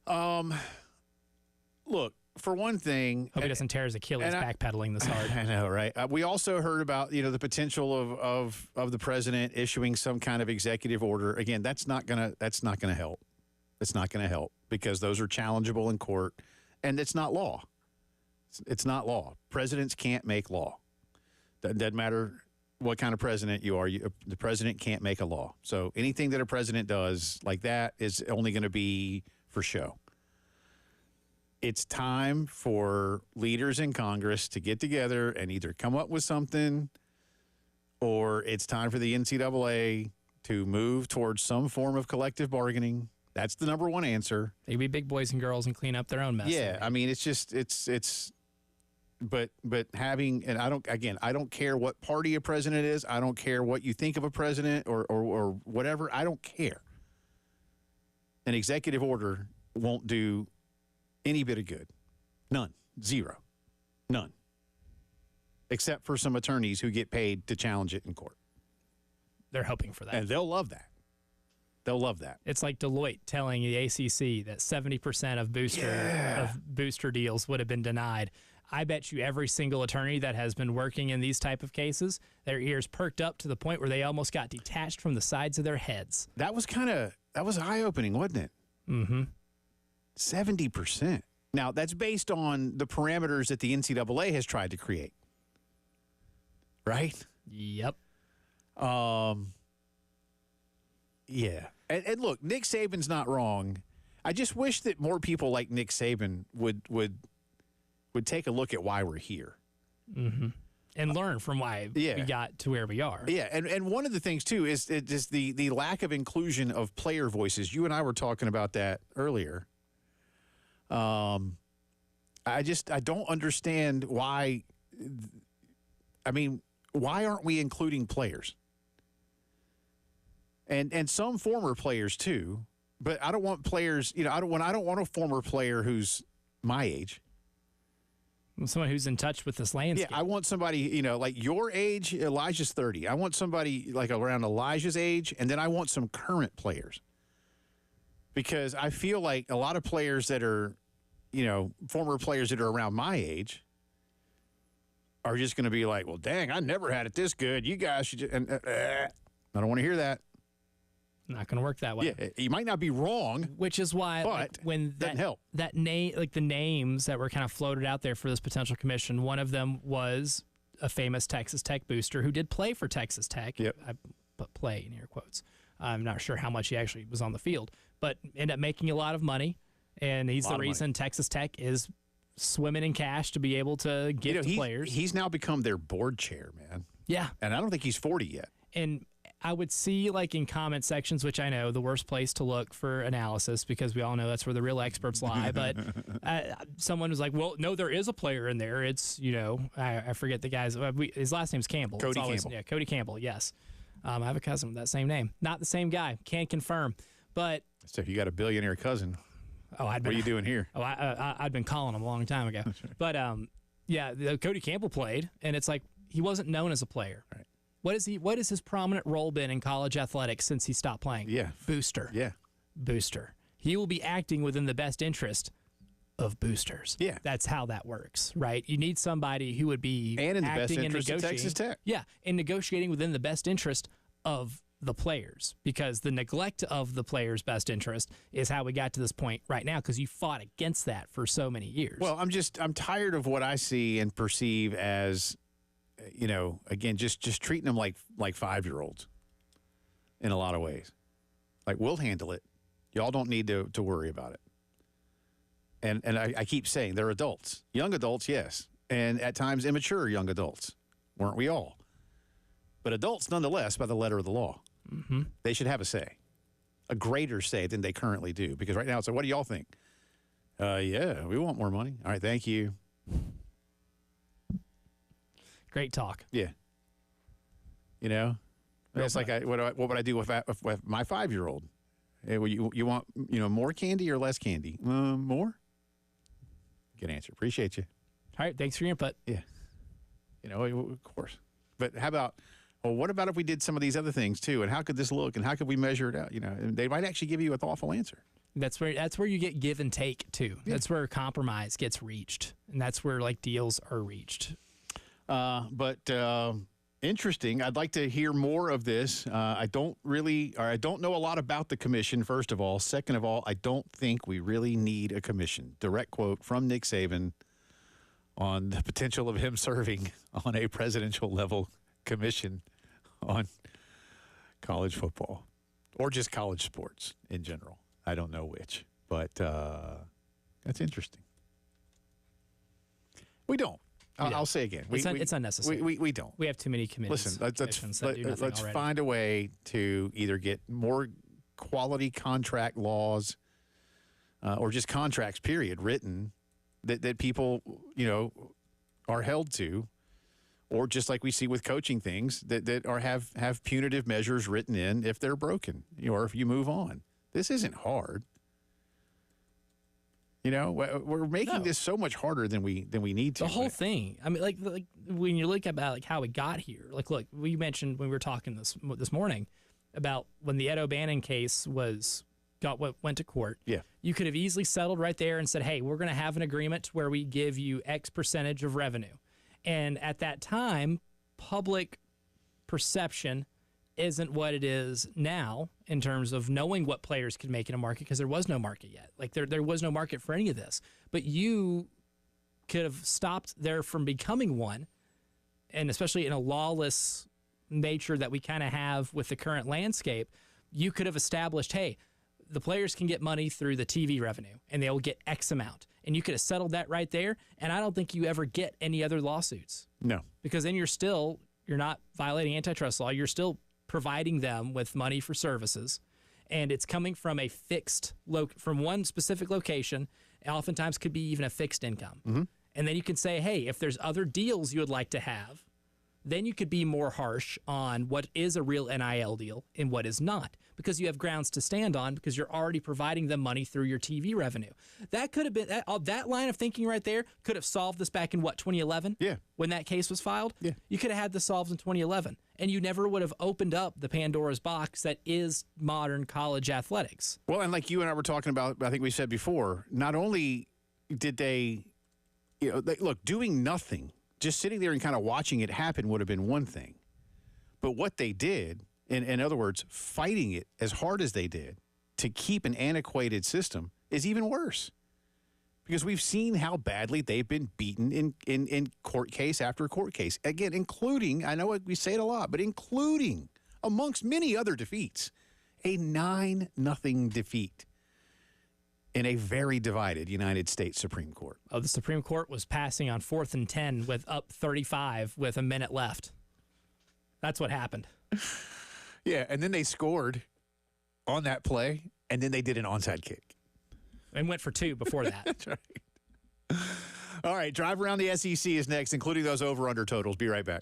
Look, for one thing, Hope he doesn't tear his Achilles backpedaling this hard. I know, right? We also heard about the potential of the president issuing some kind of executive order. Again, that's not gonna help. It's not gonna help because those are challengeable in court, and it's not law. It's not law. Presidents can't make law. That doesn't matter what kind of president you are. The president can't make a law. So anything that a president does like that is only going to be for show. It's time for leaders in Congress to get together and either come up with something, or it's time for the NCAA to move towards some form of collective bargaining. That's the number one answer. They be big boys and girls and clean up their own mess. Yeah, I mean, but having, and I don't care what party a president is. I don't care what you think of a president or whatever. I don't care. An executive order won't do any bit of good. None. Zero. None. Except for some attorneys who get paid to challenge it in court. They're hoping for that. And they'll love that. They'll love that. It's like Deloitte telling the ACC that 70% of booster deals would have been denied. I bet you every single attorney that has been working in these type of cases, their ears perked up to the point where they almost got detached from the sides of their heads. That was eye-opening, wasn't it? Mm-hmm. 70%. Now, that's based on the parameters that the NCAA has tried to create. Right? Yep. Yeah. And look, Nick Saban's not wrong. I just wish that more people like Nick Saban would take a look at why we're here. Mm-hmm. And learn from why we got to where we are. Yeah, and one of the things, too, is just the lack of inclusion of player voices. You and I were talking about that earlier. I don't understand why. I mean, why aren't we including players? And some former players too, but I don't want players. I don't want a former player who's my age. Someone who's in touch with this landscape. Yeah, I want somebody like your age. Elijah's 30. I want somebody like around Elijah's age, and then I want some current players because I feel like a lot of players that are, former players that are around my age are just going to be like, well, dang, I never had it this good. You guys should. I don't want to hear that. Not going to work that way. Yeah, you might not be wrong, which is why when doesn't help. That name, like the names that were kind of floated out there for this potential commission, one of them was a famous Texas Tech booster who did play for Texas Tech. Yep. I put play in air quotes. I'm not sure how much he actually was on the field, but ended up making a lot of money, and he's the reason Texas Tech is swimming in cash to be able to give to players. He's now become their board chair, man. Yeah. And I don't think he's 40 yet. And I would see, like, in comment sections, which I know the worst place to look for analysis because we all know that's where the real experts lie. But someone was like, well, no, there is a player in there. It's, I forget the guy's. His last name's Campbell. Cody Campbell. Yeah, Cody Campbell, yes. I have a cousin with that same name. Not the same guy. Can't confirm. But So if you got a billionaire cousin, what are you doing here? Oh, I'd been calling him a long time ago. Right. But Cody Campbell played, and it's like he wasn't known as a player. Right. What has his prominent role been in college athletics since he stopped playing? Yeah. Booster. Yeah. Booster. He will be acting within the best interest of boosters. Yeah. That's how that works, right? You need somebody who would be And in the best acting interest and of Texas Tech. Yeah, and negotiating within the best interest of the players, because the neglect of the players' best interest is how we got to this point right now, because you fought against that for so many years. Well, I'm tired of what I see and perceive as, again, just treating them like 5-year-olds in a lot of ways. Like, we'll handle it. Y'all don't need to worry about it. And I keep saying they're adults. Young adults, yes. And at times immature young adults. Weren't we all? But adults, nonetheless, by the letter of the law. Mm-hmm. They should have a say. A greater say than they currently do. Because right now it's like, what do y'all think? Yeah, we want more money. All right, thank you. Great talk. Yeah. It's like, what would I do with my 5-year-old? You want more candy or less candy? More. Good answer. Appreciate you. All right, thanks for your input. Yeah. Of course. But how about? Well, what about if we did some of these other things too? And how could this look? And how could we measure it out? And they might actually give you a thoughtful answer. That's where you get give and take too. Yeah. That's where compromise gets reached, and that's where deals are reached. But interesting. I'd like to hear more of this. I don't know a lot about the commission, first of all. Second of all, I don't think we really need a commission. Direct quote from Nick Saban on the potential of him serving on a presidential level commission on college football or just college sports in general. I don't know which, but that's interesting. We don't. I'll say again. It's unnecessary. We don't. We have too many committees. Listen, let's find a way to either get more quality contract laws or just contracts, period, written that people, are held to, or just like we see with coaching things that have punitive measures written in if they're broken, or if you move on. This isn't hard. We're making this so much harder than we need to. The whole thing. I mean, like when you look about how we got here. Look, we mentioned when we were talking this morning about when the Ed O'Bannon case went to court. Yeah, you could have easily settled right there and said, "Hey, we're going to have an agreement where we give you X percentage of revenue." And at that time, public perception isn't what it is now in terms of knowing what players could make in a market, because there was no market yet. There was no market for any of this. But you could have stopped there from becoming one, and especially in a lawless nature that we kind of have with the current landscape, you could have established, hey, the players can get money through the TV revenue, and they'll get X amount. And you could have settled that right there, and I don't think you ever get any other lawsuits. No. Because then you're not violating antitrust law. You're still providing them with money for services, and it's coming from a fixed from one specific location. It oftentimes could be even a fixed income. Mm-hmm. And then you can say, hey, if there's other deals you would like to have, then you could be more harsh on what is a real NIL deal and what is not, because you have grounds to stand on, because you're already providing them money through your TV revenue. That could have been that line of thinking right there could have solved this back in 2011? Yeah. When that case was filed? Yeah. You could have had this solved in 2011, and you never would have opened up the Pandora's box that is modern college athletics. Well, and like you and I were talking about, I think we said before, not only did they, look, doing nothing, just sitting there and kind of watching it happen would have been one thing. But what they did, in other words, fighting it as hard as they did to keep an antiquated system, is even worse. Because we've seen how badly they've been beaten in court case after court case. Again, including, I know we say it a lot, but including, amongst many other defeats, a 9-0 defeat in a very divided United States Supreme Court. Oh, the Supreme Court was passing on 4th and 10 with up 35 with a minute left. That's what happened. Yeah, and then they scored on that play, and then they did an onside kick. And went for 2 before that. That's right. All right, Drive Around the SEC is next, including those over-under totals. Be right back.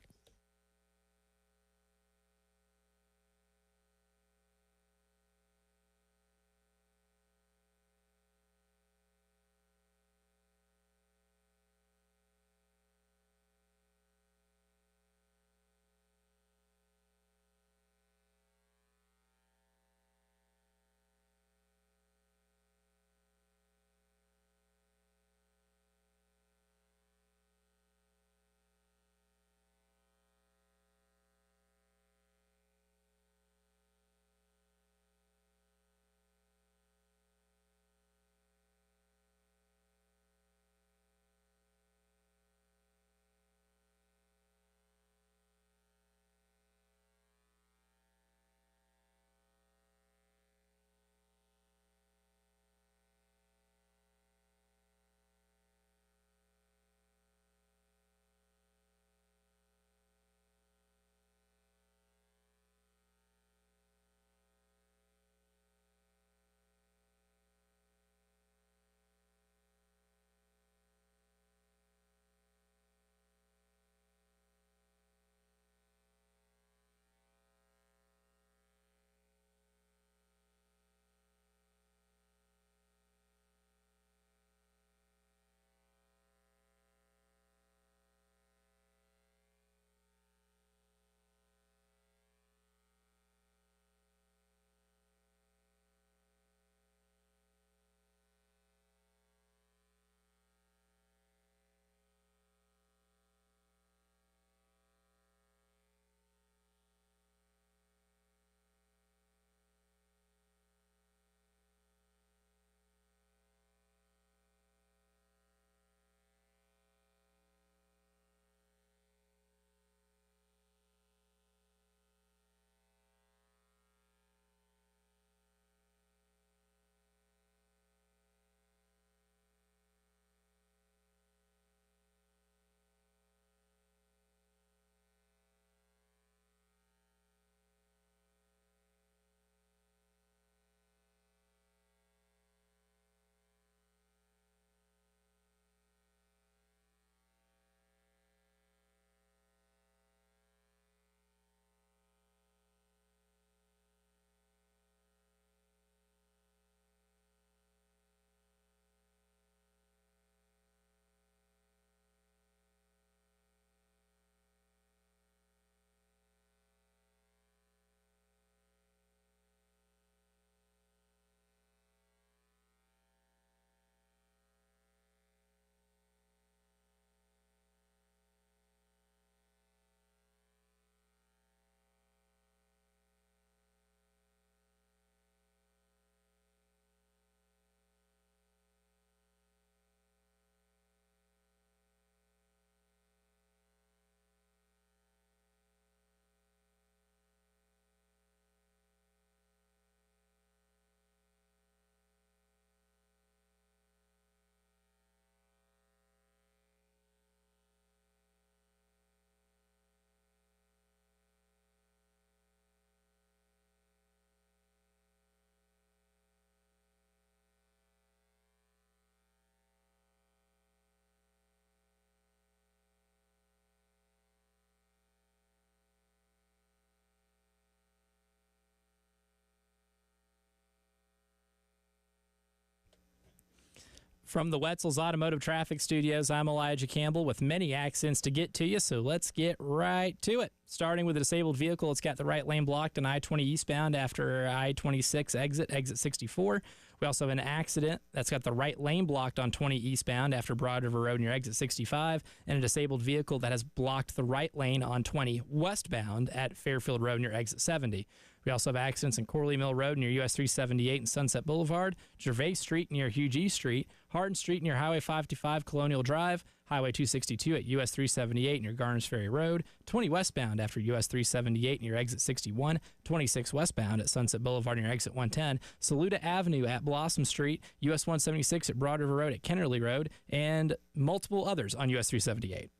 From the Wetzel's Automotive Traffic Studios, I'm Elijah Campbell with many accidents to get to you, so let's get right to it. Starting with a disabled vehicle, it's got the right lane blocked on I-20 eastbound after I-26 exit 64. We also have an accident that's got the right lane blocked on 20 eastbound after Broad River Road near exit 65, and a disabled vehicle that has blocked the right lane on 20 westbound at Fairfield Road near exit 70. We also have accidents in Corley Mill Road near US 378 and Sunset Boulevard, Gervais Street near Hugh G. Street, Hardin Street near Highway 555 Colonial Drive, Highway 262 at US 378 near Garners Ferry Road, 20 westbound after US 378 near exit 61, 26 westbound at Sunset Boulevard near exit 110, Saluda Avenue at Blossom Street, US 176 at Broad River Road at Kennerly Road, and multiple others on US 378.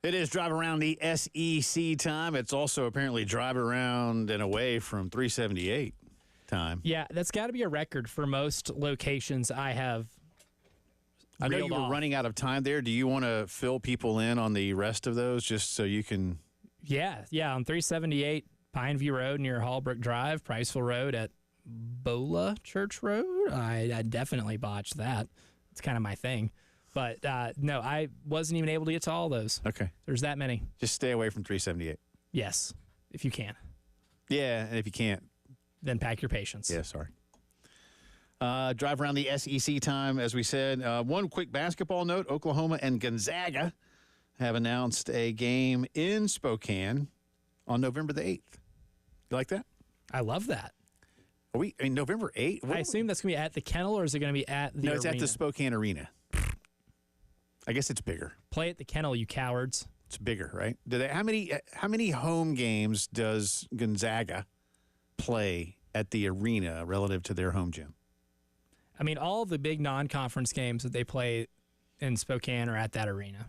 It is drive around the SEC time. It's also apparently drive around and away from 378 time. Yeah, that's got to be a record for most locations I have. I know you were running out of time there. Do you want to fill people in on the rest of those just so you can? Yeah, on 378 Pineview Road near Hallbrook Drive, Priceville Road at Bola Church Road. I definitely botched that. It's kind of my thing. But, no, I wasn't even able to get to all those. Okay. There's that many. Just stay away from 378. Yes, if you can. Yeah, and if you can't. Then pack your patience. Yeah, sorry. Drive around the SEC time, as we said. One quick basketball note. Oklahoma and Gonzaga have announced a game in Spokane on November the 8th. You like that? I love that. Are we in November 8th? I assume that's going to be at the Kennel, or is it going to be at the No, it's arena? at the Spokane Arena. I guess it's bigger. Play at the Kennel, you cowards. It's bigger, right? How many home games does Gonzaga play at the arena relative to their home gym? I mean, all the big non-conference games that they play in Spokane are at that arena.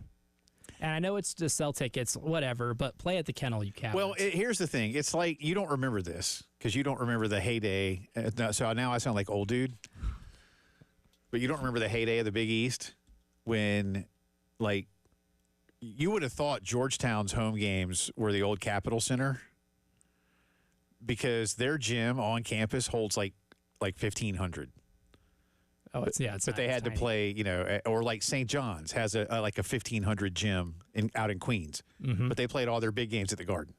And I know it's to sell tickets, whatever, but play at the Kennel, you cowards. Well, here's the thing. It's like you don't remember this because you don't remember the heyday. So now I sound like old dude. But you don't remember the heyday of the Big East when, like, you would have thought Georgetown's home games were the old Capitol Center because their gym on campus holds like 1,500. Oh, it's but they had to play, or like St. John's has a 1,500 gym out in Queens, but they played all their big games at the Garden.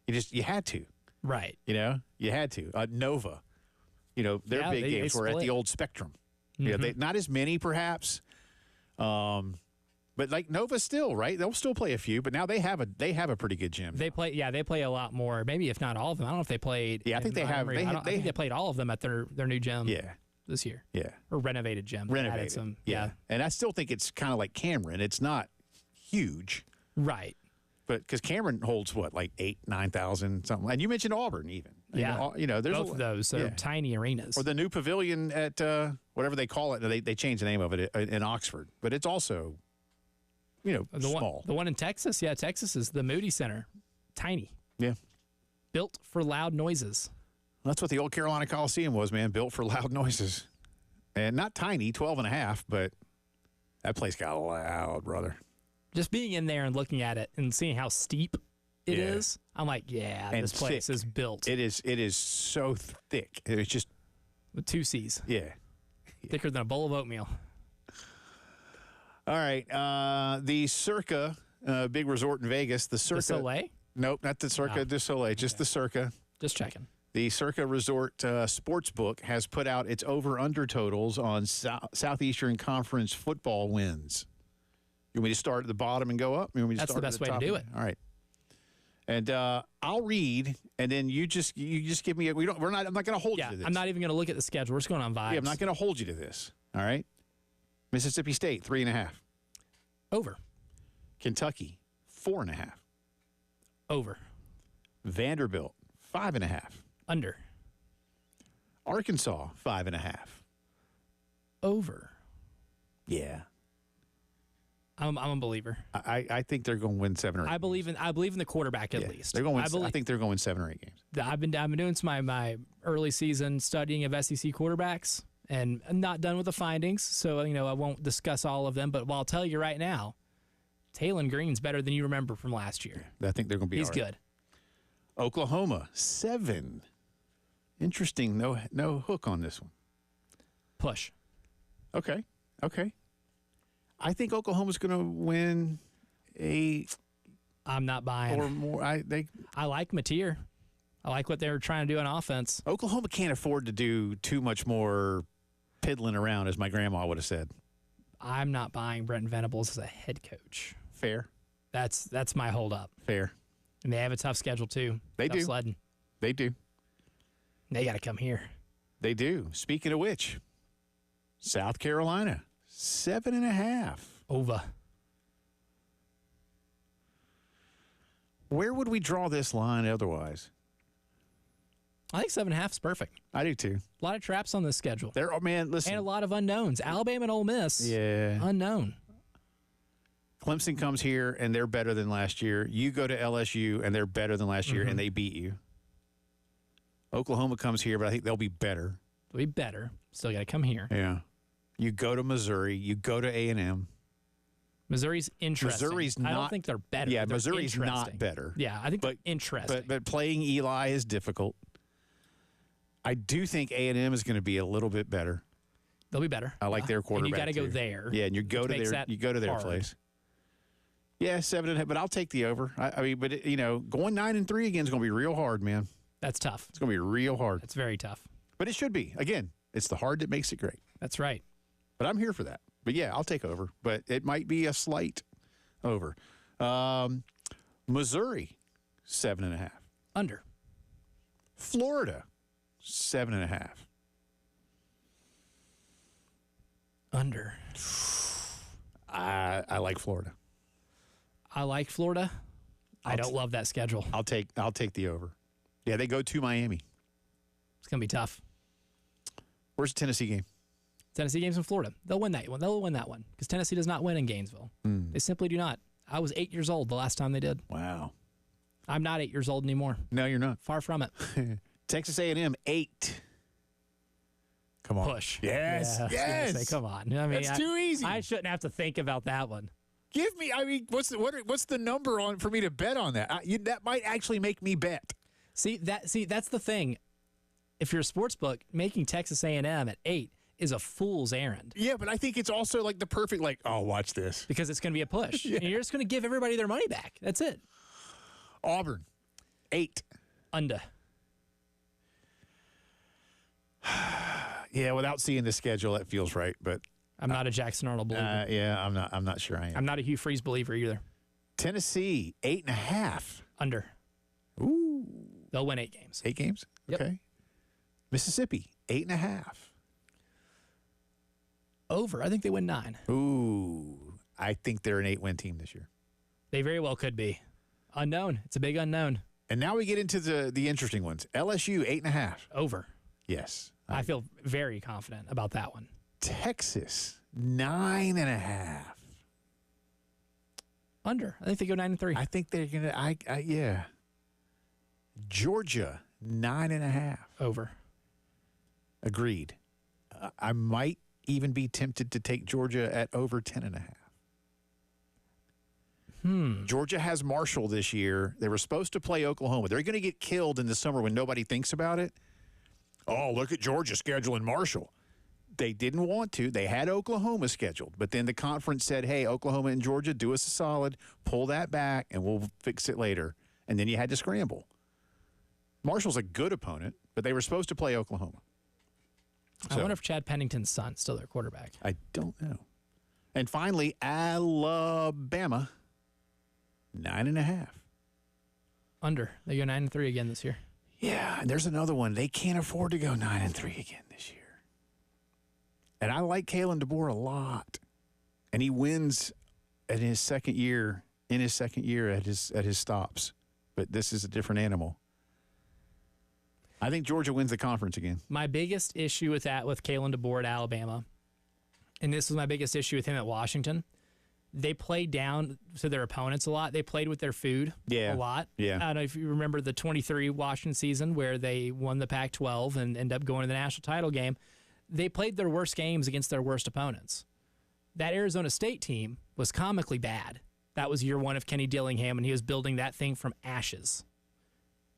You had to, right? You had to. Nova, their big games were at the old Spectrum. They not as many perhaps, but like Nova still, right? They'll still play a few, but now they have a pretty good gym. They play a lot more. Maybe if not all of them. I don't know if they played. Yeah, I think they have. I think they played all of them at their new gym. Yeah. This year. Yeah. Or renovated gym. Renovated. Added some, yeah. And I still think it's kind of like Cameron. It's not huge. Right. But because Cameron holds what, like 9,000 something. And you mentioned Auburn even. Yeah. There's both of those are tiny arenas. Or the new pavilion at whatever they call it. They changed the name of it in Oxford. But it's also, small. The one in Texas. Yeah, Texas is the Moody Center. Tiny. Yeah. Built for loud noises. That's what the old Carolina Coliseum was, man. Built for loud noises. And not tiny, 12 and a half, but that place got loud, brother. Just being in there and looking at it and seeing how steep it is, I'm like, this place is built. It is so thick. It's just with 2 C's. Yeah. Thicker than a bowl of oatmeal. All right. The Circa, big resort in Vegas. The Circa. The Soleil? Nope, not the Circa du Soleil, just the Circa. Just checking. The Circa Resort Sportsbook has put out its over-under totals on Southeastern Conference football wins. You want me to start at the bottom and go up? You want me to That's start the best at the way to top? do it. All right. And I'll read, and then you just give me. I'm not going to hold you to this. I'm not even going to look at the schedule. We're just going on vibes. Yeah, I'm not going to hold you to this. All right. Mississippi State 3.5. Over. Kentucky 4.5. Over. Vanderbilt 5.5. Under. Arkansas 5.5. Over. Yeah. I'm a believer. I think they're going to win 7 or 8. I believe in the quarterback at least. They're going. I think they're going to win 7 or 8 games. I've been doing my early season studying of SEC quarterbacks, and I'm not done with the findings. So I won't discuss all of them. But I'll tell you right now, Taylon Green's better than you remember from last year. I think they're going to be. He's all right. good. Oklahoma 7. Interesting. No hook on this one. Push. Okay. I think Oklahoma's going to win 8. I'm not buying. Or more. I like Mateer. I like what they're trying to do on offense. Oklahoma can't afford to do too much more piddling around, as my grandma would have said. I'm not buying Brent Venables as a head coach. Fair. That's my holdup. Fair. And they have a tough schedule too. They tough do. Sledding. They do. They got to come here. They do. Speaking of which, South Carolina 7.5. Over. Where would we draw this line otherwise? I think 7.5 is perfect. I do too. A lot of traps on this schedule. Listen. And a lot of unknowns. Alabama and Ole Miss. Yeah. Unknown. Clemson comes here and they're better than last year. You go to LSU and they're better than last year and they beat you. Oklahoma comes here, but I think they'll be better. They'll be better. Still got to come here. Yeah. You go to Missouri. You go to A&M. Missouri's interesting. I don't think they're better. Yeah, they're Missouri's not better. Yeah, I think they're interesting. But playing Eli is difficult. I do think A&M is going to be a little bit better. They'll be better. I like their quarterback. And you got to go too. there. Yeah, and you go to their place. Yeah, 7.5. But I'll take the over. I mean, but going 9-3 again is going to be real hard, man. That's tough. It's going to be real hard. That's very tough. But it should be. Again, it's the hard that makes it great. That's right. But I'm here for that. But yeah, I'll take over. But it might be a slight over. Missouri, 7.5. Under. Florida, 7.5. Under. I like Florida. I like Florida. I don't love that schedule. I'll take the over. Yeah, they go to Miami. It's going to be tough. Where's the Tennessee game? Tennessee game's in Florida. They'll win that one. They'll win that one because Tennessee does not win in Gainesville. They simply do not. I was 8 years old the last time they did. Wow. I'm not 8 years old anymore. No, you're not. Far from it. Texas A&M, 8. Come on. Push. Yes. Yeah, Yes. Say, come on. I mean, That's too easy. I shouldn't have to think about that one. Give me. I mean, what's the number on for me to bet on that? That might actually make me bet. See, that's the thing. If you're a sports book, making Texas A&M at 8 is a fool's errand. Yeah, but I think it's also like the perfect, watch this. Because it's going to be a push. Yeah. And you're just going to give everybody their money back. That's it. Auburn, 8. Under. Yeah, without seeing the schedule, that feels right. But I'm not a Jackson Arnold believer. yeah, I'm not sure I am. I'm not a Hugh Freeze believer either. Tennessee, 8.5. Under. Ooh. They'll win 8 games. 8 games? Yep. Okay. Mississippi, 8.5. Over. I think they win 9. Ooh. I think they're an 8-win team this year. They very well could be. Unknown. It's a big unknown. And now we get into the interesting ones. LSU, 8.5. Over. Yes. I feel very confident about that one. Texas, 9.5. Under. I think they go 9-3. I think they're going to, yeah. Georgia, 9.5. Over. Agreed. I might even be tempted to take Georgia at over 10.5. Georgia has Marshall this year. They were supposed to play Oklahoma. They're going to get killed in the summer when nobody thinks about it. Oh, look at Georgia scheduling Marshall. They didn't want to. They had Oklahoma scheduled. But then the conference said, hey, Oklahoma and Georgia, do us a solid. Pull that back, and we'll fix it later. And then you had to scramble. Marshall's a good opponent, but they were supposed to play Oklahoma. I wonder if Chad Pennington's son's still their quarterback. I don't know. And finally, Alabama, 9.5. Under. They go 9-3 again this year. Yeah, and there's another one. They can't afford to go 9-3 again this year. And I like Kalen DeBoer a lot. And he wins in his second year at his stops. But this is a different animal. I think Georgia wins the conference again. My biggest issue with Kalen DeBoer at Alabama, and this was my biggest issue with him at Washington, they played down to their opponents a lot. They played with their food a lot. Yeah. I don't know if you remember the 23 Washington season where they won the Pac-12 and ended up going to the national title game. They played their worst games against their worst opponents. That Arizona State team was comically bad. That was year one of Kenny Dillingham, and he was building that thing from ashes.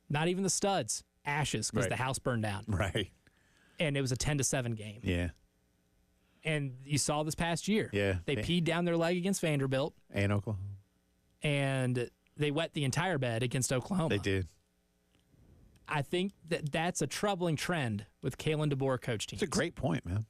Not even the studs, ashes, because the house burned down. Right. And it was a 10-7 game. Yeah. And you saw this past year. Yeah. They peed down their leg against Vanderbilt. And Oklahoma. And they wet the entire bed against Oklahoma. They did. I think that's a troubling trend with Kalen DeBoer coach teams. That's a great point, man.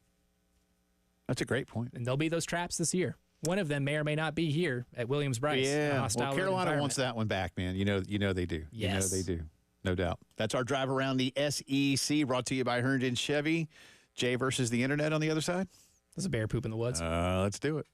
That's a great point. And there'll be those traps this year. One of them may or may not be here at Williams-Brice. Yeah. Well, Carolina wants that one back, man. You know they do. Yes. You know they do. No doubt. That's our drive around the SEC, brought to you by Herndon Chevy. Jay versus the internet on the other side. There's a bear poop in the woods. Let's do it.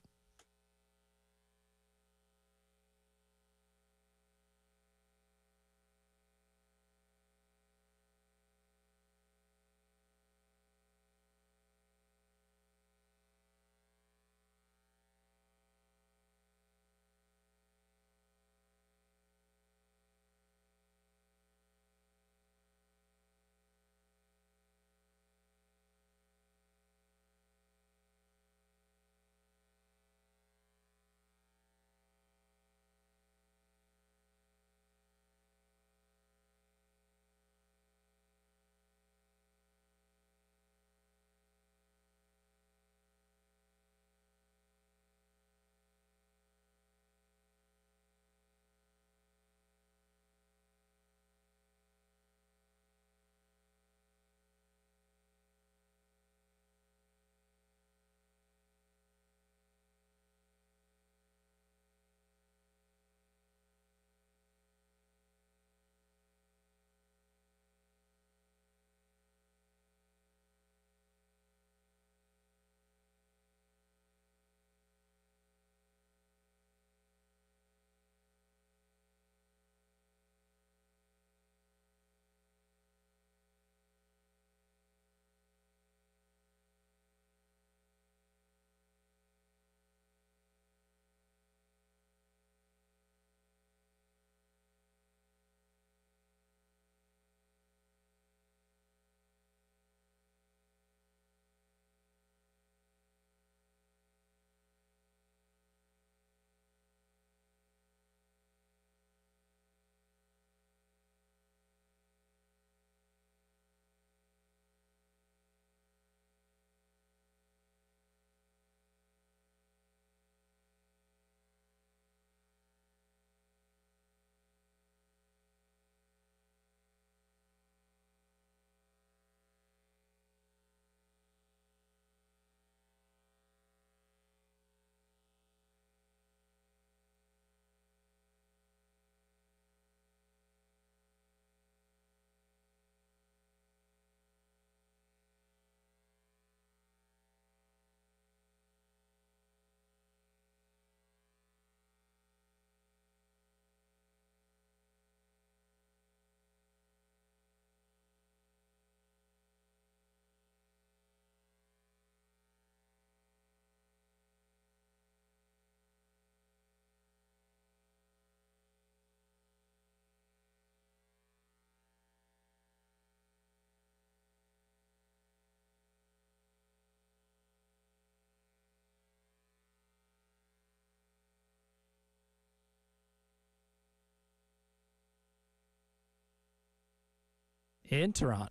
In Toronto.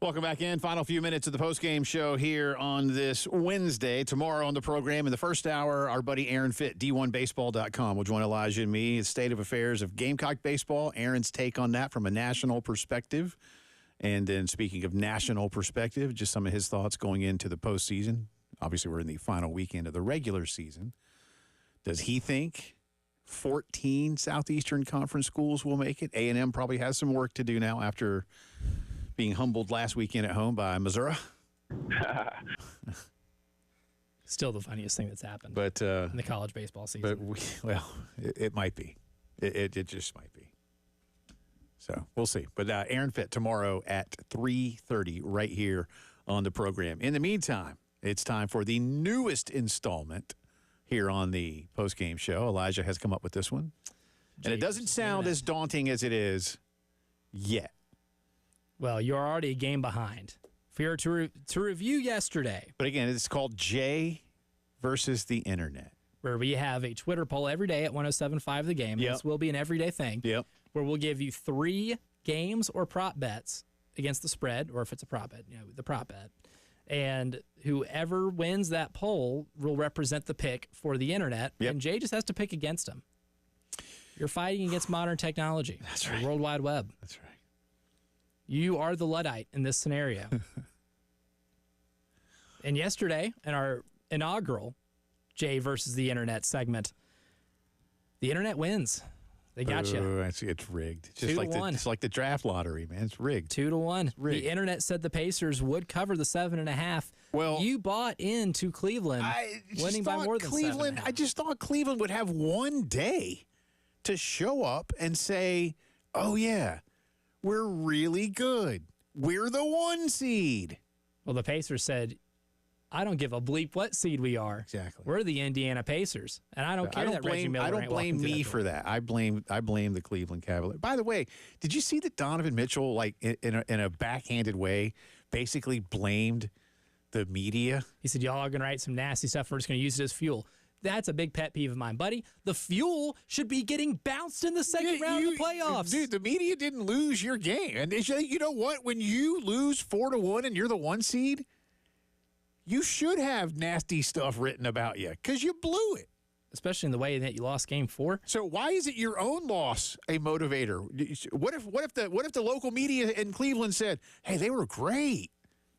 Welcome back in. Final few minutes of the postgame show here on this Wednesday. Tomorrow on the program in the first hour, our buddy Aaron Fitt, D1Baseball.com, will join Elijah and me. It's state of affairs of Gamecock baseball. Aaron's take on that from a national perspective. And then speaking of national perspective, just some of his thoughts going into the postseason. Obviously, we're in the final weekend of the regular season. Does he think 14 Southeastern Conference schools will make it? A&M probably has some work to do now after being humbled last weekend at home by Missouri. Still the funniest thing that's happened But in the college baseball season. But it might be. It just might be. So we'll see. But Aaron Fitt tomorrow at 3:30 right here on the program. In the meantime, it's time for the newest installment here on the postgame show. Elijah has come up with this one. And it doesn't sound as daunting as it is yet. Well, you're already a game behind. If you were to review yesterday. But again, it's called Jay versus the Internet. Where we have a Twitter poll every day at 107.5 The Game. Yep. This will be an everyday thing. Yep. Where we'll give you 3 games or prop bets against the spread, or if it's a prop bet, the prop bet. And whoever wins that poll will represent the pick for the Internet. Yep. And Jay just has to pick against him. You're fighting against modern technology. That's right. The World Wide Web. That's right. You are the Luddite in this scenario. And yesterday, in our inaugural Jay versus the Internet segment, the Internet wins. They got you. It's rigged. It's 2-1. It's like the draft lottery, man. It's rigged. 2-1. rigged. The Internet said the Pacers would cover the 7.5. Well, you bought into Cleveland winning by more than Cleveland. 7.5. I just thought Cleveland would have one day to show up and say, "Oh yeah, we're really good. We're the 1 seed." Well, the Pacers said, I don't give a bleep what seed we are. Exactly. We're the Indiana Pacers, and I don't care that Reggie Miller I don't ain't blame walking through me that for door. that. I blame the Cleveland Cavaliers. By the way, did you see that Donovan Mitchell, like in a backhanded way, basically blamed the media? He said, y'all are going to write some nasty stuff. We're just going to use it as fuel. That's a big pet peeve of mine, buddy. The fuel should be getting bounced in the second round of the playoffs. Dude, the media didn't lose your game. And you know what? When you lose 4-1 and you're the 1 seed, you should have nasty stuff written about you because you blew it. Especially in the way that you lost game 4. So why is it your own loss a motivator? What if the local media in Cleveland said, "Hey, they were great"?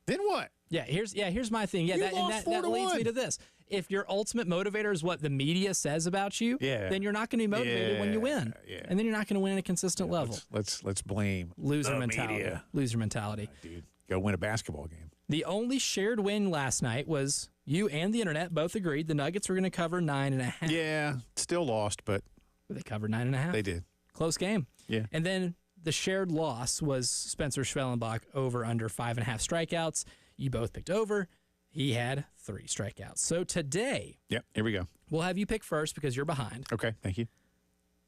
Then what? Here's my thing. Yeah, You that lost leads 4-1. me to this. If your ultimate motivator is what the media says about you, then you're not going to be motivated when you win. Yeah. And then you're not going to win at a consistent level. Let's blame Loser the mentality. media. Loser mentality. Dude, go win a basketball game. The only shared win last night was you and the Internet both agreed the Nuggets were going to cover 9.5. Yeah, still lost, but They covered 9.5. they did. Close game. Yeah. And then the shared loss was Spencer Schwellenbach over under 5.5 strikeouts. You both picked over. He had 3 strikeouts. So today, Yep, here we go. we'll have you pick first because you're behind. Okay, thank you.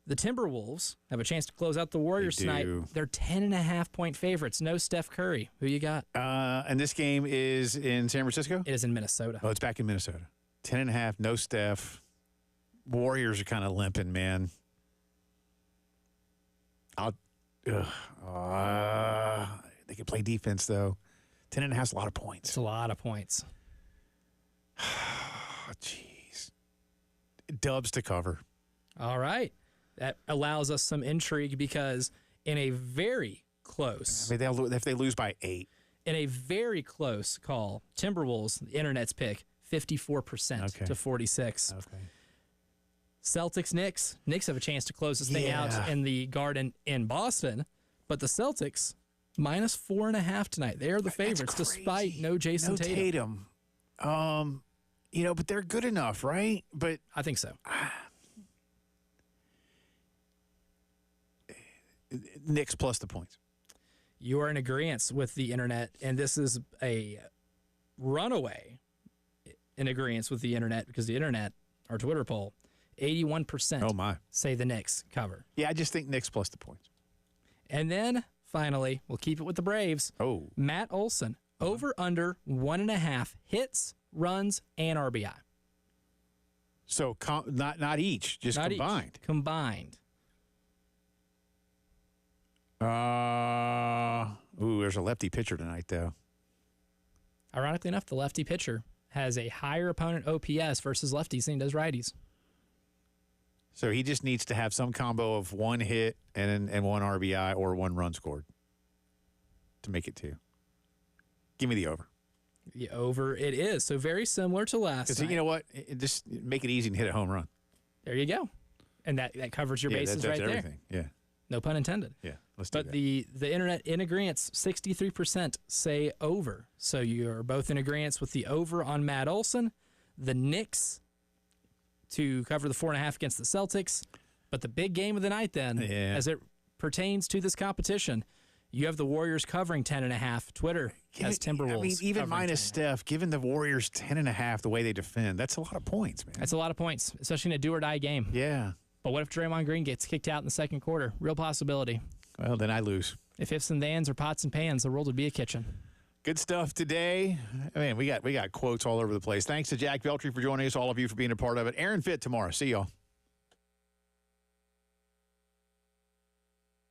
The Timberwolves have a chance to close out the Warriors They tonight. do. They're 10.5-point favorites. No Steph Curry. Who you got? And this game is in San Francisco? It is in Minnesota. Oh, it's back in Minnesota. 10.5, no Steph. Warriors are kind of limping, man. They can play defense, though. 10.5 is a lot of points. It's a lot of points. Oh, jeez. Dubs to cover. All right. That allows us some intrigue because in a very close, I mean, if they lose by 8. in a very close call, Timberwolves, the Internet's pick, 54% to 46. Okay. Celtics, Knicks. Knicks have a chance to close this thing out in the Garden in Boston, but the Celtics minus 4.5 tonight. They are the favorites despite no Jason Tatum. But they're good enough, right? But I think so. Knicks plus the points. You are in agreement with the Internet, and this is a runaway in agreement with the Internet because the Internet, our Twitter poll, 81% say the Knicks cover. Yeah, I just think Knicks plus the points. And then, finally, we'll keep it with the Braves. Oh. Matt Olson, over under 1.5 hits, runs, and RBI. So not each, just Not combined. Each, combined. Ooh, there's a lefty pitcher tonight, though. Ironically enough, the lefty pitcher has a higher opponent OPS versus lefties than he does righties. So he just needs to have some combo of one hit and one RBI or one run scored to make it 2. Give me the over. The over it is. So very similar to last Because night. you know what? Just make it easy and hit a home run. There you go. And that covers your bases that's right there. everything. Yeah. No pun intended. Yeah. Let's do But that. the internet in agreement, 63% say over. So you are both in agreement with the over on Matt Olson, the Knicks to cover the 4.5 against the Celtics. But the big game of the night then, as it pertains to this competition, you have the Warriors covering 10.5. Twitter has Timberwolves. I mean, even covering minus 10.5. Steph, giving the Warriors 10.5 the way they defend, that's a lot of points, man. That's a lot of points, especially in a do-or-die game. Yeah. But what if Draymond Green gets kicked out in the second quarter? Real possibility. Well, then I lose. If ifs and thans are pots and pans, the world would be a kitchen. Good stuff today. I mean, we got quotes all over the place. Thanks to Jack Veltri for joining us, all of you for being a part of it. Aaron Fitt tomorrow. See y'all.